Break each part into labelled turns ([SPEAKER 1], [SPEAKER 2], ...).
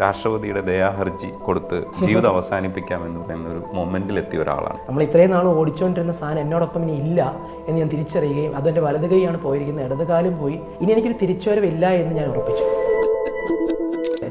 [SPEAKER 1] രാഷ്ട്രപതിയുടെ ദയാഹർജി കൊടുത്ത് ജീവിതം അവസാനിപ്പിക്കാമെന്ന് പറയുന്ന ഒരു മൊമെന്റിലെത്തിയ ഒരാളാണ്.
[SPEAKER 2] നമ്മൾ ഇത്രയും നാൾ ഓടിച്ചുകൊണ്ടിരുന്ന സാധനം എന്നോടൊപ്പം ഇനി ഇല്ല എന്ന് ഞാൻ തിരിച്ചറിയുകയും അതെൻ്റെ വലത് കൈയാണ് പോയിരിക്കുന്നത്, ഇടതുകാലം പോയി, ഇനി എനിക്കൊരു തിരിച്ചുവരവില്ല എന്ന് ഞാൻ ഉറപ്പിച്ചു.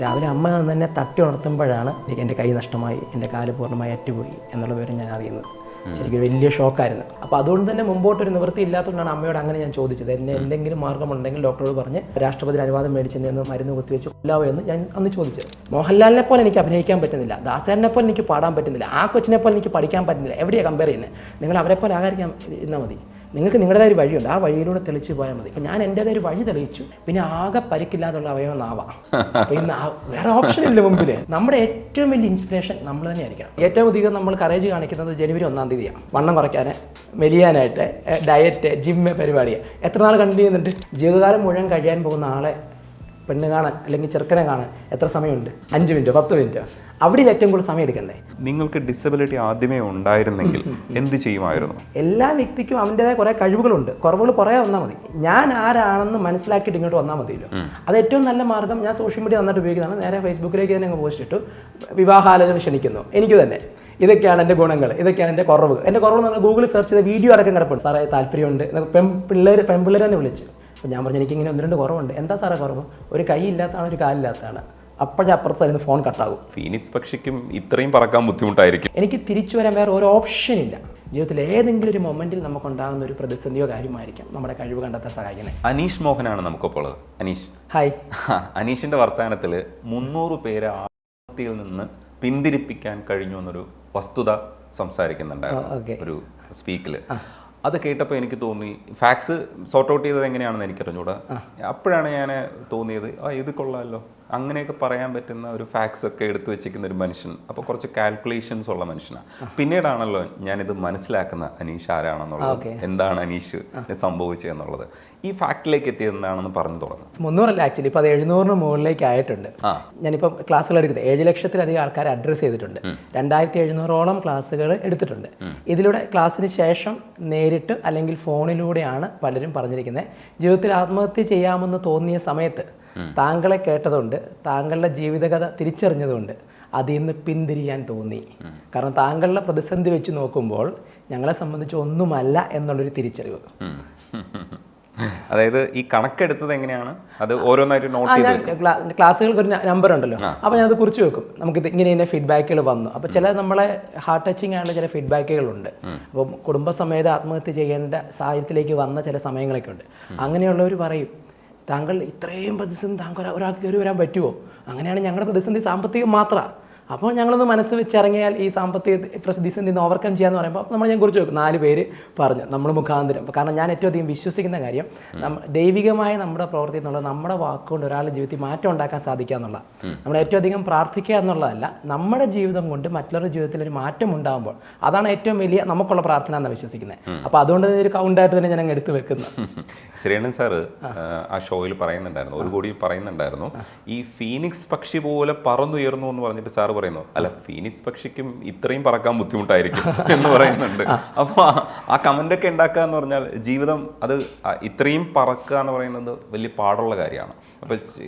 [SPEAKER 2] രാവിലെ അമ്മ തന്നെ തട്ടി ഉണർത്തുമ്പോഴാണ് എൻ്റെ കൈ നഷ്ടമായി, എൻ്റെ കാല് പൂർണ്ണമായി അറ്റുപോയി എന്നുള്ള വിവരം ഞാൻ അറിയുന്നത്. ശരിക്കും വലിയ ഷോക്കായിരുന്നു. അപ്പോൾ അതുകൊണ്ട് തന്നെ മുമ്പോട്ടൊരു നിവൃത്തി ഇല്ലാത്തതുകൊണ്ടാണ് അമ്മയോട് അങ്ങനെ ഞാൻ ചോദിച്ചത്. എന്നെ എന്തെങ്കിലും മാർഗ്ഗമുണ്ടെങ്കിൽ ഡോക്ടറോട് പറഞ്ഞ് രാഷ്ട്രപതി അനുവാദം മേടിച്ചെന്ന് മരുന്ന് കുത്തിവെച്ച് കൊല്ലാവോ എന്ന് ഞാൻ അന്ന് ചോദിച്ചത്. മോഹൻലാലിനെ പോലെ എനിക്ക് അഭിനയിക്കാൻ പറ്റുന്നില്ല, ദാസേനെ പോലെ എനിക്ക് പാടാൻ പറ്റുന്നില്ല, ആ കൊച്ചിനെ പോലെ എനിക്ക് പഠിക്കാൻ പറ്റുന്നില്ല. എവിടെയാണ് കമ്പയർ ചെയ്യുന്നത്? നിങ്ങൾ അവരെ പോലെ ആകാരിക്കാൻ ഇരുന്നാൽ മതി. നിങ്ങൾക്ക് നിങ്ങളുടേതായ ഒരു വഴിയുണ്ട്, ആ വഴിയിലൂടെ തെളിച്ച് പോയാൽ മതി. അപ്പം ഞാൻ എൻ്റേതായ ഒരു വഴി തെളിയിച്ചു. പിന്നെ ആകെ പരിക്കില്ലാതുള്ള അവയവം നാവാം. അപ്പം ഇന്ന് വേറെ ഓപ്ഷൻ ഇല്ല മുമ്പിൽ. നമ്മുടെ ഏറ്റവും വലിയ ഇൻസ്പിറേഷൻ നമ്മൾ തന്നെ ആയിരിക്കണം. ഏറ്റവും അധികം നമ്മൾ കറേജ് കാണിക്കുന്നത് ജനുവരി 1-ാം തീയതിയാണ്. വണ്ണം കുറയ്ക്കാൻ, മെലിയാനായിട്ട്, ഡയറ്റ്, ജിമ്മ് പരിപാടി എത്ര നാൾ കണ്ടിന്യൂ ചെയ്യുന്നുണ്ട്? ജീവിതകാലം മുഴുവൻ കഴിയാൻ പോകുന്ന ആളെ പെണ്ണ് കാണാൻ അല്ലെങ്കിൽ ചെറുക്കനെ കാണാൻ എത്ര സമയമുണ്ട്? 5 മിനിറ്റോ 10 മിനിറ്റോ? അവിടെ ഏറ്റവും കൂടുതൽ സമയം എടുക്കണ്ടേ?
[SPEAKER 1] നിങ്ങൾക്ക് ഡിസബിലിറ്റി ആദ്യമേ ഉണ്ടായിരുന്നെങ്കിൽ എന്ത് ചെയ്യുമായിരുന്നു?
[SPEAKER 2] എല്ലാ വ്യക്തിക്കും അവൻ്റെതായ കുറേ കഴിവുകളുണ്ട്, കുറവുകൾ കുറേ വന്നാൽ മതി. ഞാൻ ആരാണെന്ന് മനസ്സിലാക്കിയിട്ട് ഇങ്ങോട്ട് വന്നാൽ മതിയല്ലോ. അത് ഏറ്റവും നല്ല മാർഗ്ഗം. ഞാൻ സോഷ്യൽ മീഡിയ നന്നായിട്ട് ഉപയോഗിക്കുന്നതാണ്. നേരെ ഫേസ്ബുക്കിലേക്ക് തന്നെ അങ്ങ് പോസ്റ്റ് ഇട്ടു, വിവാഹാലോചന ക്ഷണിക്കുന്നു. എനിക്ക് തന്നെ ഇതൊക്കെയാണ് എൻ്റെ ഗുണങ്ങൾ, ഇതൊക്കെയാണ് എൻ്റെ കുറവ്. എൻ്റെ കുറവ് എന്ന് പറഞ്ഞാൽ ഗൂഗിളിൽ സെർച്ച് ചെയ്ത വീഡിയോ അടക്കം കിടപ്പുണ്ട്. സാറേ താല്പര്യമുണ്ട്, പെൺപിള്ളേർ തന്നെ വിളിച്ചു. അപ്പോൾ ഞാൻ പറഞ്ഞു എനിക്കിങ്ങനെ 1-2 കുറവുണ്ട്. എന്താ സാറേ കുറവ്? ഒരു കൈ ഇല്ലാത്തതാണ്, ഒരു കാലില്ലാത്തതാണ്. അപ്പോഴപ്പുറത്തായിരുന്നു ഫോൺ കട്ടാകും.
[SPEAKER 1] ഫീനിക്സ് പക്ഷിക്കും ഇത്രയും പറക്കാൻ ബുദ്ധിമുട്ടായിരിക്കും.
[SPEAKER 2] എനിക്ക് തിരിച്ചു വരാൻ വേറെ ഒരു ഓപ്ഷൻ ഇല്ല. ജീവിതത്തിൽ ഏതെങ്കിലും ഒരു മൊമെന്റിൽ നമുക്കുണ്ടാകുന്ന ഒരു പ്രതിസന്ധിയോ കാര്യമായിരിക്കാം നമ്മുടെ കഴിവ് കണ്ടെത്താൻ സഹായിക്കുന്നത്.
[SPEAKER 1] അനീഷ് മോഹനാണ് നമുക്കിപ്പോൾ ഉള്ളത്. അനീഷ്,
[SPEAKER 2] ഹായ്.
[SPEAKER 1] അനീഷിന്റെ വർത്തമാനത്തിൽ 300 പേരെ ആത്മഹത്യയിൽ നിന്ന് പിന്തിരിപ്പിക്കാൻ കഴിഞ്ഞു എന്നൊരു വസ്തുത സംസാരിക്കുന്നുണ്ടായിരുന്നു ഒരു സ്പീക്കിൽ. അത് കേട്ടപ്പോൾ എനിക്ക് തോന്നി, ഫാക്ട്സ് സോർട്ട് ഔട്ട് ചെയ്തത് എങ്ങനെയാണെന്ന് എനിക്കറിഞ്ഞൂടാ. അപ്പോഴാണ് ഞാൻ തോന്നിയത്, ഇത് കൊള്ളാമല്ലോ, അങ്ങനെയൊക്കെ പറയാൻ പറ്റുന്ന ഒരു ഫാക്ട്സ് ഒക്കെ എടുത്തു വെച്ചിരിക്കുന്ന ഒരു മനുഷ്യൻ. അപ്പോൾ കുറച്ച് കാൽക്കുലേഷൻസ് ഉള്ള മനുഷ്യനാണ്. പിന്നീടാണല്ലോ ഞാനിത് മനസ്സിലാക്കുന്ന അനീഷ് ആരാണെന്നുള്ളത്, എന്താണ് അനീഷ് സംഭവിച്ചതെന്നുള്ളത്. ഈ ഫാക്ടിലേക്ക് എത്തിയത് എന്താണെന്ന് പറഞ്ഞു തുടങ്ങും.
[SPEAKER 2] 300 ആക്ച്വലി ഇപ്പോൾ അത് 700 മുകളിലേക്ക് ആയിട്ടുണ്ട്. ഞാനിപ്പോൾ ക്ലാസ്സുകൾ എടുക്കുന്നത് 7 ലക്ഷത്തിലധികം ആൾക്കാരെ അഡ്രസ്സ് ചെയ്തിട്ടുണ്ട്. 2700ഓളം ക്ലാസ്സുകൾ എടുത്തിട്ടുണ്ട്. ഇതിലൂടെ ക്ലാസ്സിന് ശേഷം നേരിട്ട് അല്ലെങ്കിൽ ഫോണിലൂടെയാണ് പലരും പറഞ്ഞിരിക്കുന്നത്. ജീവിതത്തിൽ ആത്മഹത്യ ചെയ്യാമെന്ന് തോന്നിയ സമയത്ത് താങ്കളെ കേട്ടതുകൊണ്ട്, താങ്കളുടെ ജീവിതകഥ തിരിച്ചറിഞ്ഞതുകൊണ്ട് അതിൽ നിന്ന് പിന്തിരിയാൻ തോന്നി. കാരണം താങ്കളുടെ പ്രതിസന്ധി വെച്ച് നോക്കുമ്പോൾ ഞങ്ങളെ സംബന്ധിച്ച് ഒന്നുമല്ല എന്നുള്ളൊരു തിരിച്ചറിവ്.
[SPEAKER 1] അതായത് ഈ കണക്കെടുത്തത് എങ്ങനെയാണ്? അത് ഓരോന്നായിട്ട് നോട്ട് ചെയ്ത്
[SPEAKER 2] ക്ലാസ്സുകൾക്ക് ഒരു നമ്പർ ഉണ്ടല്ലോ, അപ്പോൾ ഞാനത് കുറിച്ച് വെക്കും. നമുക്കിത് ഇങ്ങനെ ഫീഡ്ബാക്കുകൾ വന്നു. അപ്പോൾ ചില നമ്മളെ ഹാർട്ട് ടച്ചിങ് ആയിട്ടുള്ള ചില ഫീഡ്ബാക്കുകളുണ്ട്. അപ്പം കുടുംബസമേത ആത്മഹത്യ ചെയ്യേണ്ട സാഹചര്യത്തിലേക്ക് വന്ന ചില സമയങ്ങളൊക്കെ ഉണ്ട്. അങ്ങനെയുള്ളവർ പറയും, താങ്കൾ ഇത്രയും പ്രതിസന്ധി ഒരാൾക്ക് കയറി വരാൻ പറ്റുമോ? അങ്ങനെയാണ് ഞങ്ങളുടെ പ്രതിസന്ധി സാമ്പത്തികം മാത്രമാണ്. അപ്പോൾ ഞങ്ങളൊന്ന് മനസ്സ് വെച്ചിറങ്ങിയാൽ ഈ സാമ്പത്തിക പ്രതിസന്ധി നിന്ന് ഓവർകം ചെയ്യാന്ന് പറയുമ്പോൾ ഞാൻ കുറിച്ച് വെക്കും. 4 പേര് പറഞ്ഞു നമ്മൾ മുഖാന്തരം. കാരണം ഞാൻ ഏറ്റവും അധികം വിശ്വസിക്കുന്ന കാര്യം ദൈവികമായ നമ്മുടെ പ്രവൃത്തി എന്നുള്ളത് നമ്മുടെ വാക്കുകൊണ്ട് ഒരാളുടെ ജീവിതത്തിൽ മാറ്റം ഉണ്ടാക്കാൻ സാധിക്കുക എന്നുള്ള, നമ്മൾ ഏറ്റവും അധികം പ്രാർത്ഥിക്കുക എന്നുള്ളതല്ല, നമ്മുടെ ജീവിതം കൊണ്ട് മറ്റുള്ളവരുടെ ജീവിതത്തിൽ ഒരു മാറ്റം ഉണ്ടാകുമ്പോൾ അതാണ് ഏറ്റവും വലിയ നമുക്കുള്ള പ്രാർത്ഥന എന്നാണ് വിശ്വസിക്കുന്നത്. അപ്പോൾ അതുകൊണ്ട് തന്നെ ഒരു കൗണ്ടായിട്ട് തന്നെ ഞാൻ എടുത്തു വെക്കുന്നത്.
[SPEAKER 1] ശ്രീണൻ സാറ് ആ ഷോയിൽ പറയുന്നുണ്ടായിരുന്നു, ഒരു കൂടി പറയുന്നുണ്ടായിരുന്നു, ഈ ഫീനിക്സ് പക്ഷി പോലെ പറന്നുയർന്നു എന്ന് പറഞ്ഞിട്ട് സാർ പറയുന്നു, അല്ല ഫീനിക്സ് പക്ഷിക്കും ഇത്രയും പറക്കാൻ ബുദ്ധിമുട്ടായിരിക്കും എന്ന് പറയുന്നുണ്ട്. അപ്പോൾ ആ കമന്റ് ഒക്കെ ഉണ്ടാക്കുക എന്ന് പറഞ്ഞാൽ ജീവിതം അത് ഇത്രയും പറക്കുക എന്ന് പറയുന്നത് വലിയ പാടുള്ള കാര്യമാണ്. അപ്പോൾ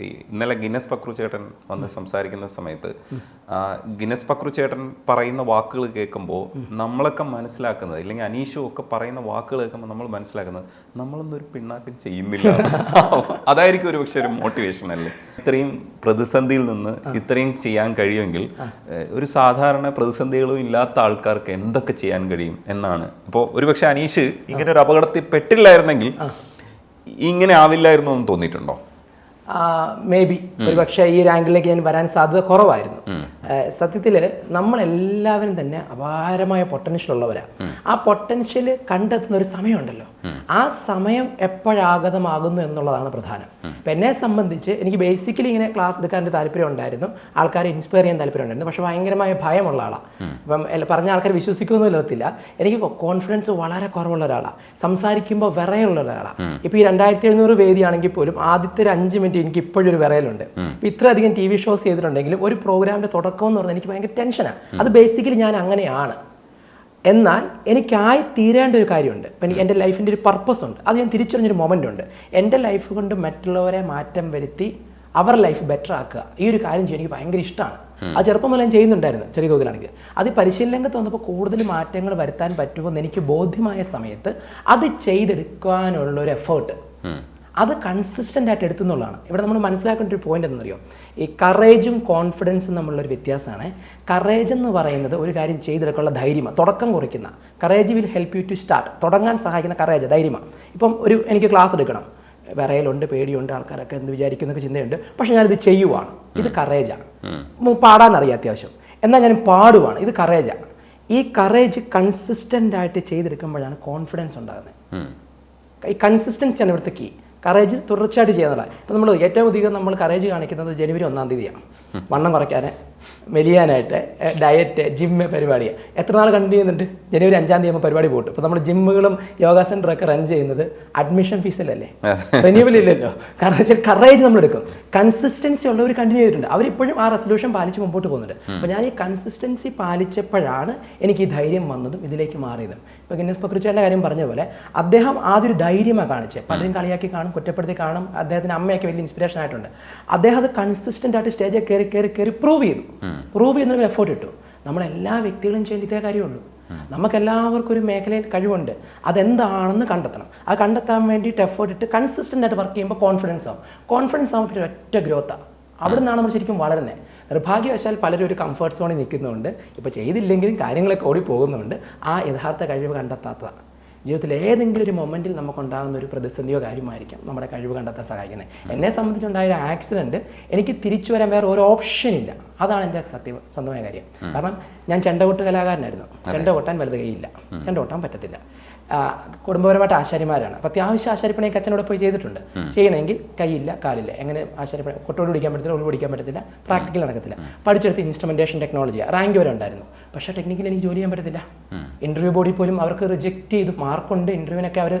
[SPEAKER 1] ഇന്നലെ ഗിന്നസ് പക്രു ചേട്ടൻ വന്ന് സംസാരിക്കുന്ന സമയത്ത് ഗിന്നസ് പക്രു ചേട്ടൻ പറയുന്ന വാക്കുകൾ കേൾക്കുമ്പോൾ നമ്മളൊക്കെ മനസ്സിലാക്കുന്നത്, ഇല്ലെങ്കിൽ അനീഷും ഒക്കെ പറയുന്ന വാക്കുകൾ കേൾക്കുമ്പോൾ നമ്മൾ മനസ്സിലാക്കുന്നത് നമ്മളൊന്നും ഒരു പിണ്ണാക്കം ചെയ്യുന്നില്ല. അതായിരിക്കും ഒരു പക്ഷേ ഒരു മോട്ടിവേഷൻ അല്ലേ? ഇത്രയും പ്രതിസന്ധിയിൽ നിന്ന് ഇത്രയും ചെയ്യാൻ കഴിയുമെങ്കിൽ ഒരു സാധാരണ പ്രതിസന്ധികളും ഇല്ലാത്ത ആൾക്കാർക്ക് എന്തൊക്കെ ചെയ്യാൻ കഴിയും എന്നാണ്. അപ്പോൾ ഒരുപക്ഷെ അനീഷ് ഇങ്ങനെ ഒരു അപകടത്തിൽ പെട്ടില്ലായിരുന്നെങ്കിൽ ഇങ്ങനെ ആവില്ലായിരുന്നു എന്ന് തോന്നിയിട്ടുണ്ടോ?
[SPEAKER 2] മേ ബി ഒരു പക്ഷേ ഈ റാങ്കിലേക്ക് ഞാൻ വരാൻ സാധ്യത കുറവായിരുന്നു. സത്യത്തിൽ നമ്മളെല്ലാവരും തന്നെ അപാരമായ പൊട്ടൻഷ്യൽ ഉള്ളവരാണ്. ആ പൊട്ടൻഷ്യൽ കണ്ടെത്തുന്ന ഒരു സമയമുണ്ടല്ലോ, ആ സമയം എപ്പോഴാഗതമാകുന്നു എന്നുള്ളതാണ് പ്രധാനം. ഇപ്പം എന്നെ സംബന്ധിച്ച് എനിക്ക് ബേസിക്കലി ഇങ്ങനെ ക്ലാസ് എടുക്കാൻ ഒരു താല്പര്യം ഉണ്ടായിരുന്നു, ആൾക്കാരെ ഇൻസ്പയർ ചെയ്യാൻ താല്പര്യം ഉണ്ടായിരുന്നു. പക്ഷെ ഭയങ്കരമായ ഭയമുള്ള ആളാണ്. ഇപ്പം പറഞ്ഞ ആൾക്കാർ വിശ്വസിക്കുമെന്ന് വരത്തില്ല, എനിക്ക് കോൺഫിഡൻസ് വളരെ കുറവുള്ള ഒരാളാണ്, സംസാരിക്കുമ്പോൾ വിറയുള്ള ഒരാളാണ്. ഇപ്പോൾ ഈ 2700 വേദിയാണെങ്കിൽ പോലും ആദ്യത്തെ ഒരു 5 മിനിറ്റ് എനിക്ക് ഇപ്പോഴും ഒരു വിറയലുണ്ട്. ഇപ്പം ഇത്രയധികം TV ഷോസ് ചെയ്തിട്ടുണ്ടെങ്കിലും ഒരു പ്രോഗ്രാമിൻ്റെ തുടക്കം എന്ന് പറഞ്ഞാൽ എനിക്ക് ഭയങ്കര ടെൻഷനാണ്. അത് ബേസിക്കലി ഞാൻ അങ്ങനെയാണ്. എന്നാൽ എനിക്കായി തീരേണ്ട ഒരു കാര്യമുണ്ട്. ഇപ്പം എനിക്ക് എൻ്റെ ലൈഫിൻ്റെ ഒരു പർപ്പസ് ഉണ്ട്, അത് ഞാൻ തിരിച്ചറിഞ്ഞൊരു മൊമെൻ്റ് ഉണ്ട്. എൻ്റെ ലൈഫ് കൊണ്ട് മറ്റുള്ളവരെ മാറ്റം വരുത്തി അവരുടെ ലൈഫ് ബെറ്റർ ആക്കുക, ഈ ഒരു കാര്യം ചെയ്യാൻ എനിക്ക് ഭയങ്കര ഇഷ്ടമാണ്. അത് ചെറുപ്പം മുതലേ ഞാൻ ചെയ്യുന്നുണ്ടായിരുന്നു ചെറിയ തോതിലാണെങ്കിൽ. അത് പരിശീലന രംഗത്ത് വന്നപ്പോൾ കൂടുതൽ മാറ്റങ്ങൾ വരുത്താൻ പറ്റുമെന്ന് എനിക്ക് ബോധ്യമായ സമയത്ത് അത് ചെയ്തെടുക്കാനുള്ള ഒരു എഫേർട്ട്, അത് കൺസിസ്റ്റൻ്റ് ആയിട്ട് എടുത്തുന്നുള്ളതാണ്. ഇവിടെ നമ്മൾ മനസ്സിലാക്കേണ്ട ഒരു പോയിന്റ് എന്നറിയോ, ഈ കറേജും കോൺഫിഡൻസും തമ്മിലുള്ളൊരു വ്യത്യാസമാണ്. കറേജ് എന്ന് പറയുന്നത് ഒരു കാര്യം ചെയ്തെടുക്കാനുള്ള ധൈര്യമാണ്, തുടക്കം കുറിക്കുന്ന. Courage will help you to start, തുടങ്ങാൻ സഹായിക്കുന്ന കറേജ് ധൈര്യമാണ്. ഇപ്പം എനിക്ക് ക്ലാസ് എടുക്കണം, വിറയലുണ്ട്, പേടിയുണ്ട്, ആൾക്കാരൊക്കെ എന്ത് വിചാരിക്കുന്നൊക്കെ ചിന്തയുണ്ട്, പക്ഷെ ഞാനിത് ചെയ്യുവാണ്, ഇത് കറേജാണ്. പാടാനറിയാം അത്യാവശ്യം, എന്നാൽ ഞാൻ പാടുവാണ്, ഇത് കറേജാണ്. ഈ കറേജ് കൺസിസ്റ്റൻ്റ് ആയിട്ട് ചെയ്തെടുക്കുമ്പോഴാണ് കോൺഫിഡൻസ് ഉണ്ടാകുന്നത്. ഈ കൺസിസ്റ്റൻസിയാണ് ഇവിടുത്തെ കീ. കറേജ് തുടർച്ചയായിട്ട് ചെയ്യുന്നതാണ്. ഇപ്പം നമ്മൾ ഏറ്റവും അധികം നമ്മൾ കറേജ് കാണിക്കുന്നത് ജനുവരി 1-ാം തീയതിയാണ്. വണ്ണം കുറയ്ക്കാൻ, മെലിയാനായിട്ട്, ഡയറ്റ്, ജിമ്മ് പരിപാടി എത്ര നാൾ കണ്ടിന്യൂ ചെയ്യുന്നുണ്ട്? ജനുവരി 5-ാം തീയതി പരിപാടി പോയിട്ട്. ഇപ്പോൾ നമ്മൾ ജിമ്മുകളും യോഗ സെൻ്ററൊക്കെ റൺ ചെയ്യുന്നത് അഡ്മിഷൻ ഫീസിലല്ലേ, റിന്യൂവൽ ഇല്ലല്ലോ. കാരണം വെച്ചാൽ കറേജ് നമ്മൾ എടുക്കും. കൺസിസ്റ്റൻസി ഉള്ളവർ കണ്ടിന്യൂ ചെയ്തിട്ടുണ്ട്, അവരിപ്പോഴും ആ റെസൊല്യൂഷൻ പാലിച്ച് മുമ്പോട്ട് പോകുന്നുണ്ട്. അപ്പോൾ ഞാൻ ഈ കൺസിസ്റ്റൻസി പാലിച്ചപ്പോഴാണ് എനിക്ക് ഈ ധൈര്യം വന്നതും ഇതിലേക്ക് മാറിയതും. ഇപ്പോൾ ഗിന്നസ് ബുക്ക് റിക്കാർഡിൻ്റെ കാര്യം പറഞ്ഞ പോലെ അദ്ദേഹം ആദ്യം ഒരു ധൈര്യമാണ് കാണിച്ചത്. പലരും കളിയാക്കി കാണും, കുറ്റപ്പെടുത്തി കാണും, അദ്ദേഹത്തിന് അമ്മയൊക്കെ വലിയ ഇൻസ്പിറേഷൻ ആയിട്ടുണ്ട്. അദ്ദേഹം അത് കൺസിസ്റ്റൻ്റ് ആയിട്ട് സ്റ്റേജിൽ കയറി പ്രൂവ് ചെയ്യുന്നൊരു എഫേർട്ട് ഇട്ടു. നമ്മളെല്ലാ വ്യക്തികളും ചെയ്യേണ്ട ഇതേ കാര്യമുള്ളൂ. നമുക്കെല്ലാവർക്കും ഒരു മേഖലയിൽ കഴിവുണ്ട്, അതെന്താണെന്ന് കണ്ടെത്തണം. അത് കണ്ടെത്താൻ വേണ്ടിയിട്ട് എഫേർട്ട് ഇട്ട് കൺസിസ്റ്റൻ്റ് ആയിട്ട് വർക്ക് ചെയ്യുമ്പോൾ കോൺഫിഡൻസ് ആകുമ്പോൾ പിന്നെ ഒറ്റ ഗ്രോത്താണ്. അവിടെ നിന്നാണ് നമ്മൾ ശരിക്കും വളരുന്നത്. നിർഭാഗ്യവശാൽ പലരും ഒരു കംഫർട്ട് സോണിൽ നിൽക്കുന്നുണ്ട്, ഇപ്പോൾ ചെയ്തില്ലെങ്കിലും കാര്യങ്ങളൊക്കെ ഓടി പോകുന്നുണ്ട്, ആ യഥാർത്ഥ കഴിവ് കണ്ടെത്താത്തതാണ്. ജീവിതത്തിൽ ഏതെങ്കിലും ഒരു മൊമെൻറ്റിൽ നമുക്കുണ്ടാകുന്ന ഒരു പ്രതിസന്ധിയോ കാര്യമായിരിക്കാം നമ്മുടെ കഴിവ് കണ്ടെത്താൻ സഹായിക്കുന്നത്. എന്നെ സംബന്ധിച്ചുണ്ടായ ഒരു ആക്സിഡൻറ്റ് എനിക്ക് തിരിച്ചു വരാൻ വേറെ ഒരു ഓപ്ഷൻ ഇല്ല. അതാണ് എൻ്റെ സ്വന്തമായ കാര്യം. കാരണം ഞാൻ ചെണ്ടകൊട്ട് കലാകാരനായിരുന്നു. ചെണ്ട കൊട്ടാൻ വലുത് കൈയില്ല, ചെണ്ട കൊട്ടാൻ പറ്റത്തില്ല. കുടുംബപരമായിട്ട് ആശാരിമാരാണ്. അപ്പോൾ അത്യാവശ്യം ആശാരിപ്പണിയൊക്കെ അച്ഛനോട് പോയി ചെയ്തിട്ടുണ്ട്. ചെയ്യണമെങ്കിൽ കൈയില്ല, കാലില്ല, എങ്ങനെ ആശാരിപ്പണി കൊട്ടോട് പിടിക്കാൻ പറ്റത്തില്ല, ഉള്ളു പിടിക്കാൻ പറ്റത്തില്ല, പ്രാക്ടിക്കൽ നടക്കത്തില്ല. പഠിച്ചെടുത്ത് ഇൻസ്ട്രുമെൻറ്റേഷൻ ടെക്നോളജി റാങ്ക് വരെ ഉണ്ടായിരുന്നു. പക്ഷേ ടെക്നിക്കലി എനിക്ക് ജോലി ചെയ്യാൻ പറ്റത്തില്ല. ഇൻ്റർവ്യൂ ബോഡി പോലും അവർക്ക് റിജക്റ്റ് ചെയ്തു. മാർക്കുണ്ട്, ഇൻ്റർവ്യൂവിനൊക്കെ അവർ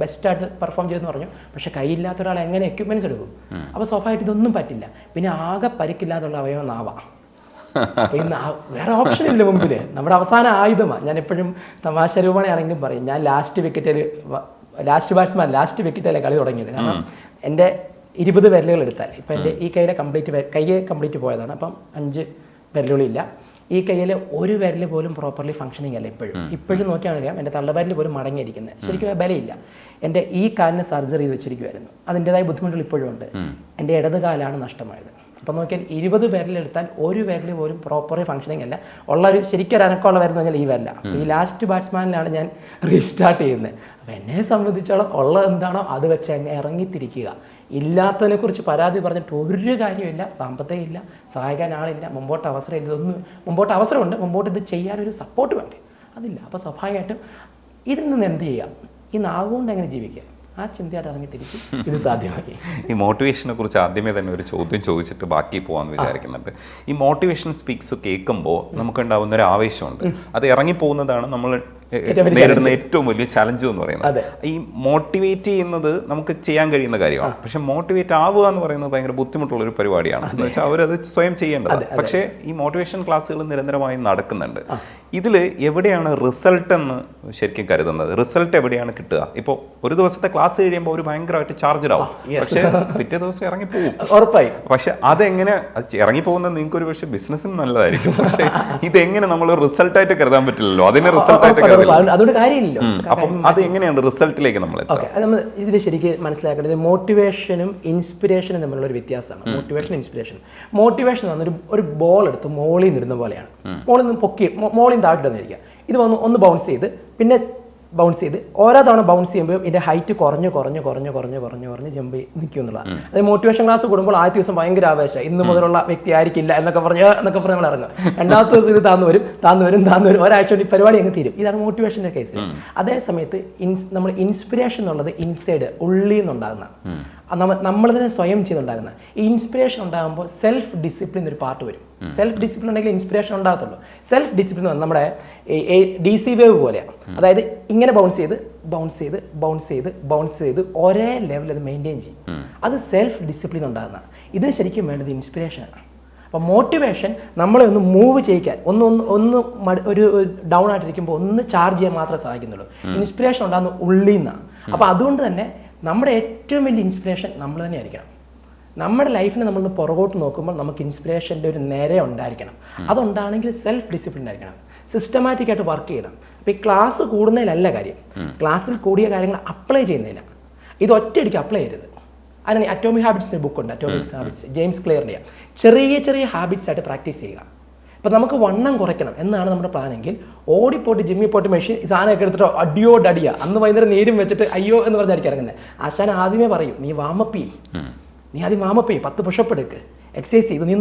[SPEAKER 2] ബെസ്റ്റായിട്ട് പെർഫോം ചെയ്തെന്ന് പറഞ്ഞു. പക്ഷേ കൈയില്ലാത്ത ഒരാൾ എങ്ങനെ എക്യുപ്മെൻറ്റ്സ് എടുക്കും? അപ്പോൾ സ്വാഭാവികമായിട്ട് ഇതൊന്നും പറ്റില്ല. പിന്നെ ആകെ പരിക്കില്ലാതുള്ള അവയവം നാവാം. അപ്പോൾ ഇന്ന് വേറെ ഓപ്ഷൻ ഇല്ല മുമ്പിൽ. നമ്മുടെ അവസാന ആയുധമാണ്. ഞാൻ എപ്പോഴും തമാശ രൂപണയാണെങ്കിലും പറയും, ഞാൻ ലാസ്റ്റ് വിക്കറ്റിലെ കളി തുടങ്ങിയത്. കാരണം എൻ്റെ 20 വിരലുകൾ എടുത്താൽ, ഇപ്പം എൻ്റെ ഈ കയ്യിലെ കംപ്ലീറ്റ് പോയതാണ്. അപ്പം 5 വിരലുകളില്ല. ഈ കയ്യിൽ ഒരു വിരൽ പോലും പ്രോപ്പർലി ഫംഗ്ഷനിങ് അല്ല. ഇപ്പോഴും നോക്കിയാൽ അറിയാം, എൻ്റെ തള്ളവിരൽ പോലും മടങ്ങിയിരിക്കുന്നത്. ശരിക്കും ബലമില്ല. എൻ്റെ ഈ കാലിന് സർജറി ചെയ്ത് വെച്ചിരിക്കുമായിരുന്നു. അതിൻ്റെതായ ബുദ്ധിമുട്ടുകൾ ഇപ്പോഴും ഉണ്ട്. എൻ്റെ ഇടത് കാലാണ് നഷ്ടമായത്. അപ്പം നോക്കിയാൽ 20 വിരലെടുത്താൽ ഒരു വിരൽ പോലും പ്രോപ്പർലി ഫംഗ്ഷനിങ് അല്ല. ഉള്ളൊരു ശരിക്കൊരു അനക്കമുള്ള വരുന്ന പറഞ്ഞാൽ ഈ വരല. ഈ ലാസ്റ്റ് ബാറ്റ്സ്മാനിലാണ് ഞാൻ റീസ്റ്റാർട്ട് ചെയ്യുന്നത്. അപ്പോൾ എന്നെ സംബന്ധിച്ചോളം ഉള്ളത് എന്താണോ അത് വെച്ച് അങ്ങ് ഇറങ്ങിത്തിരിക്കുക. ഇല്ലാത്തതിനെ കുറിച്ച് പരാതി പറഞ്ഞിട്ട് ഒരു കാര്യമില്ല. സാമ്പത്തികം ഇല്ല, സഹായിക്കാൻ ആളില്ല, മുമ്പോട്ട് അവസരമില്ല. ഇതൊന്നും മുമ്പോട്ട് അവസരമുണ്ട്, മുമ്പോട്ട് ഇത് ചെയ്യാനൊരു സപ്പോർട്ട് വേണ്ടേ, അതില്ല. അപ്പോൾ സ്വാഭാവികമായിട്ടും ഇതിൽ നിന്ന് എന്ത് ചെയ്യാം, ഈ നാവുകൊണ്ട് എങ്ങനെ ജീവിക്കുക, ആ ചിന്തയായിട്ട് ഇറങ്ങി തിരിച്ച് ഇത് സാധ്യമാക്കി.
[SPEAKER 1] ഈ മോട്ടിവേഷനെ കുറിച്ച് ആദ്യമേ തന്നെ ഒരു ചോദ്യം ചോദിച്ചിട്ട് ബാക്കി പോകാമെന്ന് വിചാരിക്കുന്നുണ്ട്. ഈ മോട്ടിവേഷൻ സ്പീക്സ് കേൾക്കുമ്പോൾ നമുക്കുണ്ടാവുന്ന ഒരു ആവേശമുണ്ട്. അത് ഇറങ്ങിപ്പോകുന്നതാണ് നമ്മൾ നേരിടുന്ന ഏറ്റവും വലിയ ചലഞ്ച് എന്ന് പറയുന്നത്. ഈ മോട്ടിവേറ്റ് ചെയ്യുന്നത് നമുക്ക് ചെയ്യാൻ കഴിയുന്ന കാര്യമാണ്. പക്ഷെ മോട്ടിവേറ്റ് ആവുക എന്ന് പറയുന്നത് ഭയങ്കര ബുദ്ധിമുട്ടുള്ള ഒരു പരിപാടിയാണ്. എന്ന് വെച്ചാൽ അവരത് സ്വയം ചെയ്യേണ്ടത്. പക്ഷേ ഈ മോട്ടിവേഷൻ ക്ലാസ്സുകൾ നിരന്തരമായി നടക്കുന്നുണ്ട്. ഇതിൽ എവിടെയാണ് റിസൾട്ട് എന്ന് ശരിക്കും കരുതുന്നത്? റിസൾട്ട് എവിടെയാണ് കിട്ടുക? ഇപ്പോൾ ഒരു ദിവസത്തെ ക്ലാസ് കഴിയുമ്പോൾ ഒരു ഭയങ്കരമായിട്ട് ചാർജഡ് ആവും, പക്ഷേ പിറ്റേ ദിവസം ഇറങ്ങിപ്പോകും ഉറപ്പായി. പക്ഷെ അതെങ്ങനെ ഇറങ്ങിപ്പോകുന്നത് നിങ്ങൾക്ക് ഒരു പക്ഷേ ബിസിനസ്സിന് നല്ലതായിരിക്കും. പക്ഷേ ഇതെങ്ങനെ നമ്മൾ റിസൾട്ടായിട്ട് കരുതാൻ പറ്റില്ലല്ലോ. അതിനെ റിസൾട്ടായിട്ട്
[SPEAKER 2] അതുകൊണ്ട് കാര്യമില്ലല്ലോ.
[SPEAKER 1] അപ്പം അത് എങ്ങനെയാണ് റിസൾട്ടിലേക്ക് നമ്മൾ
[SPEAKER 2] ഇതിൽ ശരിക്കും മനസ്സിലാക്കേണ്ടത് മോട്ടിവേഷനും ഇൻസ്പിറേഷനും തമ്മിലുള്ള ഒരു വ്യത്യാസമാണ്. മോട്ടിവേഷൻ ഒരു ബോൾ എടുത്ത് മോളിൽ നിന്നിരുന്ന പോലെയാണ്. മോളിൽ നിന്ന് പൊക്കി മോളിൽ നിന്ന് താഴ്ത്തിടുന്നിരിക്കുക. ഇത് ഒന്ന് ബൗൺസ് ചെയ്ത് പിന്നെ ബൗൺസ് ചെയ്ത് ഓരോ തവണ ബൗൺസ് ചെയ്യുമ്പോൾ ഇതിൻ്റെ ഹൈറ്റ് കുറഞ്ഞ് ജമ്പ് നിൽക്കും എന്നുള്ളതാണ്. അത് മോട്ടിവേഷൻ ക്ലാസ് കൂടുമ്പോൾ ആദ്യ ദിവസം ഭയങ്കര ആവേശം, ഇന്ന് മുതലുള്ള വ്യക്തി ആയിരിക്കില്ല എന്നൊക്കെ പറഞ്ഞ് നമ്മൾ ഇറങ്ങും. രണ്ടാമത്തെ ദിവസം ഇത് താന്നു വരും. ഒരാഴ്ച കൊണ്ട് ഈ പരിപാടി അങ്ങ് തീരും. ഇതാണ് മോട്ടിവേഷൻ്റെ കേസ്. അതേ സമയത്ത് നമ്മൾ ഇൻസ്പിറേഷൻ എന്നുള്ളത് ഇൻസൈഡ് ഉള്ളിൽ നിന്നുണ്ടാകുന്ന, നമ്മളിതിനെ സ്വയം ചെയ്തുണ്ടാകുന്ന. ഈ ഇൻസ്പിറേഷൻ ഉണ്ടാകുമ്പോൾ സെൽഫ് ഡിസിപ്ലിൻ ഒരു പാർട്ട് വരും. സെൽഫ് ഡിസിപ്ലിൻ ഉണ്ടെങ്കിൽ ഇൻസ്പിറേഷൻ ഉണ്ടാകത്തുള്ളൂ. സെൽഫ് ഡിസിപ്ലിൻ നമ്മുടെ DC വേവ് പോലെയാണ്. അതായത് ഇങ്ങനെ ബൗൺസ് ചെയ്ത് ഒരേ ലെവലിൽ അത് മെയിൻറ്റെയിൻ ചെയ്യും. അത് സെൽഫ് ഡിസിപ്ലിൻ ഉണ്ടാകുന്നതാണ്. ഇതിന് ശരിക്കും വേണ്ടത് ഇൻസ്പിറേഷനാണ്. അപ്പോൾ മോട്ടിവേഷൻ നമ്മളെ ഒന്ന് മൂവ് ചെയ്യിക്കാൻ, ഒന്ന് ഒരു ഡൗൺ ആയിട്ടിരിക്കുമ്പോൾ ഒന്ന് ചാർജ് ചെയ്യാൻ മാത്രമേ സഹായിക്കുന്നുള്ളൂ. ഇൻസ്പിറേഷൻ ഉണ്ടാകുന്ന ഉള്ളിൽ നിന്നാണ്. അപ്പോൾ അതുകൊണ്ട് തന്നെ നമ്മുടെ ഏറ്റവും വലിയ ഇൻസ്പിറേഷൻ നമ്മൾ തന്നെ ആയിരിക്കണം. നമ്മുടെ ലൈഫിനെ നമ്മളൊന്ന് പുറകോട്ട് നോക്കുമ്പോൾ നമുക്ക് ഇൻസ്പിറേഷൻ്റെ ഒരു നിര ഉണ്ടായിരിക്കണം. അതുണ്ടാണെങ്കിൽ സെൽഫ് ഡിസിപ്ലിൻ ആയിരിക്കണം, സിസ്റ്റമാറ്റിക് ആയിട്ട് വർക്ക് ചെയ്യണം. അപ്പോൾ ഈ ക്ലാസ് കൂടുന്നതിലല്ല കാര്യം, ക്ലാസ്സിൽ കൂടിയ കാര്യങ്ങൾ അപ്ലൈ ചെയ്യുന്നതിനാണ്. ഇത് ഒറ്റയടിക്ക് അപ്ലൈ ചെയ്യരുത്. അതിനാണ് അറ്റോമിക് ഹാബിറ്റ്സിൻ്റെ ബുക്കുണ്ട്, അറ്റോമിക് ഹാബിറ്റ്സ്, ജെയിംസ് ക്ലിയറിൻ്റെ. ചെറിയ ചെറിയ ഹാബിറ്റ്സ് ആയിട്ട് പ്രാക്ടീസ് ചെയ്യുക. ഇപ്പം നമുക്ക് വണ്ണം കുറയ്ക്കണം എന്നാണ് നമ്മുടെ പ്ലാനെങ്കിൽ ഓടിപ്പോട്ട് ജിമ്മിൽ പോയിട്ട് മെഷീൻ സാധനമൊക്കെ എടുത്തിട്ടോ അടിയോടടിയ അന്ന് വൈകുന്നേരം നീരും വെച്ചിട്ട് അയ്യോ എന്ന് പറഞ്ഞായിരിക്കും ഇറങ്ങുന്നത്. ആശാൻ ആദ്യമേ പറയും, നീ വാമപ്പ് ചെയ്യ്, നീ ആദ്യം വാമപ്പ് ചെയ്യ്, 10 പുഷപ്പ് എടുക്ക്, എക്സസൈസ് ചെയ്ത് നീ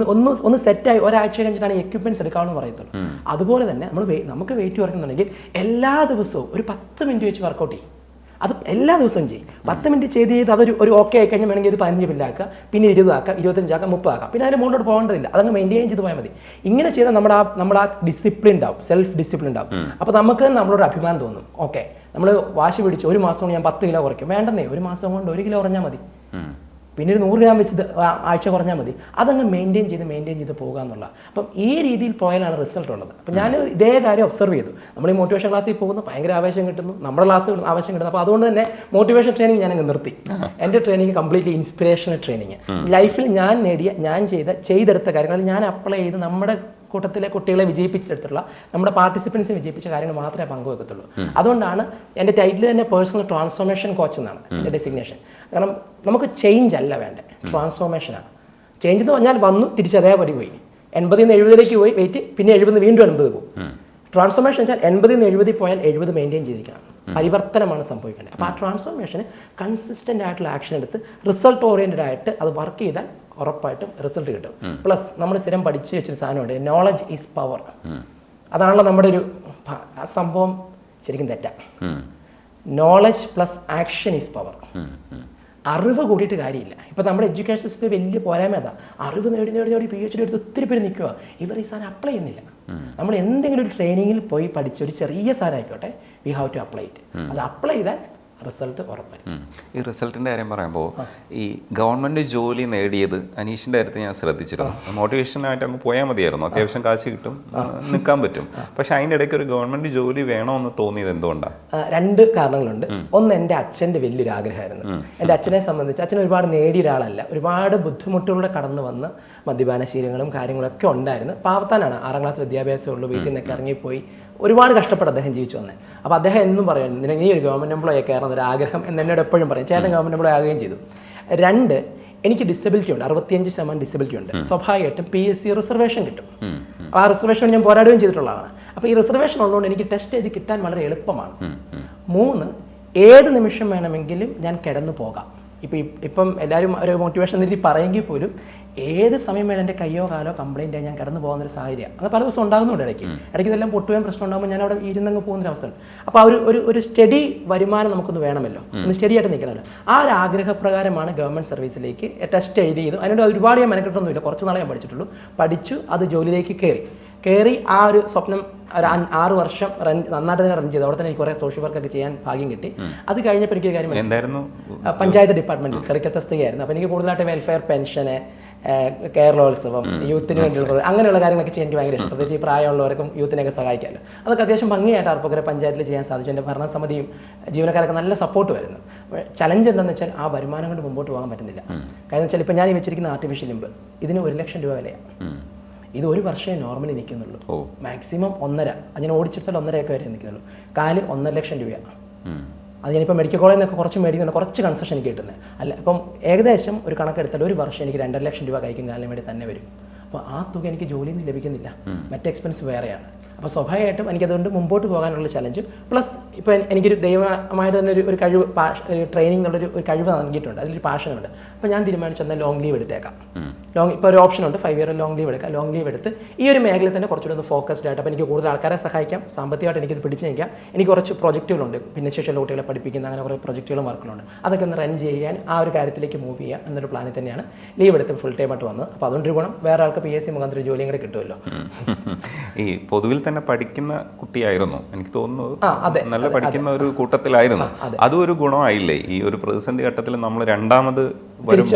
[SPEAKER 2] ഒന്ന് സെറ്റായി ഒരാഴ്ച കഴിഞ്ഞിട്ടാണ് എക്യുപ്മെന്റ്സ് എടുക്കാമെന്ന് പറയത്തുള്ളൂ. അതുപോലെ തന്നെ നമുക്ക് വെയിറ്റ് കുറയ്ക്കുന്നുണ്ടെങ്കിൽ എല്ലാ ദിവസവും ഒരു 10 മിനിറ്റ് വെച്ച് വർക്കൗട്ട് ചെയ്യും. അത് എല്ലാ ദിവസവും ചെയ്യും. 10 മിനിറ്റ് ചെയ്ത് അതൊരു ഓക്കെ ആയി കഴിഞ്ഞാൽ വേണമെങ്കിൽ ഇത് 15 മിനിറ്റ് ആക്കുക, പിന്നെ 20 ആക്കാം, 25 ആക്കാം, 30 ആക്കാം, പിന്നെ അതിന് മുന്നോട്ട് പോകേണ്ടതില്ല. അതങ്ങ് മെയിൻറ്റെയിൻ ചെയ്ത് പോയാൽ മതി. ഇങ്ങനെ ചെയ്താൽ നമ്മുടെ ആ ഡിസിപ്ലിൻ ഉണ്ടാവും, സെൽഫ് ഡിസിപ്ലിൻ ഉണ്ടാവും. അപ്പോൾ നമുക്ക് നമ്മളോട് അഭിമാനം തോന്നും. ഓക്കെ, നമ്മൾ വാശി പിടിച്ച് ഒരു മാസം കൊണ്ട് ഞാൻ 10 കിലോ കുറയ്ക്കും, വേണ്ടെന്നേ, ഒരു മാസം കൊണ്ട് 1 കിലോ കുറഞ്ഞാൽ മതി, പിന്നെ ഒരു 100 ഗ്രാം വെച്ച് ആഴ്ച കുറഞ്ഞാൽ മതി. അതങ്ങ് മെയിൻറ്റെയിൻ ചെയ്ത് പോകുക എന്നുള്ള. അപ്പം ഈ രീതിയിൽ പോയാലാണ് റിസൾട്ട് ഉള്ളത്. അപ്പം ഞാൻ ഇതേ കാര്യം ഒബ്സർവ് ചെയ്തു. നമ്മൾ ഈ മോട്ടിവേഷൻ ക്ലാസ്സിൽ പോകുന്നു, ഭയങ്കര ആവേശം കിട്ടുന്നു, നമ്മുടെ ക്ലാസ് ആവേശം കിട്ടുന്നു. അപ്പോൾ അതുകൊണ്ട് തന്നെ മോട്ടിവേഷൻ ട്രെയിനിങ് ഞാനങ്ങ് നിർത്തി. എൻ്റെ ട്രെയിനിങ് കംപ്ലീറ്റ്ലി ഇൻസ്പിറേഷണൽ ട്രെയിനിങ്. ലൈഫിൽ ഞാൻ ചെയ്തെടുത്ത കാര്യങ്ങൾ ഞാൻ അപ്ലൈ ചെയ്ത് നമ്മുടെ കൂട്ടത്തിലെ കുട്ടികളെ വിജയിപ്പിച്ചെടുത്തുള്ള നമ്മുടെ പാർട്ടിസിപ്പൻസിനെ വിജയിപ്പിച്ച കാര്യങ്ങൾ മാത്രമേ പങ്കുവെക്കത്തുള്ളൂ. അതുകൊണ്ടാണ് എൻ്റെ ടൈറ്റിൽ തന്നെ പേഴ്സണൽ ട്രാൻസ്ഫോർമേഷൻ കോച്ച് എന്നാണ് എൻ്റെ ഡെസിഗ്നേഷൻ. കാരണം നമുക്ക് ചേഞ്ച് അല്ല വേണ്ടത്, ട്രാൻസ്ഫോർമേഷനാണ്. ചേഞ്ച് എന്ന് പറഞ്ഞാൽ വന്നു തിരിച്ച് അതേപടി പോയി, 80 നിന്ന് 70 പോയി വെയിറ്റ്, പിന്നെ 70 വീണ്ടും 80 പോകും. ട്രാൻസ്ഫോർമേഷൻ വെച്ചാൽ 80 നിന്ന് 70 പോയാൽ 70 മെയിൻറ്റെയിൻ ചെയ്തിരിക്കണം. പരിവർത്തനമാണ് സംഭവിക്കേണ്ടത്. അപ്പോൾ ആ ട്രാൻസ്ഫോർമേഷന് കൺസിസ്റ്റൻ്റ് ആയിട്ടുള്ള ആക്ഷൻ എടുത്ത് റിസൾട്ട് ഓറിയൻറ്റഡ് ആയിട്ട് അത് വർക്ക് ചെയ്താൽ ഉറപ്പായിട്ടും റിസൾട്ട് കിട്ടും. പ്ലസ് നമ്മൾ സ്ഥിരം പഠിച്ചു വെച്ചൊരു സാധനമുണ്ട്, നോളജ് ഈസ് പവർ. അതാണല്ലോ നമ്മുടെ ഒരു സംഭവം. ശരിക്കും തെറ്റാ. Knowledge plus action is power. അറിവ് കൂടിയിട്ട് കാര്യമില്ല. ഇപ്പം നമ്മുടെ എഡ്യൂക്കേഷൻ സിസ്റ്റം വലിയ പോരായ്മ അതാ. അറിവ് നേടി PhD എടുത്ത് ഒത്തിരി പേര് നിൽക്കുക, ഇവർ ഈ സാധനം അപ്ലൈ ചെയ്യുന്നില്ല. നമ്മൾ എന്തെങ്കിലും ഒരു ട്രെയിനിങ്ങിൽ പോയി പഠിച്ച ഒരു ചെറിയ സാധനം ആയിക്കോട്ടെ, we have to apply it. അത് അപ്ലൈ ചെയ്താൽ റിസൾട്ട് ഉറപ്പായിരിക്കും.
[SPEAKER 1] ഈ റിസൾട്ടിൻ്റെ കാര്യം പറയുമ്പോൾ ഈ ഗവൺമെൻറ് ജോലി നേടിയത് അനീഷിൻ്റെ കാര്യത്തിൽ ഞാൻ ശ്രദ്ധിച്ചിരുന്നു. മോട്ടിവേഷനായിട്ട് അങ്ങ് പോയാൽ മതിയായിരുന്നു, അത്യാവശ്യം കാശ് കിട്ടും, നിൽക്കാൻ പറ്റും. പക്ഷെ അതിൻ്റെ ഇടയ്ക്ക് ഒരു ഗവൺമെൻറ് ജോലി വേണമെന്ന് തോന്നിയത് എന്തുകൊണ്ടാണ്?
[SPEAKER 2] 2 കാരണങ്ങളുണ്ട്. ഒന്ന്, എൻ്റെ അച്ഛൻ്റെ വലിയൊരു ആഗ്രഹമായിരുന്നു. എൻ്റെ അച്ഛനെ സംബന്ധിച്ച് അച്ഛൻ ഒരുപാട് നേടിയ ഒരാളല്ല, ഒരുപാട് ബുദ്ധിമുട്ടുകളുടെ കടന്നു വന്ന് മദ്യപാന ശീലങ്ങളും കാര്യങ്ങളൊക്കെ ഉണ്ടായിരുന്നു. പാവത്താനാണ്, 6ാം ക്ലാസ് വിദ്യാഭ്യാസമുള്ളൂ, വീട്ടിൽ നിന്നൊക്കെ ഇറങ്ങിപ്പോയി ഒരുപാട് കഷ്ടപ്പെട്ട് അദ്ദേഹം ജീവിച്ചു വന്നത്. അപ്പോൾ അദ്ദേഹം എന്നും പറയും, നീ ഒരു ഗവൺമെൻറ് എംപ്ലോയി കയറുന്ന ഒരു ആഗ്രഹം എന്ന് എന്നോട് എപ്പോഴും പറയും. ചേട്ടൻ ഗവൺമെൻറ് എംപ്ലോയി ആകുകയും ചെയ്തു. 2, എനിക്ക് ഡിസബിലിറ്റി ഉണ്ട്, 65% ഡിസബിലിറ്റി ഉണ്ട്. സ്വാഭാവികമായിട്ടും PSC റിസർവേഷൻ കിട്ടും. ആ റിസർവേഷൻ ഞാൻ പോരാടുകയും ചെയ്തിട്ടുള്ളതാണ്. അപ്പോൾ ഈ റിസർവേഷൻ ഉള്ളതുകൊണ്ട് എനിക്ക് ടെസ്റ്റ് ചെയ്ത് കിട്ടാൻ വളരെ എളുപ്പമാണ്. 3, ഏത് നിമിഷം വേണമെങ്കിലും ഞാൻ കിടന്നു പോകാം. ഇപ്പം എല്ലാവരും ഒരു മോട്ടിവേഷൻ രീതി പറയുമെങ്കിൽ പോലും ഏത് സമയം വേണം എൻ്റെ കയ്യോ കാലോ കംപ്ലൈൻ്റ് ആയി ഞാൻ കടന്നു പോകുന്നൊരു സാഹചര്യം അങ്ങനെ പല ദിവസം ഉണ്ടാകുന്നുണ്ട്. ഇടയ്ക്ക് ഇതെല്ലാം പൊട്ടുകയും പ്രശ്നം ഉണ്ടാകുമ്പോൾ ഞാൻ അവിടെ ഇരുന്നങ്ങ് പോകുന്നൊരവസ്ഥയാണ്. അപ്പോൾ ആ ഒരു സ്റ്റഡി വരുമാനം നമുക്കൊന്ന് വേണമല്ലോ, ഒന്ന് സ്റ്റഡി ആയിട്ട് നിൽക്കണമല്ലോ. ആ ഒരു ആഗ്രഹപ്രകാരമാണ് ഗവൺമെൻറ് സർവീസിലേക്ക് ടെസ്റ്റ് എഴുതിയത്. അതിനോട് ഒരുപാട് ഞാൻ മെനക്കെട്ടൊന്നുമില്ല, കുറച്ച് നാളെ ഞാൻ പഠിച്ചു അത് ജോലിയിലേക്ക് കയറി ആ ഒരു സ്വപ്നം ഒരു 6 വർഷം നന്നായിട്ട് തന്നെ റൺ ചെയ്തു. അവിടെ തന്നെ എനിക്ക് കുറേ സോഷ്യൽ വർക്കൊക്കെ ചെയ്യാൻ ഭാഗ്യം കിട്ടി. അത് കഴിഞ്ഞപ്പോൾ എനിക്ക് കാര്യം
[SPEAKER 1] എന്തായിരുന്നു,
[SPEAKER 2] പഞ്ചായത്ത് ഡിപ്പാർട്ട്മെൻറ്റിൽ കറിക്കൽ തസ്തികയായിരുന്നു. അപ്പോൾ എനിക്ക് കൂടുതലായിട്ട് വെൽഫെയർ പെൻഷന്, കേരളോത്സവം, യൂത്തിന് വേണ്ടിയുള്ളത് അങ്ങനെയുള്ള കാര്യങ്ങളൊക്കെ ചെയ്യാൻ എനിക്ക് ഭയങ്കര ഇഷ്ടം. പ്രത്യേകിച്ച് ഈ പ്രായമുള്ളവർക്കും യൂത്തിനെയൊക്കെ സഹായിക്കാമല്ലോ. അതൊക്കെ അത്യാവശ്യം ഭംഗിയായിട്ട് അർപ്പകര പഞ്ചായത്തിൽ ചെയ്യാൻ സാധിച്ചു. എൻ്റെ ഭരണസമിതിയും ജീവനക്കാരൊക്കെ നല്ല സപ്പോർട്ട് വരുന്നു. ചലഞ്ച് എന്താണെന്ന് വെച്ചാൽ ആ വരുമാനം കൊണ്ട് മുമ്പോട്ട് പോകാൻ പറ്റുന്നില്ല. കാരണം വെച്ചാൽ ഇപ്പം ഞാൻ ഈ വെച്ചിരിക്കുന്ന ആർട്ടിഫിഷ്യൽ ലിംബ് ഇതിന് 1 ലക്ഷം രൂപ വിലയാണ്. ഇത് 1 വർഷമേ നോർമലി നിൽക്കുന്നുള്ളൂ, മാക്സിമം 1.5. ഞാൻ ഓടിച്ചെടുത്താൽ 1.5 വരെ നിൽക്കുന്നുള്ളൂ. കാല് 1.5 ലക്ഷം രൂപയാണ്. അത് ഞാനിപ്പോൾ മെഡിക്കൽ കോളേജിൽ നിന്നൊക്കെ കുറച്ച് മേടിക്കുന്നുണ്ട്, കുറച്ച് കൺസെഷൻ എനിക്ക് കിട്ടുന്നത് അല്ല. ഇപ്പം ഏകദേശം ഒരു കണക്കെടുത്താൽ 1 വർഷം എനിക്ക് 2.5 ലക്ഷം രൂപ കൈക്കും കാലിന് വേണ്ടി തന്നെ വരും. അപ്പോൾ ആ തുക എനിക്ക് ജോലിയിൽ നിന്ന് ലഭിക്കുന്നില്ല, മറ്റ് എക്സ്പെൻസ് വേറെയാണ്. അപ്പോൾ സ്വാഭാവികമായിട്ടും എനിക്കതുകൊണ്ട് മുമ്പോട്ട് പോകാനുള്ള ചലഞ്ച് പ്ലസ് ഇപ്പോൾ എനിക്കൊരു ദൈവമായിട്ട് തന്നെ ഒരു കഴിവ്, ട്രെയിനിങ് എന്നുള്ളൊരു കഴിവ് നൽകിയിട്ടുണ്ട്, അതിലൊരു പാഷനുണ്ട്. അപ്പോൾ ഞാൻ തീരുമാനിച്ചു എന്നാൽ ലോങ് ലീവ് എടുത്തേക്കാം. ഇപ്പോൾ ഒരു ഓപ്ഷൻ ഉണ്ട്, 5 ഇയർ ലോങ് ലീവ് എടുക്കാം. ലോങ് ലീവ് എടുത്ത് ഈ ഒരു മേഖലയിൽ തന്നെ കുറച്ചുകൂടി ഒന്ന് ഫോക്കസ്ഡ് ആയിട്ട്, അപ്പോൾ എനിക്ക് കൂടുതൽ ആൾക്കാരെ സഹായിക്കാം, സാമ്പത്തികമായിട്ട് എനിക്കിത് പിടിച്ച് നിൽക്കാം. എനിക്ക് കുറച്ച് പ്രൊജക്റ്റുകളുണ്ട്, ഭിന്നശേഷിയുള്ള കുട്ടികളെ പഠിപ്പിക്കുന്ന അങ്ങനെ കുറേ പ്രൊജക്റ്റുകളും വർക്കുകളുണ്ട്. അതൊക്കെ ഒന്ന് റൺ ചെയ്യാൻ ആ ഒരു കാര്യത്തിലേക്ക് മൂവ് ചെയ്യുക എന്നൊരു പ്ലാനിൽ തന്നെയാണ് ലീവ് എടുത്ത് ഫുൾ ടൈം ആയിട്ട് വന്നത്. അപ്പോൾ അതുകൊണ്ടൊരു ഗുണം വേറെ ആൾക്ക് PSC മുഖാന്തരം ജോലിയും കൂടെ കിട്ടുമല്ലോ.
[SPEAKER 1] ഈ പൊതുവിൽ തന്നെ പഠിക്കുന്ന കുട്ടിയായിരുന്നു എനിക്ക് തോന്നുന്നു, നല്ല പഠിക്കുന്ന ഒരു കൂട്ടത്തിലായിരുന്നു. അതും ഒരു ഗുണമായില്ലേ ഈ ഒരു പ്രതിസന്ധി ഘട്ടത്തിൽ നമ്മൾ രണ്ടാമത്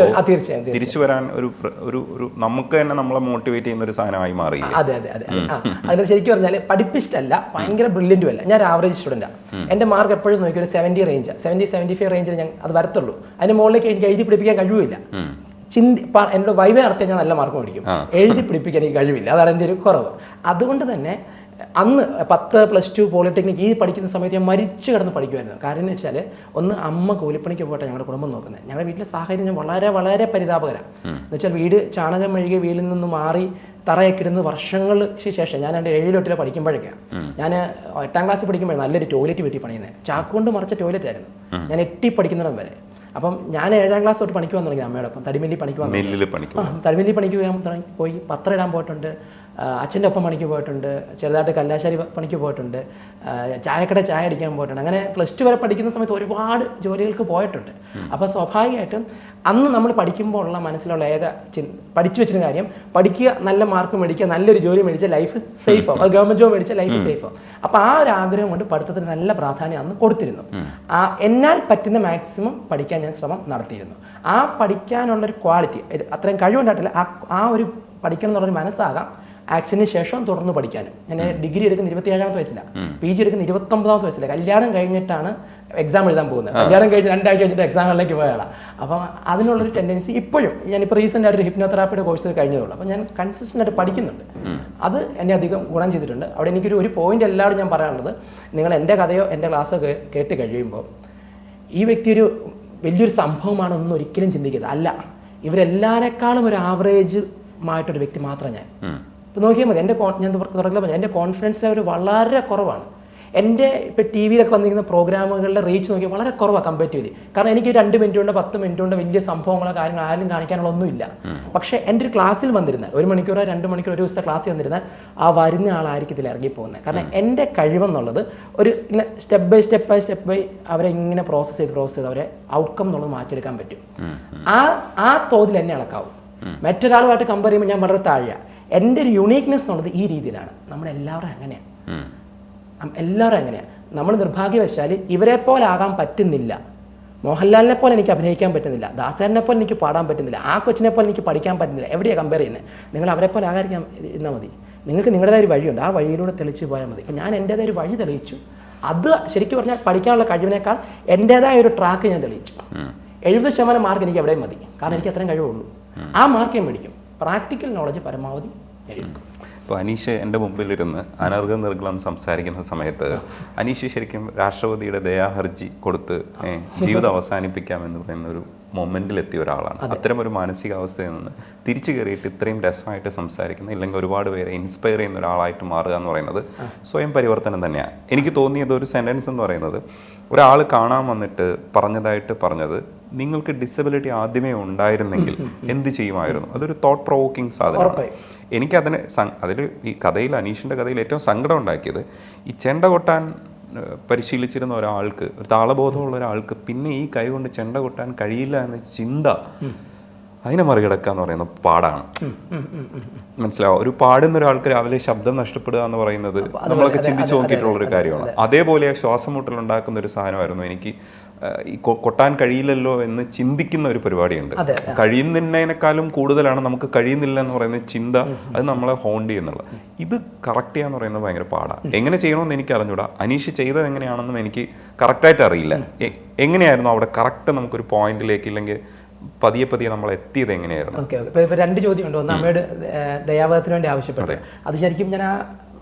[SPEAKER 1] തിരിച്ചു വരാൻ ഒരു നമുക്ക് തന്നെ നമ്മളെ മോട്ടിവേറ്റ് ചെയ്യുന്ന ഒരു സാധനമായി മാറി.
[SPEAKER 2] അതെ. അതിന് ശരിക്കും പറഞ്ഞാൽ പഠിപ്പിച്ചിട്ടല്ല, ഭയങ്കര ബ്രില്യൻറ്റും അല്ല, ഞാൻ ആവറേജ് സ്റ്റുഡൻറ്റാണ്. എൻ്റെ മാർക്ക് എപ്പോഴും നോക്കി ഒരു 70 റേഞ്ച്, 70-75 റേഞ്ചിൽ ഞാൻ അത് വരത്തുള്ളൂ. അതിന് മുകളിലേക്ക് എനിക്ക് എഴുതി പഠിപ്പിക്കാൻ കഴിവില്ല. എന്നോട് വൈവ നടത്തിയാൽ ഞാൻ നല്ല മാർക്ക് മേടിക്കും, എഴുതി പിടിപ്പിക്കാൻ എനിക്ക് കഴിവില്ല, അതാണ് എൻ്റെ ഒരു കുറവ്. അതുകൊണ്ട് തന്നെ അന്ന് 10 +2 പോളിടെക്നിക് ഈ പഠിക്കുന്ന സമയത്ത് ഞാൻ മരിച്ചു കിടന്ന് പഠിക്കുമായിരുന്നു. കാരണം എന്ന് വെച്ചാൽ ഒന്ന് അമ്മ കൂലിപ്പണിക്ക് പോയിട്ട് ഞങ്ങളുടെ കുടുംബം നോക്കുന്നത്, ഞങ്ങളുടെ വീട്ടിലെ സാഹചര്യം വളരെ വളരെ പരിതാപകരമാണ്. എന്ന് വെച്ചാൽ വീട് ചാണകം മെഴുകിയ വീട്ടിൽ നിന്ന് മാറി തറയൊക്കെ ഇരുന്ന് വർഷങ്ങൾക്ക് ശേഷം ഞാൻ എൻ്റെ 7 8 പഠിക്കുമ്പോഴൊക്കെയാണ്, ഞാൻ 8ാം ക്ലാസ്സിൽ പഠിക്കുമ്പോഴാണ് നല്ലൊരു ടോയ്ലറ്റ് വീട്ടിൽ പണിയുന്നത്. ചാക്കുകൊണ്ട് മറച്ച ടോയ്ലറ്റ് ആയിരുന്നു ഞാൻ 8 പഠിക്കുന്നിടം വരെ. അപ്പം ഞാൻ 7ാം ക്ലാസ് തൊട്ട് പണിക്ക് വന്നു തുടങ്ങി അമ്മയോടൊപ്പം. തടിമില്ലി പണിക്ക് വന്നു, തടിമില്ലി പണിക്ക് പോയി, പത്രം ഇടാൻ പോയിട്ടുണ്ട്, അച്ഛൻ്റെ ഒപ്പം പണിക്ക് പോയിട്ടുണ്ട്, ചെറുതായിട്ട് കല്ലാശ്ശേരി പണിക്ക് പോയിട്ടുണ്ട്, ചായക്കട ചായ അടിക്കാൻ പോയിട്ടുണ്ട്. അങ്ങനെ +2 വരെ പഠിക്കുന്ന സമയത്ത് ഒരുപാട് ജോലികൾക്ക് പോയിട്ടുണ്ട്. അപ്പോൾ സ്വാഭാവികമായിട്ടും അന്ന് നമ്മൾ പഠിക്കുമ്പോൾ ഉള്ള മനസ്സിലുള്ള പഠിച്ചു വെച്ചിരുന്ന കാര്യം, പഠിക്കുക, നല്ല മാർക്ക് മേടിക്കുക, നല്ലൊരു ജോലി മേടിച്ചാൽ ലൈഫ് സേഫോ, അത് ഗവൺമെൻറ് ജോബ് മേടിച്ചാൽ ലൈഫ് സേഫോ. അപ്പോൾ ആ ഒരു ആഗ്രഹം കൊണ്ട് പഠിത്തത്തിന് നല്ല പ്രാധാന്യം അന്ന് കൊടുത്തിരുന്നു. എന്നാൽ പറ്റുന്ന മാക്സിമം പഠിക്കാൻ ഞാൻ ശ്രമം നടത്തിയിരുന്നു. ആ പഠിക്കാനുള്ളൊരു ക്വാളിറ്റി, അത്രയും കഴിവുണ്ടായിട്ടില്ല, ആ ഒരു പഠിക്കണം എന്നുള്ളൊരു മനസ്സാകാം ആക്സിഡന്റിന് ശേഷം തുടർന്ന് പഠിക്കാനും. ഞാൻ ഡിഗ്രി എടുക്കുന്ന 27ാമത്തെ വയസ്സിലാണ്, PG എടുക്കുന്ന 29ാമത്തെ വയസ്സിലാണ്. കല്യാണം കഴിഞ്ഞിട്ടാണ് എക്സാം എഴുതാൻ പോകുന്നത്. കല്യാണം കഴിഞ്ഞ് 2 ആഴ്ച കഴിഞ്ഞിട്ട് എക്സാമുകളിലേക്ക് പോയാണ്. അപ്പം അതിനുള്ളൊരു ടെൻഡൻസി ഇപ്പോഴും, ഞാനിപ്പോൾ റീസെൻ്റ് ആയിട്ട് ഒരു ഹിപ്നോതെറാപ്പിയുടെ കോഴ്സ് കഴിഞ്ഞതുള്ളൂ. അപ്പം ഞാൻ കൺസിസ്റ്റൻ്റ് ആയിട്ട് പഠിക്കുന്നുണ്ട്. അത് എന്നെ അധികം ഗുണം ചെയ്തിട്ടുണ്ട്. അവിടെ എനിക്കൊരു പോയിന്റ് എല്ലാവരും ഞാൻ പറയാനുള്ളത്, നിങ്ങൾ എൻ്റെ കഥയോ എൻ്റെ ക്ലാസ്സോ കേട്ട് കഴിയുമ്പോൾ ഈ വ്യക്തി ഒരു വലിയൊരു സംഭവമാണെന്ന് ഒരിക്കലും ചിന്തിക്കരുത്. അല്ല, ഇവരെല്ലാവരെക്കാളും ഒരു ആവറേജുമായിട്ടൊരു വ്യക്തി മാത്രം ഞാൻ. ഇപ്പോൾ നോക്കിയാൽ മതി, ഞാൻ തുടക്കത്തിൽ പറഞ്ഞു, എൻ്റെ കോൺഫിഡൻസ് ലെവൽ വളരെ കുറവാണ്. എൻ്റെ ഇപ്പോൾ TV-യിലൊക്കെ വന്നിരിക്കുന്ന പ്രോഗ്രാമുകളുടെ റീച്ച് നോക്കിയാൽ വളരെ കുറവാണ് കമ്പാരിറ്റീവ്ലി. കാരണം എനിക്ക് 2 മിനിറ്റ് കൊണ്ട് 10 മിനിറ്റ് കൊണ്ട് വലിയ സംഭവങ്ങളോ കാര്യങ്ങളോ ആരും കാണിക്കാനുള്ള ഒന്നുമില്ല. പക്ഷേ എൻ്റെ ഒരു ക്ലാസ്സിൽ വന്നിരുന്നാൽ, 1 മണിക്കൂറോ 2 മണിക്കൂറോ ഒരു ദിവസത്തെ ക്ലാസ്സിൽ വന്നിരുന്നാൽ ആ വരുന്ന ആളായിരിക്കും ഇറങ്ങിപ്പോകുന്നത്. കാരണം എൻ്റെ കഴിവെന്നുള്ളത് ഒരു ഇങ്ങനെ സ്റ്റെപ്പ് ബൈ അവരെ ഇങ്ങനെ പ്രോസസ്സ് ചെയ്ത് അവരെ ഔട്ട്കം എന്നുള്ളത് മാറ്റിയെടുക്കാൻ പറ്റും. ആ തോതിൽ എന്നെ അളക്കാവും. മറ്റൊരാളുമായിട്ട് കമ്പയർ ചെയ്യുമ്പോൾ ഞാൻ വളരെ താഴെയാണ്. എൻ്റെ ഒരു യുണീക്നെസ് എന്നുള്ളത് ഈ രീതിയിലാണ്. നമ്മളെല്ലാവരും അങ്ങനെയാണ്. നമ്മൾ നിർഭാഗ്യവശാൽ ഇവരെ പോലെ ആകാൻ പറ്റുന്നില്ല. മോഹൻലാലിനെ പോലെ എനിക്ക് അഭിനയിക്കാൻ പറ്റുന്നില്ല, ദാസേനെ പോലെ എനിക്ക് പാടാൻ പറ്റുന്നില്ല, ആ കൊച്ചിനെ പോലെ എനിക്ക് പഠിക്കാൻ പറ്റുന്നില്ല. എവിടെയാണ് കമ്പയർ ചെയ്യുന്നത്? നിങ്ങൾ അവരെ പോലെ ആകാതിരിക്കാൻ ഇരുന്നാൽ മതി. നിങ്ങൾക്ക് നിങ്ങളുടേതായ ഒരു വഴിയുണ്ട്, ആ വഴിയിലൂടെ തെളിച്ച് പോയാൽ മതി. ഇപ്പം ഞാൻ എൻ്റേതായ ഒരു വഴി തെളിയിച്ചു. അത് ശരിക്കും പറഞ്ഞാൽ പഠിക്കാനുള്ള കഴിവിനേക്കാൾ എൻ്റേതായ ഒരു ട്രാക്ക് ഞാൻ തെളിയിച്ചു. 70% മാർക്ക് എനിക്ക് എവിടെയും മതി, കാരണം എനിക്ക് അത്രയും കഴിവുള്ളൂ. ആ മാർക്ക് ഞാൻ മേടിക്കും. പ്രാക്ടിക്കൽ നോളജ് പരമാവധി എഴുതും.
[SPEAKER 1] ഇപ്പോൾ അനീഷ് എൻ്റെ മുമ്പിലിരുന്ന് അനർഘം നിർഗളം സംസാരിക്കുന്ന സമയത്ത് അനീഷ് ശരിക്കും രാഷ്ട്രപതിയുടെ ദയാഹർജി കൊടുത്ത് ജീവിതം അവസാനിപ്പിക്കാമെന്ന് പറയുന്ന ഒരു മൊമെൻറ്റിലെത്തിയ ഒരാളാണ്. അത്തരമൊരു മാനസികാവസ്ഥയിൽ നിന്ന് തിരിച്ചു കയറിയിട്ട് ഇത്രയും രസമായിട്ട് സംസാരിക്കുന്ന, ഇല്ലെങ്കിൽ ഒരുപാട് പേരെ ഇൻസ്പയർ ചെയ്യുന്ന ഒരാളായിട്ട് മാറുക എന്ന് പറയുന്നത് സ്വയം പരിവർത്തനം തന്നെയാണ്. എനിക്ക് തോന്നിയത് ഒരു സെൻറ്റൻസ് എന്ന് പറയുന്നത്, ഒരാൾ കാണാൻ വന്നിട്ട് പറഞ്ഞത് നിങ്ങൾക്ക് ഡിസബിലിറ്റി ആദ്യമേ ഉണ്ടായിരുന്നെങ്കിൽ എന്ത് ചെയ്യുമായിരുന്നു. അതൊരു തോട്ട് പ്രൊവോക്കിംഗ് സാധനമാണ്. എനിക്കതിന് അതിൽ ഈ കഥയിൽ, അനീഷിൻ്റെ കഥയിൽ ഏറ്റവും സങ്കടം ഉണ്ടാക്കിയത്, ഈ ചെണ്ട കൊട്ടാൻ പരിശീലിച്ചിരുന്ന ഒരാൾക്ക്, ഒരു താളബോധമുള്ള ഒരാൾക്ക് പിന്നെ ഈ കൈ കൊണ്ട് ചെണ്ട കൊട്ടാൻ കഴിയില്ല എന്ന ചിന്ത, അതിനെ മറികടക്കുക എന്ന് പറയുന്നത് പാടാണ്. മനസ്സിലാവും. ഒരു പാടുന്ന ഒരാൾക്ക് രാവിലെ ശബ്ദം നഷ്ടപ്പെടുക എന്ന് പറയുന്നത് നമ്മളൊക്കെ ചിന്തിച്ചു നോക്കിയിട്ടുള്ളൊരു കാര്യമാണ്. അതേപോലെ ശ്വാസം മുട്ടലുണ്ടാക്കുന്ന ഒരു സാധനമായിരുന്നു എനിക്ക് ഈ കൊട്ടാൻ കഴിയില്ലല്ലോ എന്ന് ചിന്തിക്കുന്ന ഒരു പരിപാടിയുണ്ട്. കഴിയുന്നതിനേക്കാളും കൂടുതലാണ് നമുക്ക് കഴിയുന്നില്ല എന്ന് പറയുന്ന ചിന്ത, അത് നമ്മളെ ഹോണ്ട് ചെയ്യുന്നുള്ളത്. ഇത് കറക്റ്റ് ചെയ്യാന്ന് പറയുന്നത് ഭയങ്കര പാടാണ്. എങ്ങനെ ചെയ്യണമെന്ന് എനിക്ക് അറിഞ്ഞൂടാ. അനീഷ് ചെയ്തത് എങ്ങനെയാണെന്നും എനിക്ക് കറക്റ്റായിട്ട് അറിയില്ല. എങ്ങനെയായിരുന്നു അവിടെ കറക്റ്റ് നമുക്കൊരു പോയിന്റിലേക്ക്, ഇല്ലെങ്കിൽ പതിയെ നമ്മൾ എത്തിയത് എങ്ങനെയായിരുന്നു?
[SPEAKER 2] ഓക്കെ, ഇപ്പോൾ 2 ചോദ്യമുണ്ട്. ഒന്ന് അമ്മയുടെ ദയാവധത്തിന് വേണ്ടി ആവശ്യപ്പെട്ടത്. അത് ശരിക്കും ഞാൻ ആ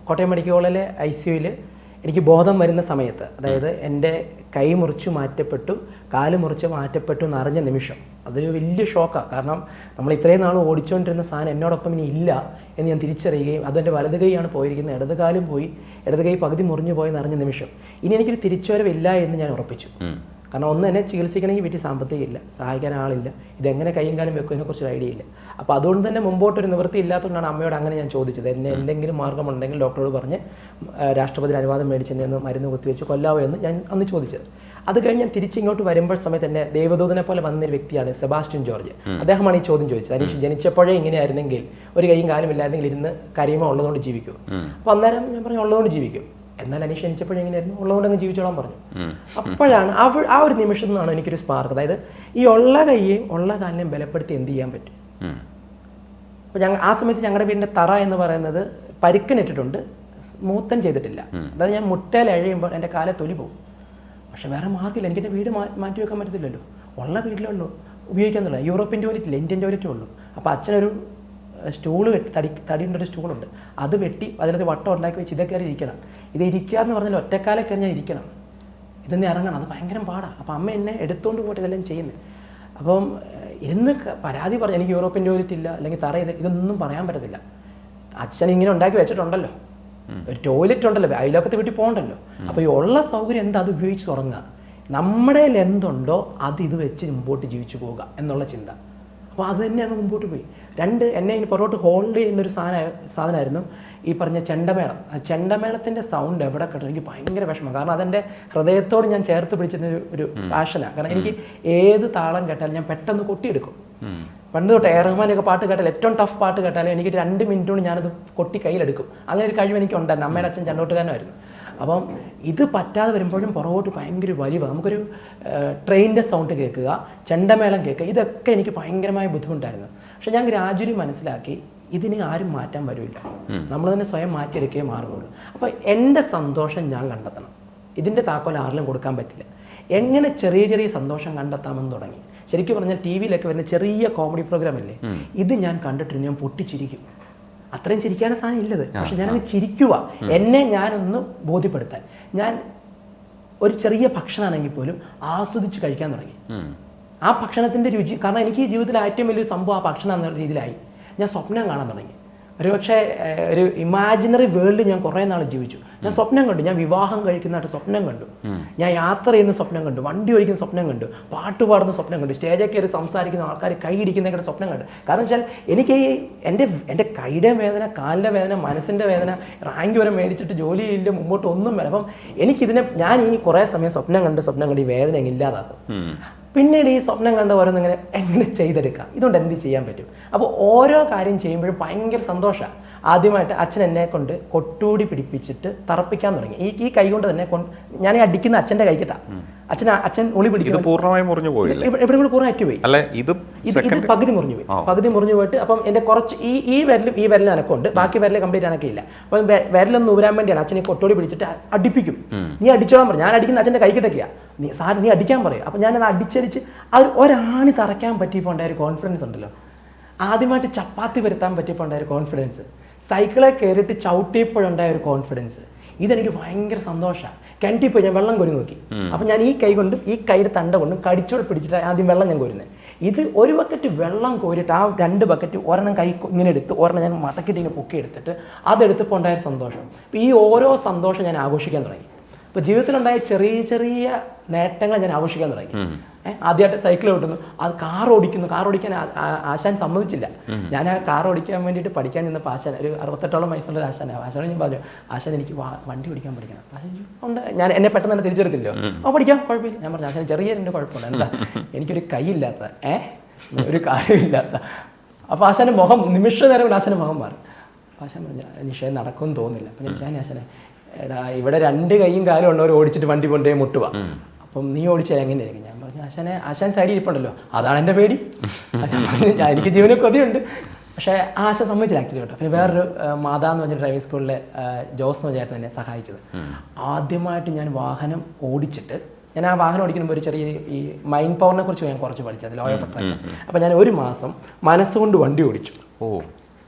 [SPEAKER 2] കോട്ടയം മെഡിക്കൽ കോളേജിലെ ICUയിൽ എനിക്ക് ബോധം വരുന്ന സമയത്ത്, അതായത് എൻ്റെ കൈ മുറിച്ച് മാറ്റപ്പെട്ടു, കാല് മുറിച്ച് മാറ്റപ്പെട്ടു എന്നറിഞ്ഞ നിമിഷം അതൊരു വലിയ ഷോക്കാണ്. കാരണം നമ്മൾ ഇത്രയും നാൾ ഓടിച്ചുകൊണ്ടിരുന്ന സാധനം എന്നോടൊപ്പം ഇനി ഇല്ല എന്ന് ഞാൻ തിരിച്ചറിയുകയും, അതെൻ്റെ വലത് കൈയാണ് പോയിരിക്കുന്നത്, ഇടത് കാലും പോയി, ഇടത് കൈ പകുതി മുറിഞ്ഞു പോയെന്ന് അറിഞ്ഞ നിമിഷം ഇനി എനിക്കൊരു തിരിച്ചുവരവില്ല എന്ന് ഞാൻ ഉറപ്പിച്ചു. കാരണം ഒന്ന്, എന്നെ ചികിത്സിക്കണമെങ്കിൽ വീട്ടിൽ സാമ്പത്തികം ഇല്ല, സഹായിക്കാൻ ആളില്ല, ഇതെങ്ങനെ കൈയും കാലം വെക്കുന്നതിനെ കുറിച്ചൊരു ഐഡിയ ഇല്ല. അപ്പോൾ അതുകൊണ്ട് തന്നെ മുമ്പോട്ടൊരു നിവൃത്തി ഇല്ലാത്തതുകൊണ്ടാണ് അമ്മയോട് അങ്ങനെ ഞാൻ ചോദിച്ചത്. എന്നെ എന്തെങ്കിലും മാർഗ്ഗമുണ്ടെങ്കിൽ ഡോക്ടറോട് പറഞ്ഞ് രാഷ്ട്രപതി അനുവാദം മേടിച്ചെന്ന് മരുന്ന് കുത്തിവെച്ച് കൊല്ലാവോ എന്ന് ഞാൻ അന്ന് ചോദിച്ചത്. അത് കഴിഞ്ഞ് ഞാൻ തിരിച്ചിങ്ങോട്ട് വരുമ്പോൾ സമയത്ത് എന്നെ ദൈവദൂതനെ പോലെ വന്നൊരു വ്യക്തിയാണ് സെബാസ്റ്റ്യൻ ജോർജ്. അദ്ദേഹമാണ് ഈ ചോദ്യം ചോദിച്ചത്. അനീഷ് ജനിച്ചപ്പോഴേ ഇങ്ങനെയായിരുന്നെങ്കിൽ, ഒരു കൈയും കാലും ഇല്ലായിരുന്നെങ്കിൽ ഇരുന്ന് കരിമ ഉള്ളതുകൊണ്ട് ജീവിക്കും. അപ്പോൾ അന്നേരം ഞാൻ പറഞ്ഞു ഉള്ളതുകൊണ്ട് ജീവിക്കും. എന്നാൽ അനീഷ് ജനിച്ചപ്പോഴേ എങ്ങനെയായിരുന്നു, ഉള്ളതുകൊണ്ട് അങ്ങ് ജീവിച്ചോളാൻ പറഞ്ഞു. അപ്പോഴാണ് ആ ഒരു നിമിഷം നിന്നാണ് എനിക്കൊരു സ്പാർക്ക്. അതായത് ഈ ഉള്ള കൈയെയും ഉള്ള കാലിനെയും ബലപ്പെടുത്തി എന്ത് ചെയ്യാൻ പറ്റും. അപ്പോൾ ആ സമയത്ത് ഞങ്ങളുടെ വീടിൻ്റെ തറ എന്ന് പറയുന്നത് പരുക്കനിട്ടിട്ടുണ്ട്, സ്മൂത്തൻ ചെയ്തിട്ടില്ല. അതായത് ഞാൻ മുട്ടയിൽ എഴയുമ്പോൾ എൻ്റെ കാലെ തൊലി പോകും. പക്ഷെ വേറെ മാർക്കില്ല, എനിക്ക് എൻ്റെ വീട് മാറ്റി വെക്കാൻ പറ്റത്തില്ലല്ലോ. ഉള്ള വീട്ടിലുള്ളൂ, ഉപയോഗിക്കാൻ തുടങ്ങി. യൂറോപ്യൻ ടോയ്ലറ്റ് ഇല്ല, ഇന്ത്യൻ ടോയ്ലറ്റേ ഉള്ളൂ. അപ്പോൾ അച്ഛനൊരു സ്റ്റൂള് വെട്ടി തടിയുടെ ഒരു സ്റ്റൂളുണ്ട്, അത് വെട്ടി അതിനകത്ത് വട്ടം ഉണ്ടാക്കി വെച്ച് ഇതൊക്കെ കയറി ഇരിക്കണം. ഇത് ഇരിക്കുക എന്ന് പറഞ്ഞാൽ ഒറ്റക്കാലെ കയറി ഞാൻ ഇരിക്കണം, ഇതൊന്ന് ഇറങ്ങണം, അത് ഭയങ്കര പാടാണ്. അപ്പോൾ അമ്മ എന്നെ എടുത്തുകൊണ്ട് പോയിട്ട് ഇതെല്ലാം ചെയ്യുന്നത്. അപ്പം ഇരുന്ന് പരാതി പറഞ്ഞു എനിക്ക് യൂറോപ്യൻ ടോയ്ലറ്റ് ഇല്ല അല്ലെങ്കിൽ തറ ഇതൊന്നും പറയാൻ പറ്റത്തില്ല. അച്ഛൻ ഇങ്ങനെ ഉണ്ടാക്കി വെച്ചിട്ടുണ്ടല്ലോ, ഒരു ടോയ്ലറ്റ് ഉണ്ടല്ലോ, അയലോക്കത്തെ വീട്ടിൽ പോകണ്ടല്ലോ. അപ്പോൾ ഈ ഉള്ള സൗകര്യം എന്താ അത് ഉപയോഗിച്ച് തുടങ്ങുക, നമ്മുടെ എന്തുണ്ടോ അത് ഇത് വെച്ച് മുമ്പോട്ട് ജീവിച്ചു പോവുക എന്നുള്ള ചിന്ത. അപ്പോൾ അത് തന്നെ അങ്ങ് മുമ്പോട്ട് പോയി. എന്നെ ഇനി പുറകോട്ട് ഹോൾഡ് ചെയ്യുന്നൊരു സാധനമായിരുന്നു ഈ പറഞ്ഞ ചെണ്ടമേളം. ആ ചെണ്ടമേളത്തിൻ്റെ സൗണ്ട് എവിടെ കേട്ടോ എനിക്ക് ഭയങ്കര വിഷമം. കാരണം അതെൻ്റെ ഹൃദയത്തോട് ഞാൻ ചേർത്ത് പിടിച്ചിരുന്ന ഒരു പാഷനാണ്. കാരണം എനിക്ക് ഏത് താളം കേട്ടാലും ഞാൻ പെട്ടെന്ന് കൊട്ടിയെടുക്കും. പണ്ട് തൊട്ട് റഹ്മാനൊക്കെ പാട്ട് കേട്ടാൽ ഏറ്റവും ടഫ് പാട്ട് കേട്ടാലും എനിക്ക് 2 മിനിറ്റ് കൊണ്ട് ഞാനത് കൊട്ടി കയ്യിലെടുക്കും. അങ്ങനെ ഒരു കഴിവ് എനിക്ക് ഉണ്ടായിരുന്നു. അമ്മയുടെ അച്ഛൻ ചെണ്ടോട്ടുകാരനായിരുന്നു. അപ്പം ഇത് പറ്റാതെ വരുമ്പോഴും പുറകോട്ട് ഭയങ്കര വലിവ്. നമുക്കൊരു ട്രെയിനിൻ്റെ സൗണ്ട് കേൾക്കുക, ചെണ്ടമേളം കേൾക്കുക, ഇതൊക്കെ എനിക്ക് ഭയങ്കരമായ ബുദ്ധിമുട്ടായിരുന്നു. പക്ഷെ ഞാൻ ഗ്രാജുവലി മനസ്സിലാക്കി ഇതിന് ആരും മാറ്റാൻ വരില്ല, നമ്മൾ തന്നെ സ്വയം മാറ്റിയെടുക്കുകയേ മാറുകയുള്ളൂ. അപ്പോൾ എൻ്റെ സന്തോഷം ഞാൻ കണ്ടെത്തണം, ഇതിൻ്റെ താക്കോൽ ആരിലും കൊടുക്കാൻ പറ്റില്ല. എങ്ങനെ ചെറിയ ചെറിയ സന്തോഷം കണ്ടെത്താമെന്ന് തുടങ്ങി. ശരിക്കും പറഞ്ഞാൽ ടി വിയിലൊക്കെ വരുന്ന ചെറിയ കോമഡി പ്രോഗ്രാം അല്ലേ, ഇത് ഞാൻ കണ്ടിട്ടിരുന്നു, ഞാൻ പൊട്ടിച്ചിരിക്കും. അത്രയും ചിരിക്കാനുള്ള സാധനം ഇല്ലത്, പക്ഷെ ഞാനങ്ങ് ചിരിക്കുക. എന്നെ ഞാനൊന്ന് ബോധ്യപ്പെടുത്താൻ ഞാൻ ഒരു ചെറിയ ഭക്ഷണമാണെങ്കിൽ പോലും ആസ്വദിച്ച് കഴിക്കാൻ തുടങ്ങി. ആ ഭക്ഷണത്തിൻ്റെ രുചി, കാരണം എനിക്ക് ഈ ജീവിതത്തിൽ ഏറ്റവും വലിയൊരു സംഭവം ആ ഭക്ഷണം എന്നുള്ള രീതിയിലായി. ഞാൻ സ്വപ്നം കാണാൻ തുടങ്ങി. ഒരുപക്ഷെ ഒരു ഇമാജിനറി വേൾഡ് ഞാൻ കുറേ നാൾ ജീവിച്ചു. ഞാൻ സ്വപ്നം കണ്ടു, ഞാൻ വിവാഹം കഴിക്കുന്നതായിട്ട് സ്വപ്നം കണ്ടു, ഞാൻ യാത്ര ചെയ്യുന്ന സ്വപ്നം കണ്ടു, വണ്ടി ഓടിക്കുന്ന സ്വപ്നം കണ്ടു, പാട്ട് പാടുന്ന സ്വപ്നം കണ്ടു, സ്റ്റേജിൽ കയറി സംസാരിക്കുന്ന ആൾക്കാർ കൈയിടിക്കുന്നതൊക്കെ സ്വപ്നം കണ്ടു. കാരണം വെച്ചാൽ എനിക്ക് എൻ്റെ കൈയുടെ വേദന, കാലിൻ്റെ വേദന, മനസ്സിൻ്റെ വേദന, റാങ്ക് വരെ മേടിച്ചിട്ട് ജോലി ചെയ്യില്ല, മുമ്പോട്ട് ഒന്നും വരാം. അപ്പം ഞാൻ ഈ കുറേ സമയം സ്വപ്നം കണ്ട് ഈ വേദന ഇല്ലാതാക്കും. പിന്നീട് ഈ സ്വപ്നം കണ്ട ഓരോന്നിങ്ങനെ എങ്ങനെ ചെയ്തെടുക്കാം, ഇതുകൊണ്ട് എന്ത് ചെയ്യാൻ പറ്റും. അപ്പോൾ ഓരോ കാര്യം ചെയ്യുമ്പോഴും ഭയങ്കര സന്തോഷമാണ്. ആദ്യമായിട്ട് അച്ഛൻ എന്നെ കൊണ്ട് കൊട്ടൂടി പിടിപ്പിച്ചിട്ട് തറപ്പിക്കാൻ തുടങ്ങി. ഈ കൈ കൊണ്ട് തന്നെ ഞാൻ ഈ അടിക്കുന്ന അച്ഛൻ്റെ കൈക്കിട്ടാ. അച്ഛൻ ഒളി പിടിക്കും.
[SPEAKER 1] പൂർണ്ണമായി മുറിഞ്ഞു പോയി,
[SPEAKER 2] എവിടെ കൂടെ പൂർണ്ണ അറ്റുപോയി. ഇത് പകുതി മുറിഞ്ഞു പോയി. പകുതി മുറിഞ്ഞു പോയിട്ട് അപ്പം എൻ്റെ കുറച്ച് ഈ വിരലും അനക്കമുണ്ട്, ബാക്കി വിരൽ കംപ്ലീറ്റ് അനക്കയില്ല. അപ്പം വിരലൊന്ന് ഊരാൻ വേണ്ടിയാണ് അച്ഛനെ കൊട്ടോടി പിടിച്ചിട്ട് അടിപ്പിക്കും. നീ അടിച്ചോളാൻ പറയും. ഞാൻ അടിക്കുന്ന അച്ഛൻ്റെ കൈക്കിട്ടൊക്കെയാ, നീ അടിക്കാൻ പറയും. അപ്പം ഞാനത് അടിച്ചടിച്ച് അത് ഒരാണി തറയ്ക്കാൻ പറ്റിയപ്പോൾ ഉണ്ടായ ഒരു കോൺഫിഡൻസ് ഉണ്ടല്ലോ. ആദ്യമായിട്ട് ചപ്പാത്തി വരുത്താൻ പറ്റിയപ്പോൾ ഉണ്ടായ ഒരു കോൺഫിഡൻസ്, സൈക്കിളെ കയറിയിട്ട് ചവിട്ടിയപ്പോഴുണ്ടായ ഒരു കോൺഫിഡൻസ്, ഇതെനിക്ക് ഭയങ്കര സന്തോഷമാണ്. കിണറ്റിൽ പോയി ഞാൻ വെള്ളം കോരി നോക്കി. അപ്പം ഞാൻ ഈ കൈ കൊണ്ടും ഈ കൈയുടെ തണ്ട കൊണ്ടും കടിച്ചോടെ പിടിച്ചിട്ട് ആദ്യം വെള്ളം ഞാൻ കോരുന്നത്. ഇത് ഒരു ബക്കറ്റ് വെള്ളം കോരിയിട്ട് ആ 2 ബക്കറ്റ് ഒരെണ്ണം കൈ ഇങ്ങനെ എടുത്ത് ഒരെണ്ണം ഞാൻ മടക്കിയിട്ട് ഇങ്ങനെ പൊക്കി എടുത്തിട്ട് അതെടുത്തപ്പോൾ ഉണ്ടായ സന്തോഷം. അപ്പോൾ ഈ ഓരോ സന്തോഷം ഞാൻ ആഘോഷിക്കാൻ തുടങ്ങി. അപ്പോൾ ജീവിതത്തിലുണ്ടായ ചെറിയ ചെറിയ നേട്ടങ്ങൾ ഞാൻ ആഘോഷിക്കാൻ തുടങ്ങി. ആദ്യമായിട്ട് സൈക്കിൾ ഓട്ടുന്നു, അത് കാർ ഓടിക്കാൻ ആശാൻ സമ്മതിച്ചില്ല. ഞാൻ ആ കാർ ഓടിക്കാൻ വേണ്ടിയിട്ട് പഠിക്കാൻ നിന്നപ്പോൾ ആശാൻ ഒരു 68ഓളം വയസ്സുള്ള ഒരു ആശാനാണ്. ആശാനോട് ഞാൻ പറഞ്ഞു, ആശാൻ എനിക്ക് വണ്ടി ഓടിക്കാൻ പഠിക്കണം. ആശാൻ ഉണ്ട്, ഞാൻ എന്നെ പെട്ടെന്ന് തന്നെ തിരിച്ചെടുത്തില്ലോ. പഠിക്കാം, കുഴപ്പമില്ല. ഞാൻ പറഞ്ഞു, ആശാൻ ചെറിയ രണ്ട് കുഴപ്പമുണ്ട്, എന്താ എനിക്കൊരു കൈയില്ലാത്ത ഒരു കാര്യമില്ലാത്ത. അപ്പോൾ ആശാൻ്റെ മുഖം നിമിഷ നേരം കൊണ്ട് ആശാൻ്റെ മുഖം മാറി. അപ്പോൾ ആശാൻ പറഞ്ഞു, നിഷയം നടക്കുമെന്ന് തോന്നുന്നില്ല. അപ്പം ഞാൻ ആശാനെ, എടാ ഇവിടെ 2 കൈയും കാലും ഉള്ളവർ ഓടിച്ചിട്ട് വണ്ടി കൊണ്ടേ മുട്ടുക, അപ്പം നീ ഓടിച്ചാൽ എങ്ങനെയായിരിക്കും? ഞാൻ പറഞ്ഞു, ആശാൻ സൈഡിൽ ഇരിപ്പുണ്ടല്ലോ, അതാണ് എൻ്റെ പേടി. എനിക്ക് ജീവനെ കൊതിയുണ്ട്. പക്ഷേ ആശ സമ്മതിച്ചില്ല ആക്ച്വലി കേട്ടോ. പിന്നെ വേറൊരു മാതാ എന്ന് പറഞ്ഞ ഡ്രൈവിംഗ് സ്കൂളിലെ ജോസ് എന്ന് ചേട്ടൻ എന്നെ സഹായിച്ചത്. ആദ്യമായിട്ട് ഞാൻ വാഹനം ഓടിച്ചിട്ട്, ഞാൻ ആ വാഹനം ഓടിക്കുമ്പോൾ ഒരു ചെറിയ ഈ മൈൻഡ് പവറിനെ കുറിച്ച് ഞാൻ കുറച്ച് പഠിച്ചത്, ലോ ഓഫ് അട്രാക്ഷൻ. അപ്പോൾ ഞാൻ 1 മാസം മനസ്സുകൊണ്ട് വണ്ടി ഓടിച്ചു.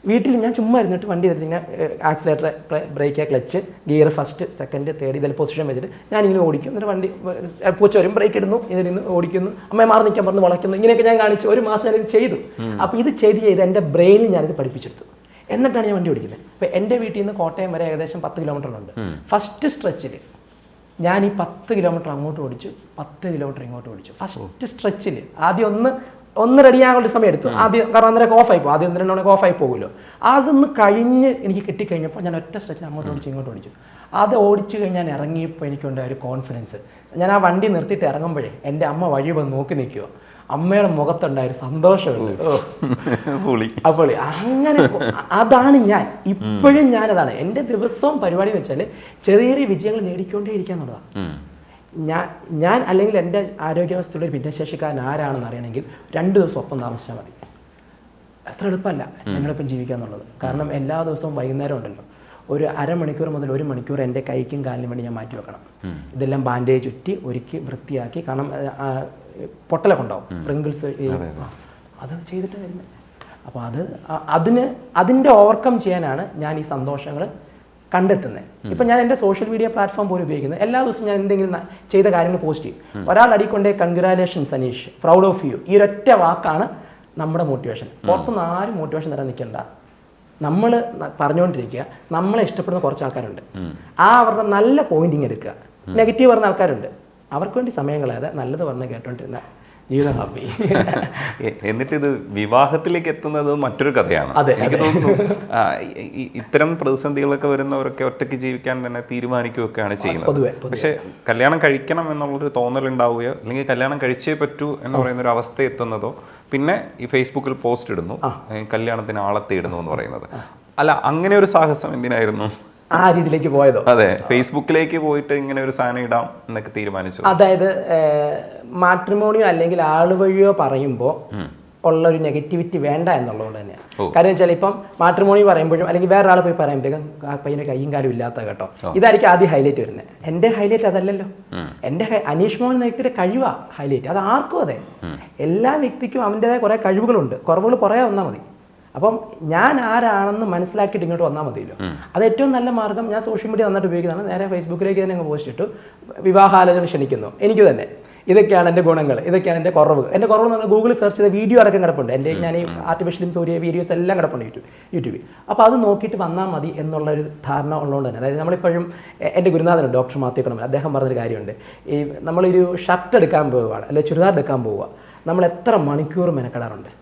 [SPEAKER 2] വീട്ടിൽ ഞാൻ ചുമ്മാ ഇരുന്നിട്ട് വണ്ടി എടുത്തിട്ട് ഇങ്ങനെ accelerator, brake, clutch, gear first, second, third ഇതിൽ പൊസിഷൻ വെച്ചിട്ട് ഞാനിങ്ങനെ ഓടിക്കും. എന്നിട്ട് വണ്ടി പൂച്ച വരും, ബ്രേക്ക് ഇടുന്നു, ഇതിൽ ഓടിക്കുന്നു, അമ്മയെ മാറി നിൽക്കാൻ പറഞ്ഞ് വളയ്ക്കുന്നു. ഇങ്ങനെയൊക്കെ ഞാൻ കാണിച്ചു. 1 മാസം ഞാനിത് ചെയ്തു. അപ്പോൾ ഇത് ചെയ്ത് എൻ്റെ ബ്രെയിനിൽ ഞാനിത് പഠിപ്പിച്ചെടുത്തു. എന്നിട്ടാണ് ഞാൻ വണ്ടി ഓടിക്കുന്നത്. അപ്പോൾ എൻ്റെ വീട്ടിൽ നിന്ന് കോട്ടയം വരെ ഏകദേശം 10 കിലോമീറ്ററുണ്ട്. ഫസ്റ്റ് സ്ട്രെച്ചിൽ ഞാൻ ഈ 10 കിലോമീറ്റർ അങ്ങോട്ട് ഓടിച്ചു, 10 കിലോമീറ്റർ ഇങ്ങോട്ട് ഓടിച്ചു. ഫസ്റ്റ് സ്ട്രെച്ചിൽ ആദ്യം ഒന്ന് റെഡിയാകാനുള്ള സമയം എടുത്തു ആദ്യം, കാരണം അന്നേരം ഓഫായി പോകും. ആദ്യം 1-2 ഓഫായി പോകുമല്ലോ. അതൊന്ന് കഴിഞ്ഞ് എനിക്ക് കിട്ടിക്കഴിഞ്ഞപ്പോൾ ഞാൻ ഒറ്റ സ്ട്രെച്ചിൽ അങ്ങോട്ട് ഓടിച്ചു, ഇങ്ങോട്ട് ഓടിച്ചു. അത് ഓടിച്ചു കഴിഞ്ഞ് ഞാൻ ഇറങ്ങിയപ്പോൾ എനിക്കുണ്ടായ ഒരു കോൺഫിഡൻസ്. ഞാൻ ആ വണ്ടി നിർത്തിയിട്ട് ഇറങ്ങുമ്പോഴേ എൻ്റെ അമ്മ വഴി വന്ന് നോക്കി നിൽക്കുക. അമ്മയുടെ മുഖത്തുണ്ടായ ഒരു സന്തോഷമുണ്ട്. അപ്പോൾ അങ്ങനെ അതാണ് ഞാൻ ഇപ്പോഴും. ഞാനതാണ് എൻ്റെ ദിവസവും പരിപാടി വെച്ചാൽ ചെറിയ ചെറിയ വിജയങ്ങൾ നേടിക്കൊണ്ടേ ഇരിക്കുക എന്നുള്ളതാണ്. ഞാൻ അല്ലെങ്കിൽ എൻ്റെ ആരോഗ്യാവസ്ഥയുടെ ഒരു ഭിന്നശേഷിക്കാരൻ ആരാണെന്ന് അറിയണമെങ്കിൽ 2 ദിവസം ഒപ്പം താമസിച്ചാൽ മതി. അത്ര എളുപ്പമല്ല ഞങ്ങളിപ്പം ജീവിക്കുക എന്നുള്ളത്. കാരണം എല്ലാ ദിവസവും വൈകുന്നേരം ഉണ്ടല്ലോ, ഒരു അരമണിക്കൂർ മുതൽ 1 മണിക്കൂർ എൻ്റെ കൈക്കും കാലിനും വേണ്ടി ഞാൻ മാറ്റി വെക്കണം. ഇതെല്ലാം ബാൻഡേജ് ചുറ്റി ഒരുക്കി വൃത്തിയാക്കി. കാരണം പൊട്ടലൊക്കെ ഉണ്ടാവും, പ്രിങ്കിൾസ്, അത് ചെയ്തിട്ട് വരുന്നത്. അപ്പോൾ അതിൻ്റെ ഓവർകം ചെയ്യാനാണ് ഞാൻ ഈ സന്തോഷങ്ങൾ കണ്ടെത്തുന്നത്. ഇപ്പം ഞാൻ എൻ്റെ സോഷ്യൽ മീഡിയ പ്ലാറ്റ്ഫോം പോലും ഉപയോഗിക്കുന്നത്. എല്ലാ ദിവസവും ഞാൻ എന്തെങ്കിലും ചെയ്ത കാര്യങ്ങൾ പോസ്റ്റ് ചെയ്യും. ഒരാൾ അടിക്കൊണ്ടേ congratulations Aneesh, proud of you, ഈ ഒരൊറ്റ വാക്കാണ് നമ്മുടെ മോട്ടിവേഷൻ. പുറത്തുനിന്ന് ആരും മോട്ടിവേഷൻ തരാൻ നിൽക്കണ്ട. നമ്മൾ പറഞ്ഞുകൊണ്ടിരിക്കുക, നമ്മളെ ഇഷ്ടപ്പെടുന്ന കുറച്ച് ആൾക്കാരുണ്ട്, അവരുടെ നല്ല പോയിന്റിങ് എടുക്കുക. നെഗറ്റീവ് പറഞ്ഞ ആൾക്കാരുണ്ട്, അവർക്ക് വേണ്ടി സമയം കളയാതെ നല്ലത് പറഞ്ഞ് കേട്ടോണ്ടിരുന്ന ജീവിതം ഹാപ്പി.
[SPEAKER 1] എന്നിട്ട് ഇത് വിവാഹത്തിലേക്ക് എത്തുന്നത് മറ്റൊരു കഥയാണ്. എനിക്ക് തോന്നുന്നു ഇത്തരം പ്രതിസന്ധികളൊക്കെ വരുന്നവരൊക്കെ ഒറ്റയ്ക്ക് ജീവിക്കാൻ തന്നെ തീരുമാനിക്കുകയൊക്കെയാണ് ചെയ്യുന്നത്. പക്ഷെ കല്യാണം കഴിക്കണം എന്നുള്ളൊരു തോന്നലുണ്ടാവുകയോ അല്ലെങ്കിൽ കല്യാണം കഴിച്ചേ പറ്റൂ എന്ന് പറയുന്ന ഒരു അവസ്ഥ എത്തുന്നതോ പിന്നെ ഈ ഫേസ്ബുക്കിൽ പോസ്റ്റ് ഇടുന്നു, കല്യാണത്തിന് ആളെ തേടുന്നു എന്ന് പറയുന്നത്. അല്ല, അങ്ങനെ ഒരു സാഹസം എന്തിനായിരുന്നു?
[SPEAKER 2] ആ രീതിയിലേക്ക് പോയതോ?
[SPEAKER 1] അതെ, ഫേസ്ബുക്കിലേക്ക് പോയിട്ട് ഇങ്ങനെ ഒരു സാധനം ഇടാം എന്നൊക്കെ തീരുമാനിച്ചു.
[SPEAKER 2] അതായത് മാട്രിമോണിയോ അല്ലെങ്കിൽ ആളുവഴിയോ പറയുമ്പോൾ ഉള്ള ഒരു നെഗറ്റിവിറ്റി വേണ്ട എന്നുള്ളതുകൊണ്ട് തന്നെയാണ്. കാര്യം വെച്ചാൽ ഇപ്പം മാട്രിമോണി പറയുമ്പോഴും അല്ലെങ്കിൽ വേറെ ആൾ പോയി പറയുമ്പോഴേക്കും ആ പയ്യൻ്റെ കയ്യും കാലും ഇല്ലാത്ത കേട്ടോ, ഇതായിരിക്കും ആദ്യം ഹൈലൈറ്റ് വരുന്നത്. എൻ്റെ ഹൈലൈറ്റ് അതല്ലല്ലോ. എൻ്റെ അനീഷ് മോഹൻ വ്യക്തിയുടെ കഴിവാണ് ഹൈലൈറ്റ്. അത് ആർക്കും അതെ, എല്ലാ വ്യക്തിക്കും അവൻ്റെതായ കുറേ കഴിവുകളുണ്ട്, കുറവുകൾ കുറേ വന്നാൽ മതി. അപ്പം ഞാൻ ആരാണെന്ന് മനസ്സിലാക്കിയിട്ട് ഇങ്ങോട്ട് വന്നാൽ മതിയല്ലോ. അത് ഏറ്റവും നല്ല മാർഗ്ഗം. ഞാൻ സോഷ്യൽ മീഡിയ നന്നായിട്ട് ഉപയോഗിക്കുന്നതാണ്. നേരെ ഫേസ്ബുക്കിലേക്ക് തന്നെ അങ്ങ് പോസ്റ്റ് ഇട്ടു, വിവാഹാലോചന ക്ഷണിക്കുന്നു, എനിക്ക് തന്നെ ഇതൊക്കെയാണ് എൻ്റെ ഗുണങ്ങൾ, ഇതൊക്കെയാണ് എൻ്റെ കുറവുകൾ. എൻ്റെ കുറവ് നമ്മൾ ഗൂഗിളിൽ സെർച്ച് ചെയ്ത വീഡിയോ അടക്കം കിടപ്പുണ്ട്. എൻ്റെ ഞാൻ ഈ ആർട്ടിഫിഷ്യൽ ഇൻസൂരിയ വീഡിയോസ് എല്ലാം കിടപ്പുണ്ട് യൂട്യൂബിൽ. അപ്പോൾ അത് നോക്കിയിട്ട് വന്നാൽ മതി എന്നുള്ളൊരു ധാരണ ഉള്ളതുകൊണ്ട് തന്നെ, അതായത് നമ്മളിപ്പോഴും എൻ്റെ ഗുരുനാഥനുണ്ട് ഡോക്ടർ മാത്യു കടമൽ, അദ്ദേഹം പറഞ്ഞൊരു കാര്യമുണ്ട്. ഈ നമ്മളൊരു ഷർട്ട് എടുക്കാൻ പോവുകയാണ് അല്ലെങ്കിൽ ചുരിദാർ എടുക്കാൻ പോവുക, നമ്മൾ എത്ര മണിക്കൂർ മെനക്കെടാറുണ്ട്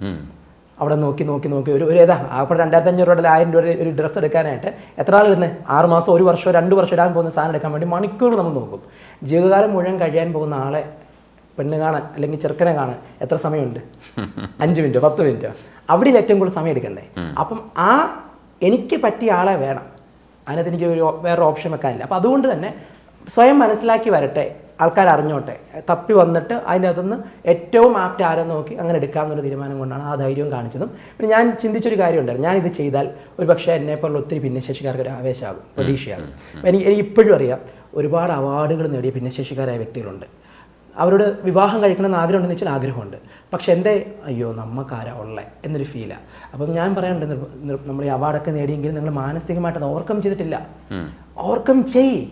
[SPEAKER 2] അവിടെ നോക്കി നോക്കി നോക്കി. ഒരു ഏതാ അപ്പോൾ 2500 രൂപ 1000 രൂപ ഒരു ഡ്രസ്സ് എടുക്കാനായിട്ട് എത്ര ആൾ ഇടുന്നത്? 6 മാസം 1 വർഷം 2 വർഷം ഇടാൻ പോകുന്ന സാധനം എടുക്കാൻ വേണ്ടി മണിക്കൂർ നമ്മൾ നോക്കും. ജീവിതകാലം മുഴുവൻ കഴിയാൻ പോകുന്ന ആളെ പെണ്ണ് കാണാൻ അല്ലെങ്കിൽ ചെറുക്കനെ കാണാൻ എത്ര സമയമുണ്ട്? 5 മിനിറ്റോ 10 മിനിറ്റോ? അവിടെ ഏറ്റവും കൂടുതൽ സമയം എടുക്കണ്ടേ? അപ്പം എനിക്ക് പറ്റിയ ആളെ വേണം, അതിനകത്ത് എനിക്ക് വേറെ ഓപ്ഷൻ വെക്കാനില്ല. അപ്പം അതുകൊണ്ട് തന്നെ സ്വയം മനസ്സിലാക്കി വരട്ടെ, ആൾക്കാർ അറിഞ്ഞോട്ടെ, തപ്പി വന്നിട്ട് അതിൻ്റെ അകത്തുനിന്ന് ഏറ്റവും ആപ്റ്റ് ആരെന്ന് നോക്കി അങ്ങനെ എടുക്കാമെന്നൊരു തീരുമാനം കൊണ്ടാണ് ആ ധൈര്യവും കാണിച്ചതും. പിന്നെ ഞാൻ ചിന്തിച്ചൊരു കാര്യമുണ്ടായിരുന്നു, ഞാനിത് ചെയ്താൽ ഒരു പക്ഷേ എന്നെപ്പോലുള്ള ഒത്തിരി ഭിന്നശേഷിക്കാർക്ക് ഒരു ആവേശമാകും, പ്രതീക്ഷയാകും. എനിക്ക് ഇപ്പോഴും അറിയാം, ഒരുപാട് അവാർഡുകൾ നേടിയ ഭിന്നശേഷിക്കാരായ വ്യക്തികളുണ്ട്. അവരോട് വിവാഹം കഴിക്കണമെന്ന് ആഗ്രഹം ഉണ്ടെന്ന് വെച്ചാൽ ആഗ്രഹമുണ്ട്, പക്ഷെ എൻ്റെ അയ്യോ നമ്മക്കാരാ ഉള്ളത് എന്നൊരു ഫീലാണ്. അപ്പം ഞാൻ പറയാനുണ്ട്, നമ്മൾ ഈ അവാർഡൊക്കെ നേടിയെങ്കിലും നിങ്ങൾ മാനസികമായിട്ട് അത് ഓവർകം ചെയ്തിട്ടില്ല. ഓവർകം ചെയ്യ്,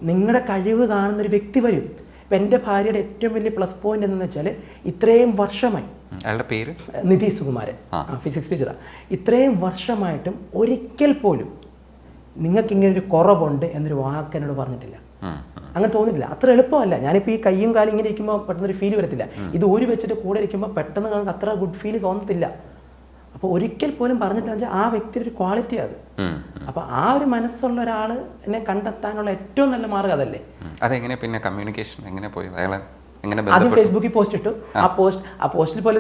[SPEAKER 2] നിങ്ങളുടെ കഴിവ് കാണുന്നൊരു വ്യക്തി വരും. ഇപ്പം എൻ്റെ ഭാര്യയുടെ ഏറ്റവും വലിയ പ്ലസ് പോയിന്റ് എന്ന് വെച്ചാൽ ഇത്രയും വർഷമായി,
[SPEAKER 1] അയാളുടെ പേര്
[SPEAKER 2] നിധി സുകുമാരൻ, ഫിസിക്സ് ടീച്ചറാണ്. ഇത്രയും വർഷമായിട്ടും ഒരിക്കൽ പോലും നിങ്ങൾക്ക് ഇങ്ങനെ ഒരു കുറവുണ്ട് എന്നൊരു വാക്ക് എന്നോട് പറഞ്ഞിട്ടില്ല. അങ്ങനെ തോന്നിട്ടില്ല. അത്ര എളുപ്പമല്ല. ഞാനിപ്പോൾ ഈ കയ്യും കാലും ഇങ്ങനെ ഇരിക്കുമ്പോൾ പെട്ടെന്നൊരു ഫീൽ വരത്തില്ല. ഇത് ഊരി വെച്ചിട്ട് കൂടെ ഇരിക്കുമ്പോൾ പെട്ടെന്ന് നമുക്ക് അത്ര ഗുഡ് ഫീൽ തോന്നത്തില്ല. അപ്പോൾ ഒരിക്കൽ പോലും പറഞ്ഞിട്ടില്ല, ആ വ്യക്തിയുടെ ഒരു ക്വാളിറ്റി അത്. അപ്പോൾ ആ ഒരു മനസ്സുള്ള ഒരാൾ എന്നെ കണ്ടെത്താനുള്ള ഏറ്റവും നല്ല മാർഗ്ഗം അതല്ലേ.
[SPEAKER 1] അതെങ്ങനെ പിന്നെ കമ്മ്യൂണിക്കേഷൻ എങ്ങനെ പോയി? അയാളെ
[SPEAKER 2] ആദ്യം ഫേസ്ബുക്കിൽ പോസ്റ്റ് ഇട്ടു. ആ പോസ്റ്റിൽ പോലെ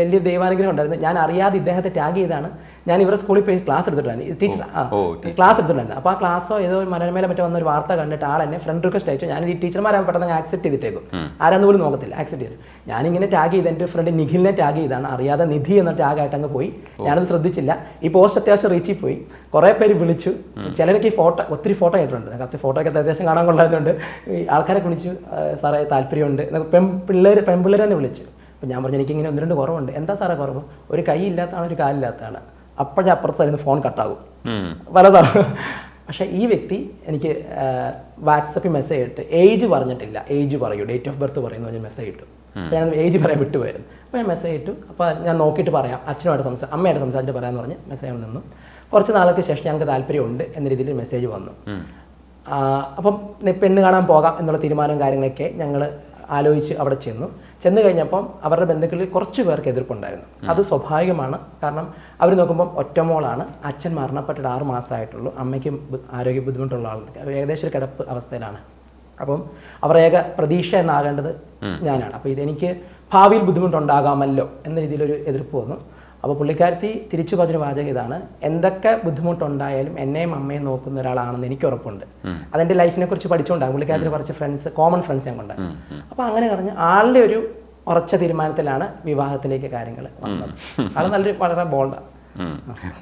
[SPEAKER 2] വലിയ ദൈവാനുഗ്രഹം ഉണ്ടായിരുന്നു. ഞാൻ അറിയാതെ ഇദ്ദേഹത്തെ ടാഗ് ചെയ്താണ്. ഞാൻ ഇവരുടെ സ്കൂളിൽ പോയി ക്ലാസ് എടുത്തിട്ടുണ്ടായിരുന്നു, ടീച്ചർ ക്ലാസ് എടുത്തിട്ടുണ്ടായിരുന്നു. അപ്പോൾ ആ ക്ലാസ്സോ ഏതോ ഒരു മനോരമയിലെ മറ്റോ വന്ന ഒരു വാർത്ത കണ്ടിട്ട് ആൾ എന്നെ ഫ്രണ്ട് റിക്വസ്റ്റ് അയച്ചു. ഞാൻ ഈ ടീച്ചർമാരാകുമ്പോൾ പെട്ടെന്ന് ആക്സെപ്റ്റ് ചെയ്തിട്ടേക്കും, ആരാന്ന് പോലും നോക്കത്തില്ല, ആക്സെപ്റ്റ് ചെയ്തു. ഞാനിങ്ങനെ ടാഗ് ചെയ്ത് എൻ്റെ ഫ്രണ്ട് നിഖിലിനെ ടാഗ് ചെയ്താണ്, അറിയാതെ നിധി എന്ന ടാഗായിട്ട് അങ്ങ് പോയി. ഞാനത് ശ്രദ്ധിച്ചില്ല. ഈ പോസ്റ്റ് അത്യാവശ്യം റീച്ചിൽ പോയി, കുറേ പേര് വിളിച്ചു. ചിലർക്ക് ഈ ഫോട്ടോ ഒത്തിരി ഫോട്ടോ ആയിട്ടുണ്ട്, കത്തി ഫോട്ടോ ഒക്കെ അത്യാവശ്യം കാണാൻ കൊള്ളായതുകൊണ്ട് ഈ ആൾക്കാരെ വിളിച്ചു, സാറേ താല്പര്യമുണ്ട്, പെൺപിള്ളേരെ തന്നെ വിളിച്ചു. അപ്പം ഞാൻ പറഞ്ഞു എനിക്കിങ്ങനെ 1-2 കുറവുണ്ട്. എന്താ സാറേ കുറവ്? ഒരു കൈ ഇല്ലാത്തതാണ്, ഒരു കാലില്ലാത്തതാണ്. അപ്പോഴേ അപ്പുറത്ത് ഫോൺ കട്ടാകും, വലതാണ്. പക്ഷേ ഈ വ്യക്തി എനിക്ക് വാട്സപ്പിൽ മെസ്സേജ് ഇട്ട് ഏജ് പറഞ്ഞിട്ടില്ല, ഏജ് പറയൂ, ഡേറ്റ് ഓഫ് ബർത്ത് പറയുന്നു പറഞ്ഞ് മെസ്സേജ് ഇട്ടു. അപ്പോൾ ഞാൻ ഏജ് പറയാൻ വിട്ടുപോയിരുന്നു. അപ്പോൾ ഞാൻ മെസ്സേജ് ഇട്ടു. അപ്പോൾ ഞാൻ നോക്കിയിട്ട് പറയാം, അച്ഛനുമായിട്ട് അമ്മയായിട്ട് സംസാരിച്ച് പറയാമെന്ന് പറഞ്ഞ് മെസ്സേജ് നിന്നു. കുറച്ച് നാൾക്ക് ശേഷം ഞങ്ങൾക്ക് താല്പര്യമുണ്ട് എന്ന രീതിയിൽ മെസ്സേജ് വന്നു. അപ്പം പെണ്ണ് കാണാൻ പോകാം എന്നുള്ള തീരുമാനവും കാര്യങ്ങളൊക്കെ ഞങ്ങൾ ആലോചിച്ച് അവിടെ ചെന്ന് കഴിഞ്ഞപ്പം അവരുടെ ബന്ധുക്കളിൽ കുറച്ച് പേർക്ക് എതിർപ്പുണ്ടായിരുന്നു. അത് സ്വാഭാവികമാണ്. കാരണം അവർ നോക്കുമ്പം ഒറ്റമോളാണ്, അച്ഛൻ മരണപ്പെട്ടിട്ട് 6 മാസമായിട്ടുള്ളൂ, അമ്മയ്ക്കും ആരോഗ്യ ബുദ്ധിമുട്ടുള്ള ആൾ, ഏകദേശം ഒരു കിടപ്പ് അവസ്ഥയിലാണ്. അപ്പം അവർ ഏക പ്രതീക്ഷ എന്നാകേണ്ടത് ഞാനാണ്. അപ്പോൾ ഇതെനിക്ക് ഭാവിയിൽ ബുദ്ധിമുട്ടുണ്ടാകാമല്ലോ എന്ന രീതിയിലൊരു എതിർപ്പ് വന്നു. അപ്പോൾ പുള്ളിക്കാരത്തി തിരിച്ചു പറഞ്ഞൊരു വാചകം ഇതാണ്, എന്തൊക്കെ ബുദ്ധിമുട്ടുണ്ടായാലും എന്നെയും അമ്മയും നോക്കുന്ന ഒരാളാണെന്ന് എനിക്ക് ഉറപ്പുണ്ട്. അതെൻ്റെ ലൈഫിനെ കുറിച്ച് പഠിച്ചുകൊണ്ടാകും. പുള്ളിക്കാരത്തിന് കുറച്ച് ഫ്രണ്ട്സ്, കോമൺ ഫ്രണ്ട്സ് ഞാൻ കൊണ്ടാകും. അപ്പോൾ അങ്ങനെ പറഞ്ഞ് ആളുടെ ഒരു ഉറച്ച തീരുമാനത്തിലാണ് വിവാഹത്തിലേക്ക് കാര്യങ്ങൾ വന്നത്. ആൾ വളരെ ബോൾഡാണ്.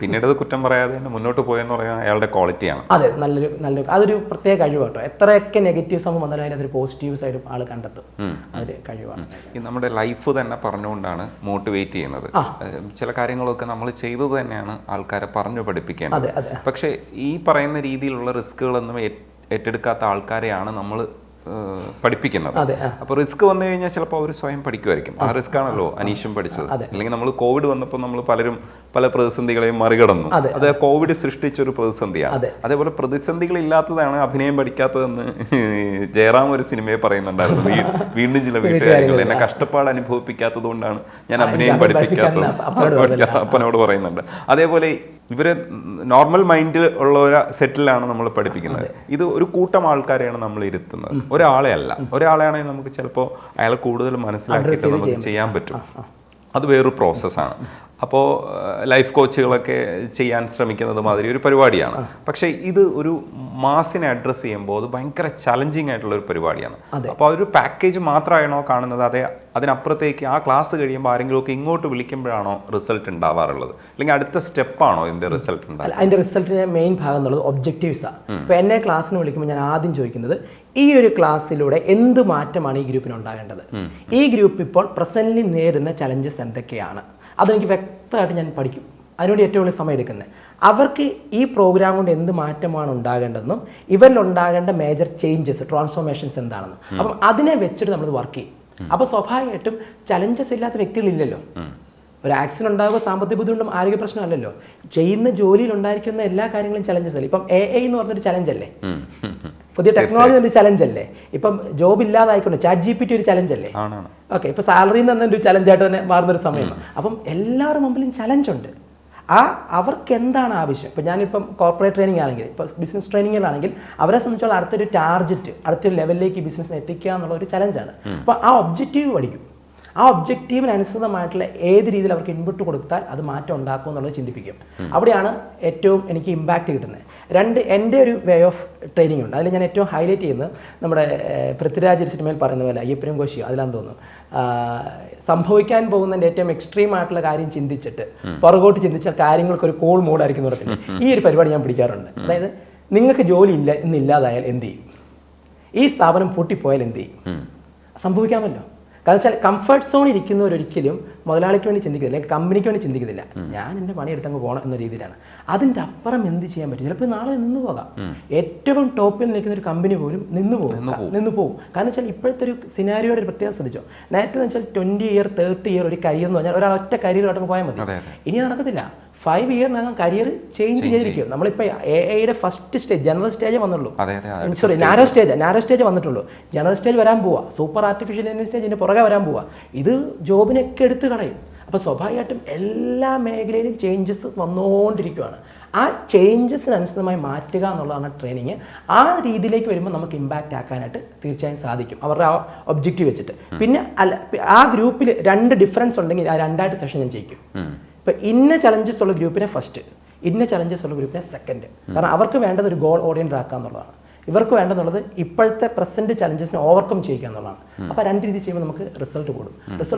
[SPEAKER 1] പിന്നീട് അത് കുറ്റം പറയാതെ തന്നെ മുന്നോട്ട് പോയെന്ന് പറയാൻ അയാളുടെ ക്വാളിറ്റിയാണ്.
[SPEAKER 2] അതെ, നല്ലൊരു അതൊരു പ്രത്യേക കഴിവ് കേട്ടോ. എത്രയൊക്കെ നെഗറ്റീവ് സംഭവം വന്നാലും അതിനകത്തൊരു പോസിറ്റീവ് സൈഡും ആൾ കണ്ടെത്തും. അതൊരു കഴിവാണ്.
[SPEAKER 1] ഈ നമ്മുടെ ലൈഫ് തന്നെ പറഞ്ഞുകൊണ്ടാണ് മോട്ടിവേറ്റ് ചെയ്യുന്നത്. ചില കാര്യങ്ങളൊക്കെ നമ്മൾ ചെയ്തത് തന്നെയാണ് ആൾക്കാരെ പറഞ്ഞു പഠിപ്പിക്കേണ്ടത്. പക്ഷേ ഈ പറയുന്ന രീതിയിലുള്ള റിസ്കുകളൊന്നും ഏറ്റെടുക്കാത്ത ആൾക്കാരെയാണ് നമ്മൾ പഠിപ്പിക്കുന്നത്. അപ്പോൾ റിസ്ക് വന്നു കഴിഞ്ഞാൽ ചിലപ്പോൾ അവർ സ്വയം പഠിക്കുമായിരിക്കും. ആ റിസ്ക് ആണല്ലോ അനീഷും പഠിച്ചത്. അല്ലെങ്കിൽ നമ്മൾ കോവിഡ് വന്നപ്പോൾ നമ്മൾ പലരും പല പ്രതിസന്ധികളെയും മറികടന്നു. അത് കോവിഡ് സൃഷ്ടിച്ചൊരു പ്രതിസന്ധിയാണ്. അതേപോലെ പ്രതിസന്ധികൾ ഇല്ലാത്തതാണ് അഭിനയം പഠിക്കാത്തതെന്ന് ജയറാം ഒരു സിനിമയെ പറയുന്നുണ്ടായിരുന്നു. വീണ്ടും ചില വീട്ടുകാര്യങ്ങൾ എന്നെ കഷ്ടപ്പാട് അനുഭവിപ്പിക്കാത്തത് കൊണ്ടാണ് ഞാൻ അഭിനയം പഠിപ്പിക്കാത്തത് അപ്പനോട് പറയുന്നുണ്ട്. അതേപോലെ ഇവരെ നോർമൽ മൈൻഡിൽ ഉള്ള ഒരു സെറ്റിലാണ് നമ്മൾ പഠിപ്പിക്കുന്നത്. ഇത് ഒരു കൂട്ടം ആൾക്കാരെയാണ് നമ്മൾ ഇരുത്തുന്നത്, ഒരാളെ അല്ല. ഒരാളെയാണെങ്കിൽ നമുക്ക് ചിലപ്പോൾ അയാളെ കൂടുതൽ മനസ്സിലാക്കിയിട്ട് നമുക്ക് ചെയ്യാൻ പറ്റും. അത് വേറൊരു പ്രോസസ്സാണ്. അപ്പോൾ ലൈഫ് കോച്ചുകളൊക്കെ ചെയ്യാൻ ശ്രമിക്കുന്നത് മാതിരി ഒരു പരിപാടിയാണ്. പക്ഷേ ഇത് ഒരു മാസിനെ അഡ്രസ്സ് ചെയ്യുമ്പോൾ അത് ഭയങ്കര ചലഞ്ചിങ് ആയിട്ടുള്ള ഒരു പരിപാടിയാണ്. അപ്പോൾ അതൊരു പാക്കേജ് മാത്രമാണോ കാണുന്നത്, അതെ അതിനപ്പുറത്തേക്ക് ആ ക്ലാസ് കഴിയുമ്പോൾ ആരെങ്കിലുമൊക്കെ ഇങ്ങോട്ട് വിളിക്കുമ്പോഴാണോ റിസൾട്ട് ഉണ്ടാവാറുള്ളത്, അല്ലെങ്കിൽ അടുത്ത സ്റ്റെപ്പാണോ ഇതിൻ്റെ റിസൾട്ട് ഉണ്ടാവുക?
[SPEAKER 2] അതിൻ്റെ റിസൾട്ടിൻ്റെ മെയിൻ ഭാഗം എന്നുള്ളത് ഒബ്ജക്റ്റീവ്സാണ്. ഇപ്പോൾ എന്നെ ക്ലാസ്സിന് വിളിക്കുമ്പോൾ ഞാൻ ആദ്യം ചോദിക്കുന്നത് ഈ ഒരു ക്ലാസ്സിലൂടെ എന്ത് മാറ്റമാണ് ഈ ഗ്രൂപ്പിന് ഉണ്ടാകേണ്ടത്, ഈ ഗ്രൂപ്പ് ഇപ്പോൾ പ്രസന്റ്ലി നേരിടുന്ന ചലഞ്ചസ് എന്തൊക്കെയാണ്, അതെനിക്ക് വ്യക്തമായിട്ട് ഞാൻ പഠിക്കും. അതിനുവേണ്ടി ഏറ്റവും കൂടുതൽ സമയം എടുക്കുന്നത് അവർക്ക് ഈ പ്രോഗ്രാം കൊണ്ട് എന്ത് മാറ്റമാണ് ഉണ്ടാകേണ്ടതെന്നും ഇവരിലുണ്ടാകേണ്ട മേജർ ചേഞ്ചസ് ട്രാൻസ്ഫോർമേഷൻസ് എന്താണെന്നും. അപ്പം അതിനെ വെച്ചിട്ട് നമ്മൾ വർക്ക് ചെയ്യും. അപ്പോൾ സ്വാഭാവികമായിട്ടും ചലഞ്ചസ് ഇല്ലാത്ത വ്യക്തികളില്ലല്ലോ. ഒരു ആക്സിഡന്റ് ഉണ്ടാകുമ്പോൾ സാമ്പത്തിക ബുദ്ധിമുട്ടും ആരോഗ്യ പ്രശ്നമല്ലല്ലോ. ചെയ്യുന്ന ജോലിയിൽ ഉണ്ടായിരിക്കുന്ന എല്ലാ കാര്യങ്ങളും ചലഞ്ചസ് അല്ലേ. ഇപ്പം AI എന്ന് പറഞ്ഞൊരു ചലഞ്ച് അല്ലേ, പുതിയ ടെക്നോളജി ഒരു ചലഞ്ച് അല്ലേ. ഇപ്പം ജോബ് ഇല്ലാതായിക്കൊണ്ട് ChatGPT ഒരു ചലഞ്ച് അല്ലേ. ഓക്കെ, ഇപ്പൊ സാലറി എന്ന് തന്നെ ഒരു ചലഞ്ചായിട്ട് തന്നെ മാറുന്നൊരു സമയമാണ്. അപ്പം എല്ലാവരുടെ മുമ്പിലും ചലഞ്ച് ഉണ്ട്. അവർക്ക് എന്താണ് ആവശ്യം. ഇപ്പം ഞാനിപ്പം കോർപ്പറേറ്റ് ട്രെയിനിങ് ആണെങ്കിൽ, ഇപ്പോൾ ബിസിനസ് ട്രെയിനിങ്ങിലാണെങ്കിൽ അവരെ സംബന്ധിച്ചോളം അടുത്തൊരു ടാർഗറ്റ്, അടുത്തൊരു ലെവലിലേക്ക് ബിസിനസ്സിനെ എത്തിക്കുക എന്നുള്ള ഒരു ചലഞ്ചാണ്. അപ്പോൾ ആ ഒബ്ജക്റ്റീവ് പഠിക്കും. ആ ഒബ്ജക്റ്റീവിന് അനുസൃതമായിട്ടുള്ള ഏത് രീതിയിൽ അവർക്ക് ഇൻപുട്ട് കൊടുത്താൽ അത് മാറ്റം ഉണ്ടാക്കും എന്നുള്ളത് ചിന്തിപ്പിക്കും. അവിടെയാണ് ഏറ്റവും എനിക്ക് ഇമ്പാക്റ്റ് കിട്ടുന്നത്. എൻ്റെ ഒരു വേ ഓഫ് ട്രെയിനിങ് ഉണ്ട്. അതിൽ ഞാൻ ഏറ്റവും ഹൈലൈറ്റ് ചെയ്യുന്നത് നമ്മുടെ പൃഥ്വിരാജ് സിനിമയിൽ പറയുന്ന പോലെ അയ്യപ്പനും കോശിയോ അതിലാന്ന് തോന്നുന്നു, സംഭവിക്കാൻ പോകുന്നതിൻ്റെ ഏറ്റവും എക്സ്ട്രീം ആയിട്ടുള്ള കാര്യം ചിന്തിച്ചിട്ട് പുറകോട്ട് ചിന്തിച്ചാൽ കാര്യങ്ങൾക്ക് ഒരു കൂൾ മൂഡായിരിക്കും എന്ന് പറഞ്ഞിട്ട് ഈ ഒരു പരിപാടി ഞാൻ പിടിക്കാറുണ്ട്. അതായത് നിങ്ങൾക്ക് ജോലി ഇന്നില്ലാതായാൽ എന്ത് ചെയ്യും, ഈ സ്ഥാപനം പൂട്ടിപ്പോയാൽ എന്ത് ചെയ്യും, സംഭവിക്കാമല്ലോ. കാരണം വെച്ചാൽ കംഫർട്ട് സോൺ ഇരിക്കുന്നവരൊരിക്കലും മുതലാളിക്ക് വേണ്ടി ചിന്തിക്കുന്നില്ല, അല്ലെങ്കിൽ കമ്പനിക്ക് വേണ്ടി ചിന്തിക്കുന്നില്ല. ഞാൻ എൻ്റെ പണിയെടുത്തങ്ങ് പോകണം എന്ന രീതിയിലാണ്. അതിൻ്റെ അപ്പുറം എന്ത് ചെയ്യാൻ പറ്റും? ചിലപ്പോൾ നാളെ നിന്ന് പോകാം. ഏറ്റവും ടോപ്പിൽ നിൽക്കുന്ന ഒരു കമ്പനി പോലും നിന്ന് പോകും. കാരണം വെച്ചാൽ ഇപ്പോഴത്തെ ഒരു സിനാരിയോയുടെ ഒരു പ്രത്യേകത ശ്രദ്ധിച്ചോ. നേരത്തെ എന്ന് വെച്ചാൽ 20 ഇയർ 30 ഇയർ ഒരു കരിയർ എന്ന് പറഞ്ഞാൽ ഒരാൾ ഒറ്റ കരിയറായിട്ട് പോയാൽ മതി. ഇനി നടക്കത്തില്ല. 5 ഇയറിനകം കരിയർ ചേഞ്ച് ചെയ്തിരിക്കും. നമ്മളിപ്പോൾ AIയുടെ ഫസ്റ്റ് സ്റ്റേജ് ജനറൽ സ്റ്റേജേ വന്നുള്ളൂ. സോറി, നാരോ സ്റ്റേജ് വന്നിട്ടുള്ളൂ. ജനറൽ സ്റ്റേജ് വരാൻ പോവാ. സൂപ്പർ ആർട്ടിഫിഷ്യൽ ഇന്റലിജൻസ് ഇതിന് പുറകെ വരാൻ പോവാ. ഇത് ജോബിനൊക്കെ എടുത്ത് കളയും. അപ്പോൾ സ്വാഭാവികമായിട്ടും എല്ലാ മേഖലയിലും ചേഞ്ചസ് വന്നുകൊണ്ടിരിക്കുകയാണ്. ആ ചേഞ്ചസിനനുസൃതമായി മാറ്റുക എന്നുള്ളതാണ് ട്രെയിനിങ്. ആ രീതിയിലേക്ക് വരുമ്പോൾ നമുക്ക് ഇമ്പാക്റ്റ് ആക്കാനായിട്ട് തീർച്ചയായും സാധിക്കും, അവരുടെ ആ ഒബ്ജക്റ്റീവ് വെച്ചിട്ട്. പിന്നെ ആ ഗ്രൂപ്പിൽ 2 ഡിഫറൻസ് ഉണ്ടെങ്കിൽ ആ 2 സെഷൻ ഞാൻ ചെയ്യിക്കും. ഇപ്പം ഇന്ന ചലഞ്ചസ് ഉള്ള ഗ്രൂപ്പിനെ ഫസ്റ്റ്, ഇന്ന ചലഞ്ചസ് ഉള്ള ഗ്രൂപ്പിനെ സെക്കൻഡ്. കാരണം അവർക്ക് വേണ്ടത് ഒരു ഗോൾ ഓറിയൻറ്റഡ് ആക്കുക എന്നുള്ളതാണ്. ഇവർക്ക് വേണ്ടെന്നുള്ളത് ഇപ്പോഴത്തെ പ്രസന്റ് ചലഞ്ചസിനെ ഓവർകം ചെയ്യുക എന്നുള്ളതാണ്. അപ്പോൾ 2 രീതി ചെയ്യുമ്പോൾ നമുക്ക് റിസൾട്ട് കൂടും.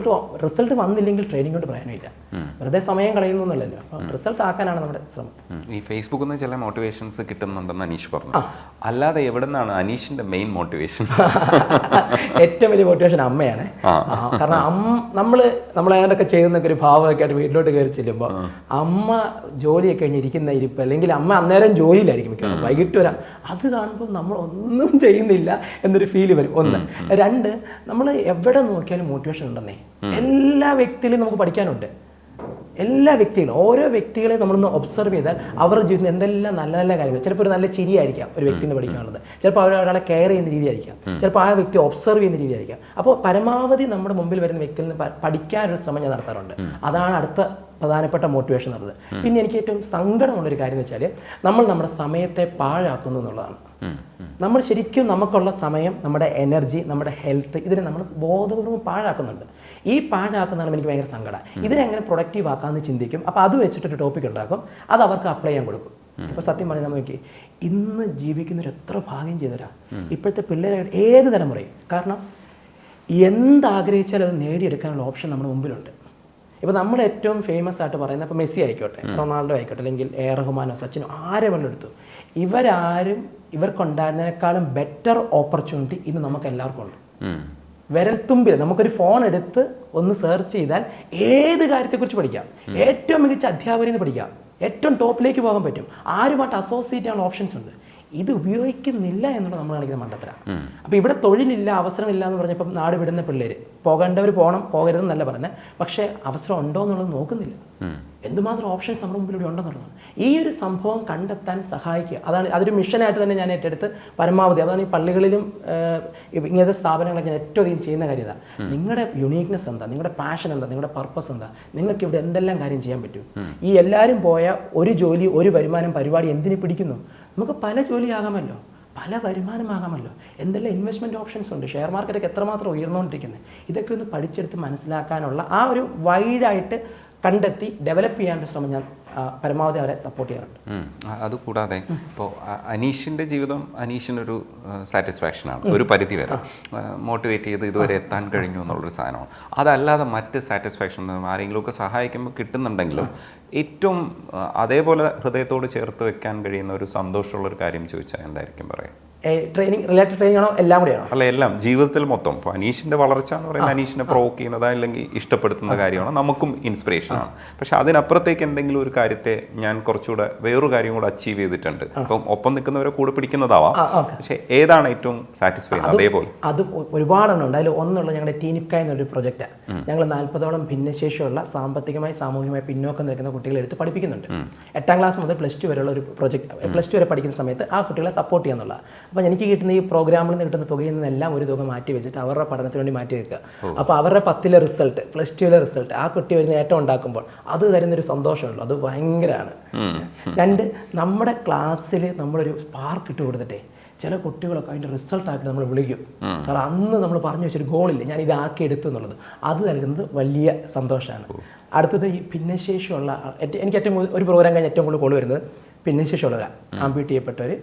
[SPEAKER 2] റിസൾട്ട് വന്നില്ലെങ്കിൽ ട്രെയിനിങ് കൊണ്ട് പ്രയോജനമില്ല. വെറുതെ സമയം കളയുന്നു എന്നല്ലല്ലോ. റിസൾട്ട് ആക്കാനാണ് നമ്മുടെ ശ്രമം.
[SPEAKER 1] ഈ ഫേസ്ബുക്കിൽ നിന്ന് ചില മോട്ടിവേഷൻസ് കിട്ടുന്നുണ്ടെന്ന് അനീഷ് പറഞ്ഞു. അല്ലാതെ എവിടെ നിന്നാണ് അനീഷിന്റെ മെയിൻ മോട്ടിവേഷൻ?
[SPEAKER 2] ഏറ്റവും വലിയ മോട്ടിവേഷൻ അമ്മയാണ്. കാരണം നമ്മളതൊക്കെ ചെയ്യുന്നൊക്കെ ഒരു ഭാവമൊക്കെ ആയിട്ട് വീട്ടിലോട്ട് കയറി ചെല്ലുമ്പോൾ അമ്മ ജോലിയൊക്കെ കഴിഞ്ഞിരിക്കുന്ന ഇരിപ്പ്, അല്ലെങ്കിൽ അമ്മ അന്നേരം ജോലിയിലായിരിക്കും മിക്കവാറും, വൈകിട്ട് വരാം. അത് കാണുമ്പോൾ നമ്മൾ ഒന്നും ചെയ്യുന്നില്ല എന്നൊരു ഫീല് വരും. 1. 2, നമ്മൾ എവിടെ നോക്കിയാലും മോട്ടിവേഷൻ ഉണ്ടെന്നേ. എല്ലാ വ്യക്തിയിലും നമുക്ക് പഠിക്കാനുണ്ട്. എല്ലാ വ്യക്തികളും, ഓരോ വ്യക്തികളെ നമ്മളൊന്ന് ഒബ്സർവ് ചെയ്താൽ അവരുടെ ജീവിതത്തിൽ എന്തെല്ലാം നല്ല നല്ല കാര്യങ്ങൾ. ചിലപ്പോൾ ഒരു നല്ല ചിരിയായിരിക്കാം ഒരു വ്യക്തിയിൽ നിന്ന് പഠിക്കാനുള്ളത്. ചിലപ്പോൾ ഒരാളെ കെയർ ചെയ്യുന്ന രീതിയായിരിക്കാം. ചിലപ്പോൾ ആ വ്യക്തി ഒബ്സർവ് ചെയ്യുന്ന രീതിയായിരിക്കാം. അപ്പോൾ പരമാവധി നമ്മുടെ മുമ്പിൽ വരുന്ന വ്യക്തിയിൽ നിന്ന് പഠിക്കാനൊരു ശ്രമം ഞാൻ നടത്താറുണ്ട്. അതാണ് അടുത്ത പ്രധാനപ്പെട്ട മോട്ടിവേഷൻ എന്നുള്ളത്. പിന്നെ എനിക്ക് ഏറ്റവും സങ്കടമുള്ളൊരു കാര്യം എന്ന് വെച്ചാൽ നമ്മൾ നമ്മുടെ സമയത്തെ പാഴാക്കുന്നു എന്നുള്ളതാണ്. നമ്മൾ ശരിക്കും നമുക്കുള്ള സമയം, നമ്മുടെ എനർജി, നമ്മുടെ ഹെൽത്ത്, ഇതിനെ നമ്മൾ ബോധപൂർവ്വം പാഴാക്കുന്നുണ്ട്. ഈ പാഴാക്കുന്നതാണ് എനിക്ക് ഭയങ്കര സങ്കടം. ഇതിനെങ്ങനെ പ്രൊഡക്റ്റീവ് ആക്കാമെന്ന് ചിന്തിക്കും. അപ്പോൾ അത് വെച്ചിട്ടൊരു ടോപ്പിക് ഉണ്ടാക്കും, അത് അവർക്ക് അപ്ലൈ ചെയ്യാൻ കൊടുക്കും. ഇപ്പോൾ സത്യം പറഞ്ഞാൽ നമുക്ക് ഇന്ന് ജീവിക്കുന്നവർ എത്ര ഭാഗ്യം ചെയ്തവരാ ഇപ്പോഴത്തെ പിള്ളേരായിട്ട്, ഏത് തലമുറയും. കാരണം എന്താഗ്രഹിച്ചാൽ അത് നേടിയെടുക്കാനുള്ള ഓപ്ഷൻ നമ്മുടെ മുമ്പിലുണ്ട്. ഇപ്പോൾ നമ്മൾ ഏറ്റവും ഫേമസ് ആയിട്ട് പറയുന്നത് ഇപ്പോൾ മെസ്സി ആയിക്കോട്ടെ, റൊണാൾഡോ ആയിക്കോട്ടെ, അല്ലെങ്കിൽ എ റഹ്മാനോ സച്ചിനോ ആരെ എടുത്തു, ഇവർക്കുണ്ടായിരുന്നതിനേക്കാളും ബെറ്റർ ഓപ്പർച്യൂണിറ്റി ഇന്ന് നമുക്ക് എല്ലാവർക്കും ഉണ്ട്. വിരൽത്തുമ്പിൽ നമുക്കൊരു ഫോൺ എടുത്ത് ഒന്ന് സെർച്ച് ചെയ്താൽ ഏത് കാര്യത്തെക്കുറിച്ച് പഠിക്കാം, ഏറ്റവും മികച്ച അധ്യാപകരിൽ നിന്ന് പഠിക്കാം, ഏറ്റവും ടോപ്പിലേക്ക് പോകാൻ പറ്റും, ആരുമായിട്ട് അസോസിയേറ്റ് ചെയ്യാനുള്ള ഓപ്ഷൻസ് ഉണ്ട്. ഇത് ഉപയോഗിക്കുന്നില്ല എന്നുള്ളത് നമ്മൾ കാണിക്കുന്ന മണ്ടത്തരാണ്. അപ്പോൾ ഇവിടെ തൊഴിലില്ല, അവസരമില്ല എന്ന് പറഞ്ഞപ്പോൾ നാട് വിടുന്ന പിള്ളേർ, പോകേണ്ടവർ പോകണം, പോകരുതെന്നല്ല പറഞ്ഞത്, പക്ഷേ അവസരം ഉണ്ടോ എന്നുള്ളത് നോക്കുന്നില്ല. എന്തുമാത്രം ഓപ്ഷൻസ് നമ്മുടെ മുമ്പിലൂടെ ഉണ്ടെന്നുള്ളതാണ്. ഈ ഒരു സംഭവം കണ്ടെത്താൻ സഹായിക്കുക, അതൊരു മിഷനായിട്ട് തന്നെ ഞാൻ ഏറ്റെടുത്ത് പരമാവധി, അതാണ് ഈ പള്ളികളിലും ഇങ്ങനത്തെ സ്ഥാപനങ്ങളൊക്കെ ഞാൻ ഏറ്റവും അധികം ചെയ്യുന്ന കാര്യം ഇതാണ്. നിങ്ങളുടെ യുണീക്നെസ് എന്താ, നിങ്ങളുടെ പാഷൻ എന്താ, നിങ്ങളുടെ പർപ്പസ് എന്താ, നിങ്ങൾക്ക് ഇവിടെ എന്തെല്ലാം കാര്യം ചെയ്യാൻ പറ്റും. ഈ എല്ലാവരും പോയ ഒരു ജോലി, ഒരു വരുമാനം, പരിപാടി എന്തിനു പിടിക്കുന്നു? നമുക്ക് പല ജോലിയാകാമല്ലോ, പല വരുമാനമാകാമല്ലോ, എന്തെല്ലാം ഇൻവെസ്റ്റ്മെൻറ്റ് ഓപ്ഷൻസ് ഉണ്ട്, ഷെയർ മാർക്കറ്റൊക്കെ എത്രമാത്രം ഉയർന്നുകൊണ്ടിരിക്കുന്നത്. ഇതൊക്കെ ഒന്ന് പഠിച്ചെടുത്ത് മനസ്സിലാക്കാനുള്ള ആ ഒരു വൈഡായിട്ട് കണ്ടെത്തി ഡെവലപ്പ് ചെയ്യാനുള്ള ശ്രമം ഞാൻ പരമാവധി അവരെ സപ്പോർട്ട് ചെയ്യാറുണ്ട്.
[SPEAKER 1] അതുകൂടാതെ ഇപ്പോൾ അനീഷിൻ്റെ ജീവിതം അനീഷിനൊരു സാറ്റിസ്ഫാക്ഷനാണ്, ഒരു പരിധി വരെ മോട്ടിവേറ്റ് ചെയ്ത് ഇതുവരെ എത്താൻ കഴിഞ്ഞു എന്നുള്ളൊരു സാധനമാണ്. അതല്ലാതെ മറ്റ് സാറ്റിസ്ഫാക്ഷൻ ആരെങ്കിലുമൊക്കെ സഹായിക്കുമ്പോൾ കിട്ടുന്നുണ്ടെങ്കിലും ഏറ്റവും അതേപോലെ ഹൃദയത്തോട് ചേർത്ത് വെക്കാൻ കഴിയുന്ന ഒരു സന്തോഷമുള്ളൊരു കാര്യം ചോദിച്ചാൽ എന്തായിരിക്കും പറയാം?
[SPEAKER 2] ട്രെയിനിങ് റിലേറ്റഡ് ട്രെയിനിങ് ആണോ, എല്ലാം കൂടെയാണോ?
[SPEAKER 1] അല്ല, എല്ലാം ജീവിതത്തിൽ മൊത്തം. ഇപ്പോൾ അനീഷിൻ്റെ വളർച്ച എന്ന് പറയുന്നത് അനീഷിനെ പ്രൊവോക്ക് ചെയ്യുന്നതാ അല്ലെങ്കിൽ ഇഷ്ടപ്പെടുത്തുന്ന കാര്യമാണ്, നമുക്കും ഇൻസ്പിറേഷനാണ്. പക്ഷെ അതിനപ്പുറത്തേക്ക് എന്തെങ്കിലും ഒരു കാര്യത്തെ ഞാൻ കുറച്ചുകൂടെ വേറൊരു കാര്യം കൂടെ അച്ചീവ് ചെയ്തിട്ടുണ്ട്, അപ്പം ഒപ്പം നിൽക്കുന്നവരെ കൂടെ പിടിക്കുന്നതാവാം, പക്ഷെ ഏതാണ് ഏറ്റവും സാറ്റിസ്ഫൈ ചെയ്യുന്നത്? അതേപോലെ
[SPEAKER 2] അത് ഒരുപാടെണ്ണം ഉണ്ട്. അതിൽ ഒന്നുള്ളത് ഞങ്ങളുടെ ടീനിപ്ക എന്നൊരു പ്രൊജക്റ്റാണ്. ഞങ്ങൾ 40ഓളം ഭിന്നശേഷിയുള്ള സാമ്പത്തികമായി സാമൂഹികമായി പിന്നോക്കം നിൽക്കുന്ന കുട്ടികളെ എടുത്ത് പഠിപ്പിക്കുന്നുണ്ട്. 8ാം ക്ലാസ് മുതൽ +2 വരെയുള്ള ഒരു പ്രൊജക്ട്, +2 വരെ പഠിക്കുന്ന സമയത്ത് ആ കുട്ടികളെ സപ്പോർട്ട് ചെയ്യാന്നുള്ള. അപ്പോൾ എനിക്ക് കിട്ടുന്ന ഈ പ്രോഗ്രാമിൽ നിന്ന് കിട്ടുന്ന തുകയിൽ നിന്നെല്ലാം ഒരു തുക മാറ്റി വെച്ചിട്ട് അവരുടെ പഠനത്തിന് വേണ്ടി മാറ്റി വെക്കുക. അപ്പോൾ അവരുടെ 10ലെ റിസൾട്ട്, +2ലെ റിസൾട്ട്, ആ കുട്ടി ഒരു നേട്ടം ഉണ്ടാക്കുമ്പോൾ അത് തരുന്നൊരു സന്തോഷമുള്ളൂ, അത് ഭയങ്കരമാണ്. 2, നമ്മുടെ ക്ലാസ്സിൽ നമ്മളൊരു സ്പാർക്ക് ഇട്ട് കൊടുത്തിട്ടേ ചില കുട്ടികളൊക്കെ അതിൻ്റെ റിസൾട്ടായിട്ട് നമ്മൾ വിളിക്കും, സാർ അന്ന് നമ്മൾ പറഞ്ഞു വെച്ചൊരു ഗോളില്ല, ഞാൻ ഇതാക്കി എടുത്തു എന്നുള്ളത്, അത് നൽകുന്നത് വലിയ സന്തോഷമാണ്. അടുത്തത് ഈ ഭിന്നശേഷിയുള്ള, എനിക്ക് ഏറ്റവും ഒരു പ്രോഗ്രാം കഴിഞ്ഞ് ഏറ്റവും കൂടുതൽ കോൾ വരുന്നത് ഭിന്നശേഷിയുള്ളവരാണ്, ആംപ്യൂട്ട് ചെയ്യപ്പെട്ടവർ,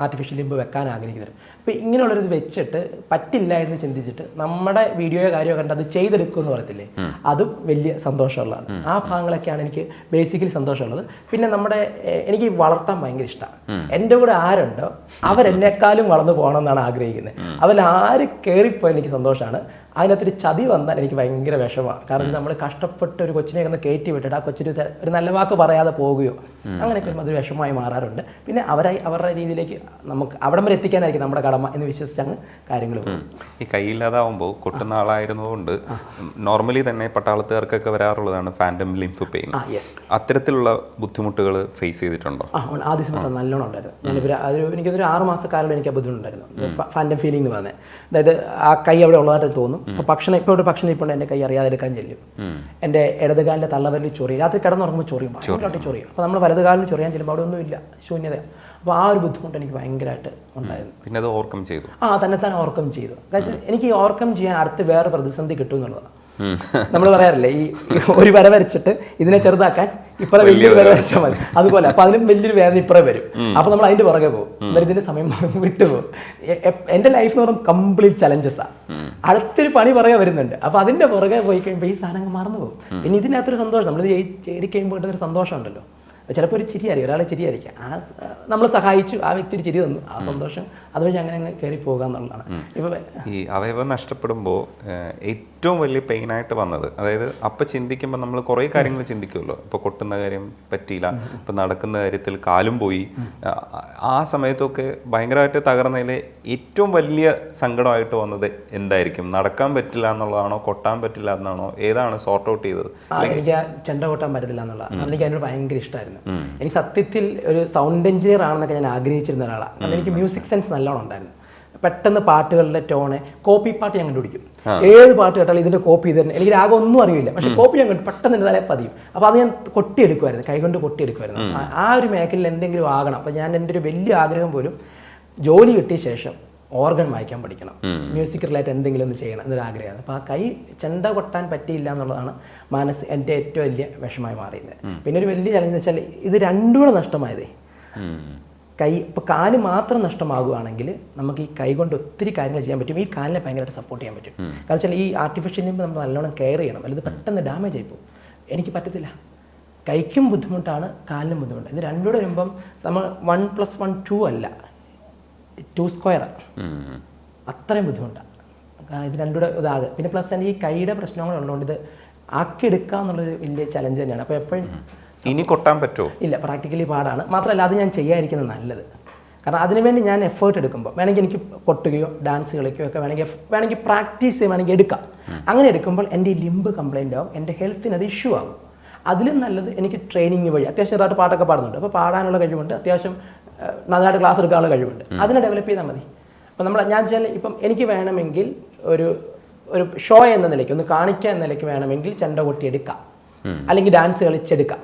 [SPEAKER 2] ആർട്ടിഫിഷ്യൽ ലിംബ് വെക്കാൻ ആഗ്രഹിക്കുന്നത്. അപ്പോൾ ഇങ്ങനെയുള്ളൊരിത് വെച്ചിട്ട് പറ്റില്ല എന്ന് ചിന്തിച്ചിട്ട് നമ്മുടെ വീഡിയോയോ കാര്യമോ കണ്ട് അത് ചെയ്തെടുക്കുമെന്ന് പറയത്തില്ലേ, അതും വലിയ സന്തോഷമുള്ളതാണ്. ആ ഭാഗങ്ങളൊക്കെയാണ് എനിക്ക് ബേസിക്കലി സന്തോഷമുള്ളത്. പിന്നെ എനിക്ക് വളർത്താൻ ഭയങ്കര ഇഷ്ടമാണ്. എൻ്റെ കൂടെ ആരുണ്ടോ അവരെന്നെക്കാളും വളർന്നു പോകണം എന്നാണ് ആഗ്രഹിക്കുന്നത്. അതിൽ ആര് കയറിപ്പോയി എനിക്ക് സന്തോഷമാണ്. അതിനകത്തൊരു ചതി വന്നാൽ എനിക്ക് ഭയങ്കര വിഷമമാണ്. കാരണം നമ്മൾ കഷ്ടപ്പെട്ട് ഒരു കൊച്ചിനെ ഒന്ന് കയറ്റി വിട്ടിട്ട് ആ കൊച്ചിന് ഒരു നല്ല വാക്ക് പറയാതെ പോകുകയോ അങ്ങനെയൊക്കെ അതൊരു വിഷമമായി മാറാറുണ്ട്. പിന്നെ അവരുടെ രീതിയിലേക്ക് നമുക്ക് അവിടം വരെ എത്തിക്കാനായിരിക്കും നമ്മുടെ കടമ എന്ന് വിശ്വസിച്ച് അങ്ങ് കാര്യങ്ങൾ പോകും.
[SPEAKER 1] ഈ കൈയില്ലാതാവുമ്പോൾ കൊട്ടുന്ന ആളായിരുന്നതുകൊണ്ട് നോർമലി തന്നെ പട്ടാളത്തുകാർക്കൊക്കെ വരാറുള്ളതാണ് ഫാൻറ്റം ലിംഫ് പെയിൻ. അത്തരത്തിലുള്ള ബുദ്ധിമുട്ടുകൾ ഫേസ് ചെയ്തിട്ടുണ്ടോ?
[SPEAKER 2] ആദ്യ സമയത്ത് നല്ലോണം ഉണ്ടായിരുന്നു. എനിക്കൊരു 6 മാസക്കാലം എനിക്ക് ആ ബുദ്ധിമുട്ടുണ്ടായിരുന്നു, ഫാൻറ്റം ഫീലിംഗ് എന്ന് പറഞ്ഞത്. അതായത് ആ കൈ അവിടെ ഉള്ളതായിട്ട് തോന്നും. ഇപ്പോൾ ഒരു ഭക്ഷണം ഇപ്പോൾ എൻ്റെ കൈ അറിയാതെ എടുക്കാൻ ചെല്ലും. എൻ്റെ ഇടതുകാലിൻ്റെ തള്ളവരിൽ ചൊറിയും, രാത്രി കിടന്നുറങ്ങുമ്പോൾ ചൊറിയും, ഭയങ്കരമായിട്ട് ചൊറിയും. അപ്പോൾ നമ്മൾ വലതുകാലിൽ ചൊറിയാൻ ചെല്ലുമ്പോൾ അവിടെ ഒന്നുമില്ല, ശൂന്യത. അപ്പോൾ ആ ഒരു ബുദ്ധിമുട്ട് എനിക്ക് ഭയങ്കരമായിട്ട് ഉണ്ടായിരുന്നു.
[SPEAKER 1] പിന്നെ അത് ഓവർകം ചെയ്തു,
[SPEAKER 2] തന്നെ ഓവർകം ചെയ്തു. കാരണം എനിക്ക് ഓവർകം ചെയ്യാൻ അടുത്ത് വേറെ പ്രതിസന്ധി കിട്ടും എന്നുള്ളതാണ്. നമ്മൾ പറയാറില്ലേ, ഈ ഒരു വര വരച്ചിട്ട് ഇതിനെ ചെറുതാക്കാൻ ഇപ്പറ വലിയൊരു വര വരച്ചാൽ മതി, അതുപോലെ. അപ്പൊ അതിനും വലിയൊരു വേദന ഇപ്പറേ വരും. അപ്പൊ നമ്മൾ അതിന്റെ പുറകെ പോകും, ഇതിന്റെ സമയം വിട്ടുപോകും. എന്റെ ലൈഫ് എന്ന് പറയുമ്പോൾ കംപ്ലീറ്റ് ചലഞ്ചസാണ്. അടുത്തൊരു പണി പുറകെ വരുന്നുണ്ട്. അപ്പൊ അതിന്റെ പുറകെ പോയി കഴിയുമ്പോൾ ഈ സാധനങ്ങൾ മറന്നു പോകും. പിന്നെ ഇതിനകത്തൊരു സന്തോഷം, നമ്മൾ ചേടി കഴിയുമ്പോൾ കിട്ടുന്നൊരു സന്തോഷം ഉണ്ടല്ലോ. ചിലപ്പോൾ ഒരു ചിരിയായിരിക്കും, ഒരാളെ ചിരിയായിരിക്കാം, നമ്മൾ സഹായിച്ചു, ആ വ്യക്തി ഒരു ചിരി തന്നു, ആ സന്തോഷം അതുവഴി അങ്ങനെ കയറി പോകുക എന്നുള്ളതാണ്. ഇപ്പൊ
[SPEAKER 1] ഈ അവയവം നഷ്ടപ്പെടുമ്പോൾ ഏറ്റവും വലിയ പെയിനായിട്ട് വന്നത്, അതായത് അപ്പം ചിന്തിക്കുമ്പോൾ നമ്മൾ കുറേ കാര്യങ്ങൾ ചിന്തിക്കുമല്ലോ. ഇപ്പോൾ കൊട്ടുന്ന കാര്യം പറ്റിയില്ല, ഇപ്പം നടക്കുന്ന കാര്യത്തിൽ കാലും പോയി, ആ സമയത്തൊക്കെ ഭയങ്കരമായിട്ട് തകർന്നതിൽ ഏറ്റവും വലിയ സങ്കടമായിട്ട് വന്നത് എന്തായിരിക്കും? നടക്കാൻ പറ്റില്ല എന്നുള്ളതാണോ, കൊട്ടാൻ പറ്റില്ല എന്നാണോ, ഏതാണ് സോർട്ട് ഔട്ട് ചെയ്തത്?
[SPEAKER 2] എനിക്ക് ചെണ്ട കൊട്ടാൻ പറ്റത്തില്ല എന്നുള്ളതാണ്. എനിക്ക് അതിനോട് ഭയങ്കര ഇഷ്ടമായിരുന്നു. എനിക്ക് സത്യത്തിൽ ഒരു സൗണ്ട് എഞ്ചിനീയർ ആണെന്നൊക്കെ ഞാൻ ആഗ്രഹിച്ചിരുന്ന ഒരാളാണ്. കാരണം എനിക്ക് മ്യൂസിക് സെൻസ് നല്ലോണം ഉണ്ടായിരുന്നു. പെട്ടെന്ന് പാട്ടുകളുടെ ടോണ്, കോപ്പി പാട്ട് ഞാൻ കണ്ടുപിടിക്കും. ഏത് പാട്ട് കേട്ടാലും ഇതിന്റെ കോപ്പി ചെയ്ത് തന്നെ, എനിക്ക് രാഗം ഒന്നും അറിയില്ല, പക്ഷെ കോപ്പി ഞാൻ പെട്ടെന്ന് എൻ്റെ തലേ പതിയും. അപ്പോൾ അത് ഞാൻ കൊട്ടിയെടുക്കുമായിരുന്നു, കൈകൊണ്ട് കൊട്ടിയെടുക്കുമായിരുന്നു. ആ ഒരു മേഖലയിൽ എന്തെങ്കിലും ആകണം. അപ്പോൾ ഞാൻ എൻ്റെ ഒരു വലിയ ആഗ്രഹം പോലും ജോലി കിട്ടിയ ശേഷം ഓർഗൻ വായിക്കാൻ പഠിക്കണം, മ്യൂസിക് റിലേറ്റ് എന്തെങ്കിലും ഒന്ന് ചെയ്യണം എന്നൊരു ആഗ്രഹമാണ്. അപ്പോൾ ആ കൈ ചെണ്ട കൊട്ടാൻ പറ്റിയില്ല എന്നുള്ളതാണ് എൻ്റെ ഏറ്റവും വലിയ വിഷമമായി മാറിയത്. പിന്നെ ഒരു വലിയ ചലഞ്ച് വെച്ചാൽ ഇത് രണ്ടും കൂടെ നഷ്ടമായതേ. ഇപ്പോൾ കാല് മാത്രം നഷ്ടമാകുകയാണെങ്കിൽ നമുക്ക് ഈ കൈ കൊണ്ട് ഒത്തിരി കാര്യങ്ങൾ ചെയ്യാൻ പറ്റും, ഈ കാലിനെ ഭയങ്കരമായിട്ട് സപ്പോർട്ട് ചെയ്യാൻ പറ്റും. കാരണം വെച്ചാൽ ഈ ആർട്ടിഫിഷ്യൽ ലിംബ് നമ്മൾ നല്ലോണം കെയർ ചെയ്യണം, അല്ലെങ്കിൽ പെട്ടെന്ന് ഡാമേജ് ആയിപ്പോകും. എനിക്ക് പറ്റത്തില്ല. കൈക്കും ബുദ്ധിമുട്ടാണ്, കാലിനും ബുദ്ധിമുട്ടാണ്. ഇത് രണ്ടുകൂടെ വരുമ്പം നമ്മൾ 1+1 2 അല്ല, 2² അത്രയും ബുദ്ധിമുട്ടാണ്. ഇത് രണ്ടുകൂടെ ഇതാകെ. പിന്നെ പ്ലസ് എനിക്ക് ഈ കൈയുടെ പ്രശ്നങ്ങളുള്ളതുകൊണ്ട് ഇത് ആക്കിയെടുക്കുക എന്നുള്ളൊരു വലിയ ചലഞ്ച് തന്നെയാണ്. അപ്പോൾ എപ്പോഴും
[SPEAKER 1] ഇനി കൊട്ടാൻ പറ്റുമോ?
[SPEAKER 2] ഇല്ല, പ്രാക്ടിക്കലി പാടാണ്. മാത്രമല്ല അത് ഞാൻ ചെയ്യാതിരിക്കുന്നത് നല്ലത്. കാരണം അതിനുവേണ്ടി ഞാൻ എഫേർട്ട് എടുക്കുമ്പോൾ വേണമെങ്കിൽ എനിക്ക് കൊട്ടുകയോ ഡാൻസ് കളിക്കുകയോ ഒക്കെ വേണമെങ്കിൽ പ്രാക്ടീസ് വേണമെങ്കിൽ എടുക്കാം. അങ്ങനെ എടുക്കുമ്പോൾ എൻ്റെ ഈ ലിംബ് കംപ്ലൈൻ്റ് ആവും, എൻ്റെ ഹെൽത്തിന് അത് ഇഷ്യൂ ആകും. അതിലും നല്ലത് എനിക്ക് ട്രെയിനിങ് വഴി അത്യാവശ്യം ചെറുതായിട്ട് പാട്ടൊക്കെ പാടുന്നുണ്ട്, അപ്പോൾ പാടാനുള്ള കഴിവുണ്ട്, അത്യാവശ്യം നന്നായിട്ട് ക്ലാസ് എടുക്കാനുള്ള കഴിവുണ്ട്, അതിനെ ഡെവലപ്പ് ചെയ്താൽ മതി. അപ്പോൾ ഞാൻ വെച്ചാൽ ഇപ്പം എനിക്ക് വേണമെങ്കിൽ ഒരു ഷോ എന്ന നിലയ്ക്ക് ഒന്ന് കാണിക്കുക എന്ന നിലയ്ക്ക് വേണമെങ്കിൽ ചെണ്ട കൊട്ടി എടുക്കാം, അല്ലെങ്കിൽ ഡാൻസ് കളിച്ചെടുക്കാം.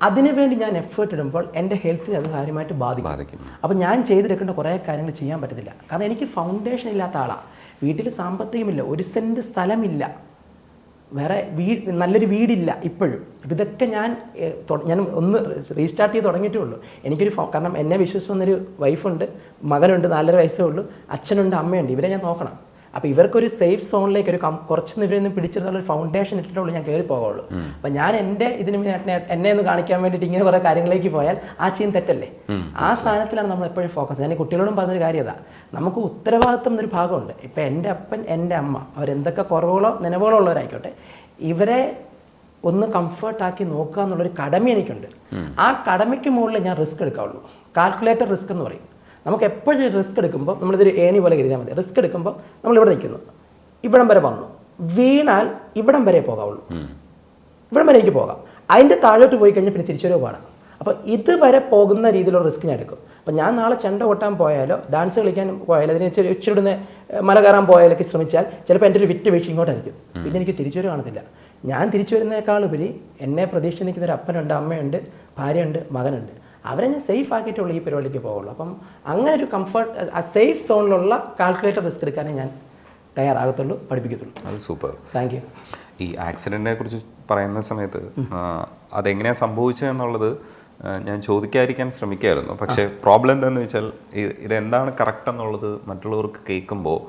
[SPEAKER 2] അതിനുവേണ്ടി ഞാൻ എഫേർട്ട് ഇടുമ്പോൾ എൻ്റെ ഹെൽത്തിനെ അത് കാര്യമായിട്ട് ബാധിക്കും. അപ്പോൾ ഞാൻ ചെയ്തെടുക്കേണ്ട കുറേ കാര്യങ്ങൾ ചെയ്യാൻ പറ്റത്തില്ല. കാരണം എനിക്ക് ഫൗണ്ടേഷൻ ഇല്ലാത്ത ആളാണ്. വീട്ടിൽ സാമ്പത്തികമില്ല, 1 സെൻറ്റ് സ്ഥലമില്ല, വേറെ നല്ലൊരു വീടില്ല ഇപ്പോഴും. അപ്പോൾ ഇതൊക്കെ ഞാൻ ഒന്ന് റീസ്റ്റാർട്ട് ചെയ്ത് തുടങ്ങിയിട്ടേ ഉള്ളൂ. എനിക്കൊരു കാരണം എന്നെ വിശ്വസിച്ച് വന്നൊരു വൈഫുണ്ട്, മകനുണ്ട്, 4.5 വയസ്സേ ഉള്ളൂ, അച്ഛനുണ്ട്, അമ്മയുണ്ട്. ഇവരെ ഞാൻ നോക്കണം. അപ്പോൾ ഇവർക്കൊരു സേഫ് സോണിലേക്ക് കുറച്ച് ഇവരൊന്നും പിടിച്ചിട്ടുള്ള ഒരു ഫൗണ്ടേഷൻ ഇട്ടിട്ടുള്ളൂ ഞാൻ കയറി പോവുള്ളൂ. അപ്പോൾ ഞാൻ എൻ്റെ എന്നെ ഒന്ന് കാണിക്കാൻ വേണ്ടിയിട്ട് ഇങ്ങനെ കുറേ കാര്യങ്ങളിലേക്ക് പോയാൽ ആ ചെയ്യുന്ന തെറ്റല്ലേ? ആ സ്ഥാനത്തിലാണ് നമ്മൾ എപ്പോഴും ഫോക്കസ്. ഞാൻ കുട്ടികളോടും പറഞ്ഞൊരു കാര്യം അതാ, നമുക്ക് ഉത്തരവാദിത്വം എന്നൊരു ഭാഗമുണ്ട്. ഇപ്പം എൻ്റെ അപ്പൻ, എൻ്റെ അമ്മ, അവരെന്തൊക്കെ കുറവുകളോ നനവുകളോ ഉള്ളവരായിക്കോട്ടെ, ഇവരെ ഒന്ന് കംഫർട്ടാക്കി നോക്കുക എന്നുള്ളൊരു കടമ എനിക്കുണ്ട്. ആ കടമയ്ക്ക് മുകളിൽ ഞാൻ റിസ്ക് എടുക്കാവുള്ളൂ. കാൽക്കുലേറ്റഡ് റിസ്ക് എന്ന് പറയും. നമുക്ക് എപ്പോഴും റിസ്ക് എടുക്കുമ്പോൾ നമ്മളിതൊരു ഏണി പോലെ കരുതിയാൽ മതി. റിസ്ക് എടുക്കുമ്പോൾ നമ്മളിവിടെ നിൽക്കുന്നു, ഇവിടം വരെ വന്നു, വീണാൽ ഇവിടം വരെ പോകാവുള്ളൂ, ഇവിടം വരെ എനിക്ക് പോകാം. അതിൻ്റെ താഴോട്ട് പോയി കഴിഞ്ഞാൽ പിന്നെ തിരിച്ചൊരു പാടാം. അപ്പോൾ ഇതുവരെ പോകുന്ന രീതിയിലുള്ള റിസ്ക് ഞാൻ എടുക്കും. അപ്പോൾ ഞാൻ നാളെ ചെണ്ട കൊട്ടാൻ പോയാലോ ഡാൻസ് കളിക്കാൻ പോയാലോ അതിന് ഇച്ചിരി മല കയറാൻ പോയാലൊക്കെ ശ്രമിച്ചാൽ ചിലപ്പോൾ എൻ്റെ ഒരു വിറ്റ് വീഴ്ച ഇങ്ങോട്ടായിരിക്കും. പിന്നെ എനിക്ക് തിരിച്ചുവരും കാണത്തില്ല. ഞാൻ തിരിച്ചു വരുന്നതിനേക്കാളുപരി എന്നെ പ്രതീക്ഷിച്ച് നിൽക്കുന്ന ഒരു അപ്പനുണ്ട്, അമ്മയുണ്ട്, ഭാര്യയുണ്ട്, മകനുണ്ട്. അവരെ ഞാൻ സേഫ് ആക്കിയിട്ടുള്ള ഈ പരിപാടിക്ക് പോകുള്ളൂ. അപ്പം അങ്ങനെ ഒരു കംഫർട്ട്, ആ സേഫ് സോണിലുള്ള കാൽക്കുലേറ്റർ റിസ്ക് എടുക്കാനേ ഞാൻ തയ്യാറാകത്തുള്ളൂ, പഠിപ്പിക്കത്തുള്ളൂ.
[SPEAKER 1] അത് സൂപ്പർ.
[SPEAKER 2] Thank you.
[SPEAKER 1] ഈ ആക്സിഡൻറ്റിനെ കുറിച്ച് പറയുന്ന സമയത്ത് അതെങ്ങനെയാണ് സംഭവിച്ചതെന്നുള്ളത് ഞാൻ ചോദിക്കാതിരിക്കാൻ ശ്രമിക്കായിരുന്നു. പക്ഷേ പ്രോബ്ലം എന്താണെന്ന് വെച്ചാൽ ഇതെന്താണ് കറക്റ്റ് എന്നുള്ളത് മറ്റുള്ളവർക്ക് കേൾക്കുമ്പോൾ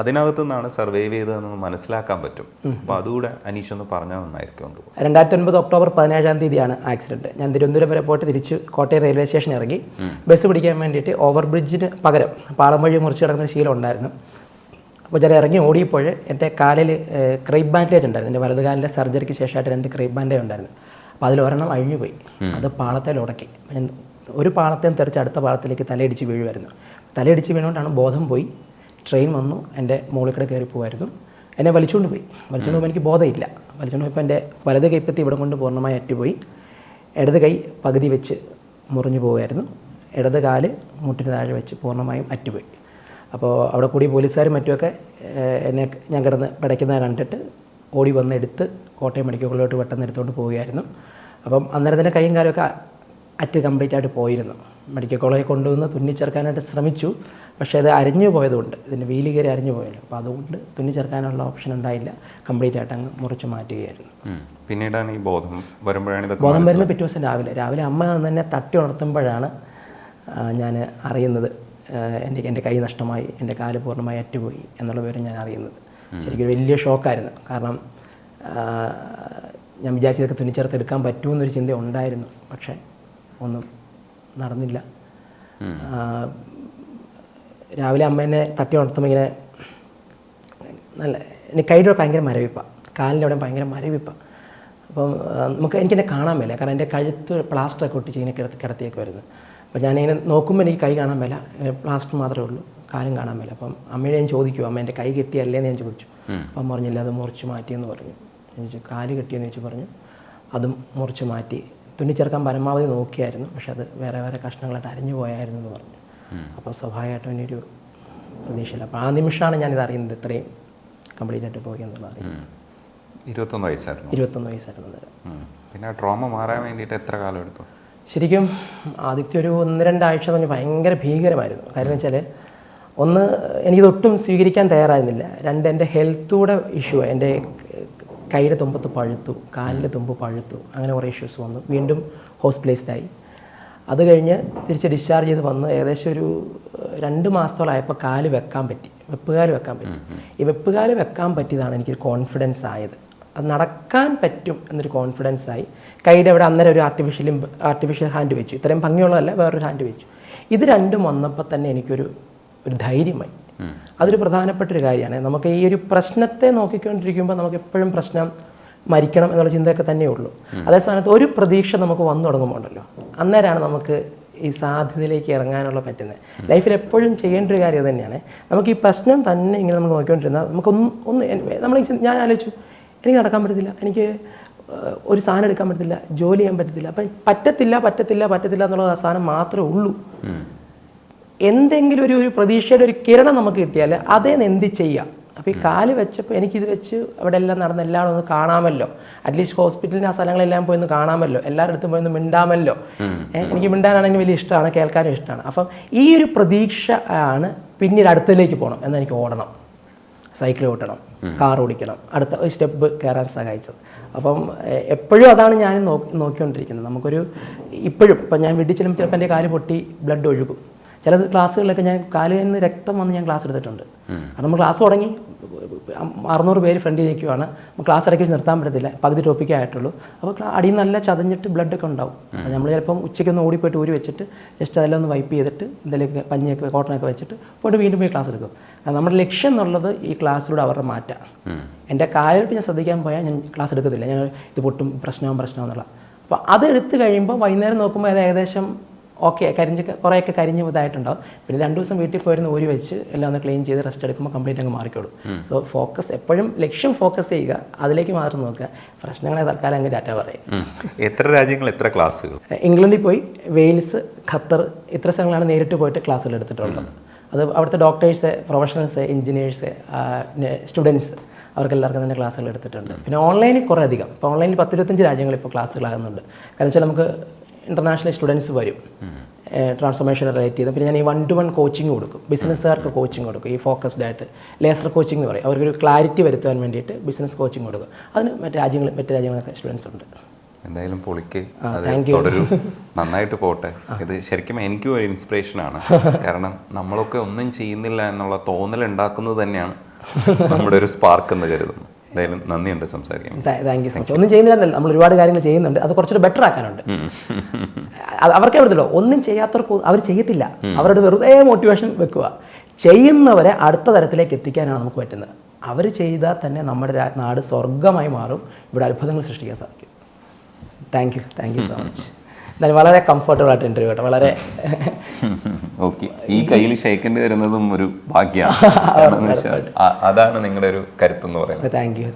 [SPEAKER 1] അതിനകത്തു നിന്നാണ് സർവൈവ് ചെയ്തതെന്ന് മനസ്സിലാക്കാൻ പറ്റും. അപ്പോൾ അതുകൂടെ അനീഷ് ഒന്ന് പറഞ്ഞാൽ നന്നായിരിക്കും.
[SPEAKER 2] 2009 ഒക്ടോബർ 17-ാം തീയതിയാണ് ആക്സിഡൻറ്റ്. ഞാൻ തിരുവനന്തപുരം വരെ പോയിട്ട് തിരിച്ച് കോട്ടയം റെയിൽവേ സ്റ്റേഷനിൽ ഇറങ്ങി ബസ് പിടിക്കാൻ വേണ്ടിയിട്ട് ഓവർ ബ്രിഡ്ജിന് പകരം പാളം വഴി മുറിച്ച് കിടക്കുന്ന ശീലം ഉണ്ടായിരുന്നു. അപ്പോൾ ഞാൻ ഇറങ്ങി ഓടിയപ്പോൾ എൻ്റെ കാലിൽ ക്രൈബ് ബാൻഡേജ് ഉണ്ടായിരുന്നു. എൻ്റെ വലതുകാലിൻ്റെ സർജറിക്ക് ശേഷമായിട്ട് 2 ക്രൈബ് ബാൻഡേജ് ഉണ്ടായിരുന്നു. അപ്പോൾ അതിലൊരെണ്ണം അഴിഞ്ഞു പോയി, അത് പാളത്തിൽ ഉടക്കി. ഒരു പാളത്തെയും തെറിച്ച് അടുത്ത പാളത്തിലേക്ക് തലയിടിച്ച് വീഴുമായിരുന്നു. തലയിടിച്ച് വീണുകൊണ്ടാണ് ബോധം പോയി. ട്രെയിൻ വന്നു, എൻ്റെ മുകളിൽ കൂടെ കയറി പോകുമായിരുന്നു. എന്നെ വലിച്ചുകൊണ്ട് പോയി. വലിച്ചുകൊണ്ട് പോയി എനിക്ക് ബോധമില്ല. വലിച്ചുകൊണ്ട് പോയപ്പോൾ എൻ്റെ വലത് കൈപ്പത്തി ഇവിടെ കൊണ്ട് പൂർണ്ണമായി അറ്റുപോയി. ഇടത് കൈ പകുതി വെച്ച് മുറിഞ്ഞു പോകുമായിരുന്നു. ഇടത് കാല് മുട്ടിന് താഴെ വെച്ച് പൂർണ്ണമായും അറ്റുപോയി. അപ്പോൾ അവിടെ കൂടി പോലീസുകാരും മറ്റുമൊക്കെ എന്നെ ഞാൻ കിടന്ന് പിടയ്ക്കുന്നത് കണ്ടിട്ട് ഓടി വന്ന് എടുത്ത് കോട്ടയം മെഡിക്കൽ കോളേജിലോട്ട് പെട്ടെന്ന് എടുത്തുകൊണ്ട് പോവുകയായിരുന്നു. അപ്പം അന്നേരം തന്നെ കൈയും കാലുമൊക്കെ അറ്റ് കംപ്ലീറ്റ് ആയിട്ട് പോയിരുന്നു. മെഡിക്കൽ കോളേജിൽ കൊണ്ടുവന്ന് തുന്നിച്ചേർക്കാനായിട്ട് ശ്രമിച്ചു. പക്ഷേ അത് അരിഞ്ഞു പോയതുകൊണ്ട്, ഇതിൻ്റെ വീല് കയറി അരിഞ്ഞു പോയല്ലോ, അപ്പോൾ അതുകൊണ്ട് തുന്നിച്ചേർക്കാനുള്ള ഓപ്ഷൻ ഉണ്ടായില്ല. കംപ്ലീറ്റ് ആയിട്ട് അങ്ങ് മുറിച്ച് മാറ്റുകയായിരുന്നു.
[SPEAKER 1] പിന്നീടാണ് ഈ ബോധം വരുമ്പോഴാണ്
[SPEAKER 2] ബോധം വരുന്ന പിറ്റേ ദിവസം രാവിലെ അമ്മ തന്നെ തട്ടി ഉണർത്തുമ്പോഴാണ് ഞാൻ അറിയുന്നത് എൻ്റെ കൈ നഷ്ടമായി, എൻ്റെ കാല് പൂർണ്ണമായി അറ്റുപോയി എന്നുള്ള വിവരം ഞാൻ അറിയുന്നത്. ശരിക്കും വലിയ ഷോക്കായിരുന്നു. കാരണം ഞാൻ വിചാരിച്ചതൊക്കെ തുന്നിച്ചേർത്ത് എടുക്കാൻ പറ്റുമെന്നൊരു ചിന്ത ഉണ്ടായിരുന്നു. പക്ഷേ ഒന്നും നടന്നില്ല. രാവിലെ അമ്മ എന്നെ തട്ടി ഉണർത്തുമ്പോൾ ഇങ്ങനെ എനിക്ക് കൈയുടെ ഭയങ്കര മരവിപ്പാണ്, കാലിൻ്റെ അവിടെ ഭയങ്കര മരവിപ്പാണ്. അപ്പം എനിക്കെന്നെ കാണാൻ മേല, കാരണം എൻ്റെ കഴുത്ത് പ്ലാസ്റ്ററൊക്കെ ഒട്ടിച്ച് ഇങ്ങനെ കിടത്തിയൊക്കെ വരുന്നത്. അപ്പോൾ ഞാനിങ്ങനെ നോക്കുമ്പോൾ എനിക്ക് കൈ കാണാൻ മേല, പ്ലാസ്റ്റർ മാത്രമേ ഉള്ളൂ, കാലും കാണാൻ മേല. അപ്പം അമ്മയോട് ഞാൻ ചോദിക്കും, അമ്മ എൻ്റെ കൈ കെട്ടിയല്ലേ എന്ന് ഞാൻ ചോദിച്ചു. അപ്പം പറഞ്ഞില്ല, അത് മുറിച്ച് മാറ്റിയെന്ന് പറഞ്ഞു. ചോദിച്ചു കാല് കെട്ടിയെന്ന് ചോദിച്ചു, പറഞ്ഞു അതും മുറിച്ച് മാറ്റി. തുന്നിച്ചേർക്കാൻ പരമാവധി നോക്കിയായിരുന്നു, പക്ഷെ അത് വേറെ വേറെ കഷ്ണങ്ങളായിട്ട് അരിഞ്ഞു പോയായിരുന്നു എന്ന് പറഞ്ഞു. അപ്പോൾ സ്വാഭാവികമായിട്ടും ഇനിയൊരു പ്രതീക്ഷയില്ല. അപ്പോൾ ആ നിമിഷമാണ് ഞാനിത് അറിയുന്നത്, ഇത്രയും കംപ്ലീറ്റ് ആയിട്ട് പോയി എന്നുള്ളത് അറിയുന്നത്.
[SPEAKER 1] 21 വയസ്സായിരുന്നു.
[SPEAKER 2] 21 വയസ്സായിരുന്നു.
[SPEAKER 1] പിന്നെ ട്രോമ മാറാൻ വേണ്ടിയിട്ട് എത്ര കാലം എടുത്തു?
[SPEAKER 2] ശരിക്കും ആദ്യത്തെ ഒരു 1-2 ആഴ്ച തന്നെ ഭയങ്കര ഭീകരമായിരുന്നു. കാര്യം എന്ന് വെച്ചാൽ, ഒന്ന് എനിക്കിതൊട്ടും സ്വീകരിക്കാൻ തയ്യാറായിരുന്നില്ല. 2 എൻ്റെ ഹെൽത്തൂടെ ഇഷ്യൂ. എൻ്റെ കയ്യിലെ തുമ്പത്ത് പഴുത്തു, കാലിലെ തുമ്പ് പഴുത്തു, അങ്ങനെ കുറേ ഇഷ്യൂസ് വന്നു. വീണ്ടും ഹോസ്പിറ്റലൈസ്ഡായി. അത് കഴിഞ്ഞ് തിരിച്ച് ഡിസ്ചാർജ് ചെയ്ത് വന്ന് ഏകദേശം ഒരു 2 മാസത്തോളമായപ്പോൾ കാല് വെക്കാൻ പറ്റി, വെപ്പുകാല് വെക്കാൻ പറ്റി. ഈ വെപ്പുകാല് വെക്കാൻ പറ്റിയതാണ് എനിക്കൊരു കോൺഫിഡൻസ് ആയത്. അത് നടക്കാൻ പറ്റും എന്നൊരു കോൺഫിഡൻസ് ആയി. കൈയുടെ അവിടെ അന്നേരം ഒരു ആർട്ടിഫിഷ്യൽ ഹാൻഡ് വെച്ചു, ഇത്രയും ഭംഗിയുള്ളതല്ല, വേറൊരു ഹാൻഡ് വെച്ചു. ഇത് രണ്ടും വന്നപ്പോൾ തന്നെ എനിക്കൊരു ധൈര്യമായി. അതൊരു പ്രധാനപ്പെട്ട ഒരു കാര്യമാണ്. നമുക്ക് ഈ ഒരു പ്രശ്നത്തെ നോക്കിക്കൊണ്ടിരിക്കുമ്പോൾ നമുക്ക് എപ്പോഴും പ്രശ്നം മരിക്കണം എന്നുള്ള ചിന്തയൊക്കെ തന്നെയേ ഉള്ളൂ. അതേ സ്ഥാനത്ത് ഒരു പ്രതീക്ഷ നമുക്ക് വന്നു തുടങ്ങുമ്പോൾ ഉണ്ടല്ലോ, അന്നേരമാണ് നമുക്ക് ഈ സാധ്യതയിലേക്ക് ഇറങ്ങാനുള്ള പറ്റുന്നത്. ലൈഫിൽ എപ്പോഴും ചെയ്യേണ്ട ഒരു കാര്യം തന്നെയാണ്. നമുക്ക് ഈ പ്രശ്നം തന്നെ ഇങ്ങനെ നമ്മൾ നോക്കിക്കൊണ്ടിരുന്നാൽ ഞാൻ ആലോചിച്ചു, എനിക്ക് നടക്കാൻ പറ്റത്തില്ല, എനിക്ക് ഒരു സാധനം എടുക്കാൻ പറ്റത്തില്ല, ജോലി ചെയ്യാൻ പറ്റത്തില്ല. അപ്പം പറ്റത്തില്ല എന്നുള്ള സാധനം മാത്രമേ ഉള്ളൂ. എന്തെങ്കിലും ഒരു പ്രതീക്ഷയുടെ ഒരു കിരണം നമുക്ക് കിട്ടിയാൽ അതേന്ന് എന്ത് ചെയ്യാം. അപ്പോൾ ഈ കാല് വെച്ചപ്പോൾ എനിക്കിത് വെച്ച് അവിടെ എല്ലാം നടന്ന് എല്ലാവരും ഒന്ന് കാണാമല്ലോ, അറ്റ്ലീസ്റ്റ് ഹോസ്പിറ്റലിൻ്റെ ആ സ്ഥലങ്ങളെല്ലാം പോയി ഒന്ന് കാണാമല്ലോ, എല്ലാവരുടെ അടുത്തും പോയി ഒന്ന് മിണ്ടാമല്ലോ. എനിക്ക് മിണ്ടാനാണെങ്കിൽ വലിയ ഇഷ്ടമാണ്, കേൾക്കാനും ഇഷ്ടമാണ്. അപ്പം ഈ ഒരു പ്രതീക്ഷ ആണ് പിന്നീട് അടുത്തതിലേക്ക് പോകണം എന്നാൽ എനിക്ക് ഓടണം, സൈക്കിൾ ഓട്ടണം, കാർ ഓടിക്കണം, അടുത്ത ഒരു സ്റ്റെപ്പ് കയറാൻ സഹായിച്ചത്. അപ്പം എപ്പോഴും അതാണ് ഞാൻ നോക്കിക്കൊണ്ടിരിക്കുന്നത്. നമുക്കൊരു ഇപ്പോഴും ഇപ്പം ഞാൻ വീട്ടിൽ ചെല്ലുമ്പോൾ ചിലപ്പോൾ എൻ്റെ കാല് പൊട്ടി ബ്ലഡ് ഒഴുകും. ചില ക്ലാസ്സുകളിലൊക്കെ ഞാൻ കാലിൽ നിന്ന് രക്തം വന്ന് ഞാൻ ക്ലാസ് എടുത്തിട്ടുണ്ട്. കാരണം നമ്മൾ ക്ലാസ് തുടങ്ങി 600 പേര് ഫ്രണ്ടിൽ നിൽക്കുവാണ്, ക്ലാസ് ഇടയ്ക്ക് വെച്ച് നിർത്താൻ പറ്റത്തില്ല, പകുതി ടോപ്പിക്കേ ആയിട്ടുള്ളൂ. അപ്പോൾ അടിയിൽ നല്ല ചതഞ്ഞിട്ട് ബ്ലഡൊക്കെ ഉണ്ടാവും. അപ്പോൾ നമ്മൾ ചിലപ്പം ഉച്ചയ്ക്കൊന്ന് ഓടിപ്പോയിട്ട് ഊരി വെച്ചിട്ട് ജസ്റ്റ് അതെല്ലാം ഒന്ന് വൈപ്പ് ചെയ്തിട്ട് എന്തെങ്കിലുമൊക്കെ പഞ്ഞിയൊക്കെ കോട്ടനൊക്കെ വെച്ചിട്ട് പോയിട്ട് വീണ്ടും പോയി ക്ലാസ് എടുക്കും. നമ്മുടെ ലക്ഷ്യം എന്നുള്ളത് ഈ ക്ലാസ്സിലൂടെ അവരുടെ മാറ്റാം. എൻ്റെ കാലിലോട്ട് ഞാൻ ശ്രദ്ധിക്കാൻ പോയാൽ ഞാൻ ക്ലാസ് എടുക്കത്തില്ല, ഞാൻ ഇത് പൊട്ടും പ്രശ്നവും എന്നുള്ള. അപ്പോൾ അതെടുത്ത് കഴിയുമ്പോൾ വൈകുന്നേരം നോക്കുമ്പോൾ അത് ഏകദേശം ഓക്കെ കുറേയൊക്കെ കരിഞ്ഞ് ഇതായിട്ടുണ്ടാവും. പിന്നെ 2 ദിവസം വീട്ടിൽ പോയിരുന്ന് ഊരി വെച്ച് എല്ലാം ഒന്ന് ക്ലീൻ ചെയ്ത് റെസ്റ്റ് എടുക്കുമ്പോൾ കംപ്ലീറ്റ് അങ്ങ് മാറിക്കോളും. സോ ഫോക്കസ് എപ്പോഴും ലക്ഷ്യം ഫോക്കസ് ചെയ്യുക, അതിലേക്ക് മാത്രം നോക്കുക. പ്രശ്നങ്ങളെ തൽക്കാലം അങ്ങ് ഡാറ്റ പറയും.
[SPEAKER 1] എത്ര രാജ്യങ്ങൾ, എത്ര ക്ലാസ്സുകൾ?
[SPEAKER 2] ഇംഗ്ലണ്ടിൽ പോയി, വെയിൽസ്, ഖത്തർ, ഇത്ര സ്ഥലങ്ങളാണ് നേരിട്ട് പോയിട്ട് ക്ലാസ്സുകൾ എടുത്തിട്ടുള്ളത്. അത് അവിടുത്തെ ഡോക്ടേഴ്സ്, പ്രൊഫഷണൽസ്, എഞ്ചിനീയേഴ്സ്, സ്റ്റുഡൻസ്, അവർക്കെല്ലാവർക്കും തന്നെ ക്ലാസ്സുകൾ എടുത്തിട്ടുണ്ട്. പിന്നെ ഓൺലൈനിൽ കുറേ അധികം, ഇപ്പോൾ ഓൺലൈനിൽ 10-25 രാജ്യങ്ങളിൽ ഇപ്പോൾ ക്ലാസ്സുകളാകുന്നുണ്ട്. കാരണം വെച്ചാൽ നമുക്ക് ഇൻ്റർനാഷണൽ സ്റ്റുഡൻസ് വരും ട്രാൻസ്ഫോർമേഷൻ റിലേറ്റ് ചെയ്ത്. പിന്നെ ഞാൻ ഈ 1-to-1 കോച്ചിങ് കൊടുക്കും, ബിസിനസ്സുകാർക്ക് കോച്ചിങ് കൊടുക്കും. ഈ ഫോക്കസ്ഡ് ആയിട്ട് ലേസർ കോച്ചിങ് എന്ന് പറയും, അവർക്കൊരു ക്ലാരിറ്റി വരുത്താൻ വേണ്ടിയിട്ട് ബിസിനസ് കോച്ചിങ് കൊടുക്കും. അതിന് മറ്റ് രാജ്യങ്ങളൊക്കെ സ്റ്റുഡൻസ് ഉണ്ട്.
[SPEAKER 1] എന്തായാലും പൊളിക്ക്, തുടരും, നന്നായിട്ട് പോട്ടെ. ഇത് ശരിക്കും എനിക്കും ഒരു ഇൻസ്പിറേഷനാണ്. കാരണം നമ്മളൊക്കെ ഒന്നും ചെയ്യുന്നില്ല എന്നുള്ള തോന്നൽ ഉണ്ടാക്കുന്നത് തന്നെയാണ് നമ്മുടെ ഒരു സ്പാർക്ക് എന്ന് കരുതുന്നു. എന്തായാലും നന്ദിയുണ്ട് സംസാരിക്കാൻ.
[SPEAKER 2] Thank you so much. ഒന്നും ചെയ്യുന്നില്ല, നമ്മൾ ഒരുപാട് കാര്യങ്ങൾ ചെയ്യുന്നുണ്ട്, അത് കുറച്ചുകൂടെ ബെറ്റർ ആക്കാനുണ്ട്. അവർക്ക് എവിടുത്തല്ലോ ഒന്നും ചെയ്യാത്തവർക്ക് അവർ ചെയ്യത്തില്ല, അവരുടെ വെറുതെ മോട്ടിവേഷൻ വെക്കുക. ചെയ്യുന്നവരെ അടുത്ത തരത്തിലേക്ക് എത്തിക്കാനാണ് നമുക്ക് പറ്റുന്നത്. അവർ ചെയ്താൽ തന്നെ നമ്മുടെ നാട് സ്വർഗമായി മാറും, ഇവിടെ അത്ഭുതങ്ങൾ സൃഷ്ടിക്കാൻ സാധിക്കും. Thank you so much. എന്തായാലും വളരെ കംഫർട്ടബിൾ ആയിട്ട് ഇൻ്റർവ്യൂ കേട്ടോ, വളരെ
[SPEAKER 1] ഓക്കെ. ഈ കയ്യിൽ ഷേക്കേണ്ടി വരുന്നതും ഒരു ഭാഗ്യമാണ്. അതാണ് നിങ്ങളുടെ ഒരു കരുത്തെന്ന് പറയുന്നത്.
[SPEAKER 2] Thank you.